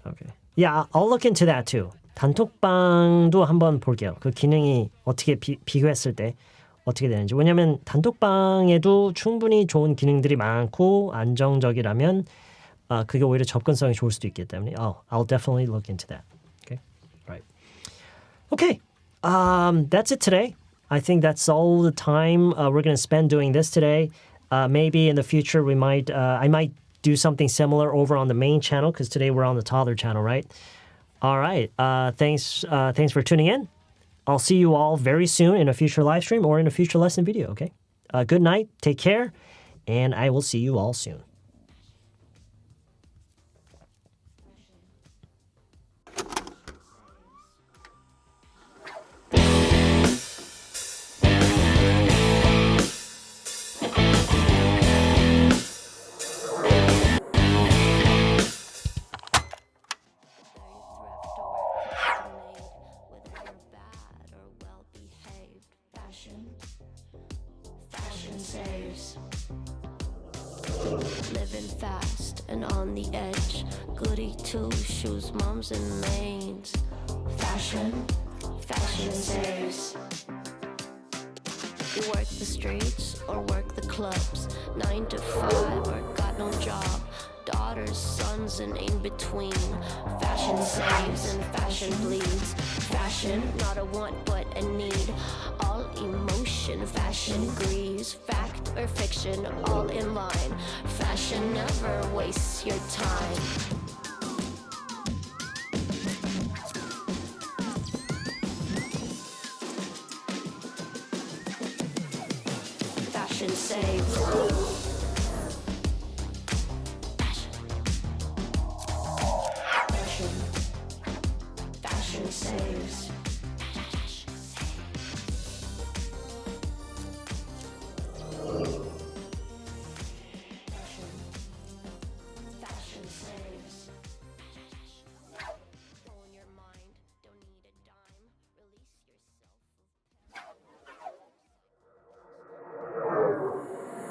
[SPEAKER 1] Okay. Yeah, I'll look into that too. 단톡방도 한번 볼게요. 그 기능이 어떻게 비교했을 때 어떻게 되는지. 왜냐하면 단톡방에도 충분히 좋은 기능들이 많고 안정적이라면 그게 오히려 접근성이 좋을 수도 있기 때문에 I'll definitely look into that. Okay, right. Okay, that's it today. I think that's all the time we're going to spend doing this today. Maybe in the future I might do something similar over on the main channel because today we're on the toddler channel, right? All right. Thanks for tuning in. I'll see you all very soon in a future live stream or in a future lesson video, okay? Good night, take care, and I will see you all soon.
[SPEAKER 2] Living fast and on the edge. Goody two shoes, mums and mains. Fashion saves. You work the streets or work the clubs. 9 to 5 or got no job. Daughters, sons, and in between. Fashion saves and fashion bleeds. Fashion, not a want but a need. All emotion, fashion grieves. Fact or fiction, all in line. Fashion never wastes your time. Fashion saves. Fashion saves.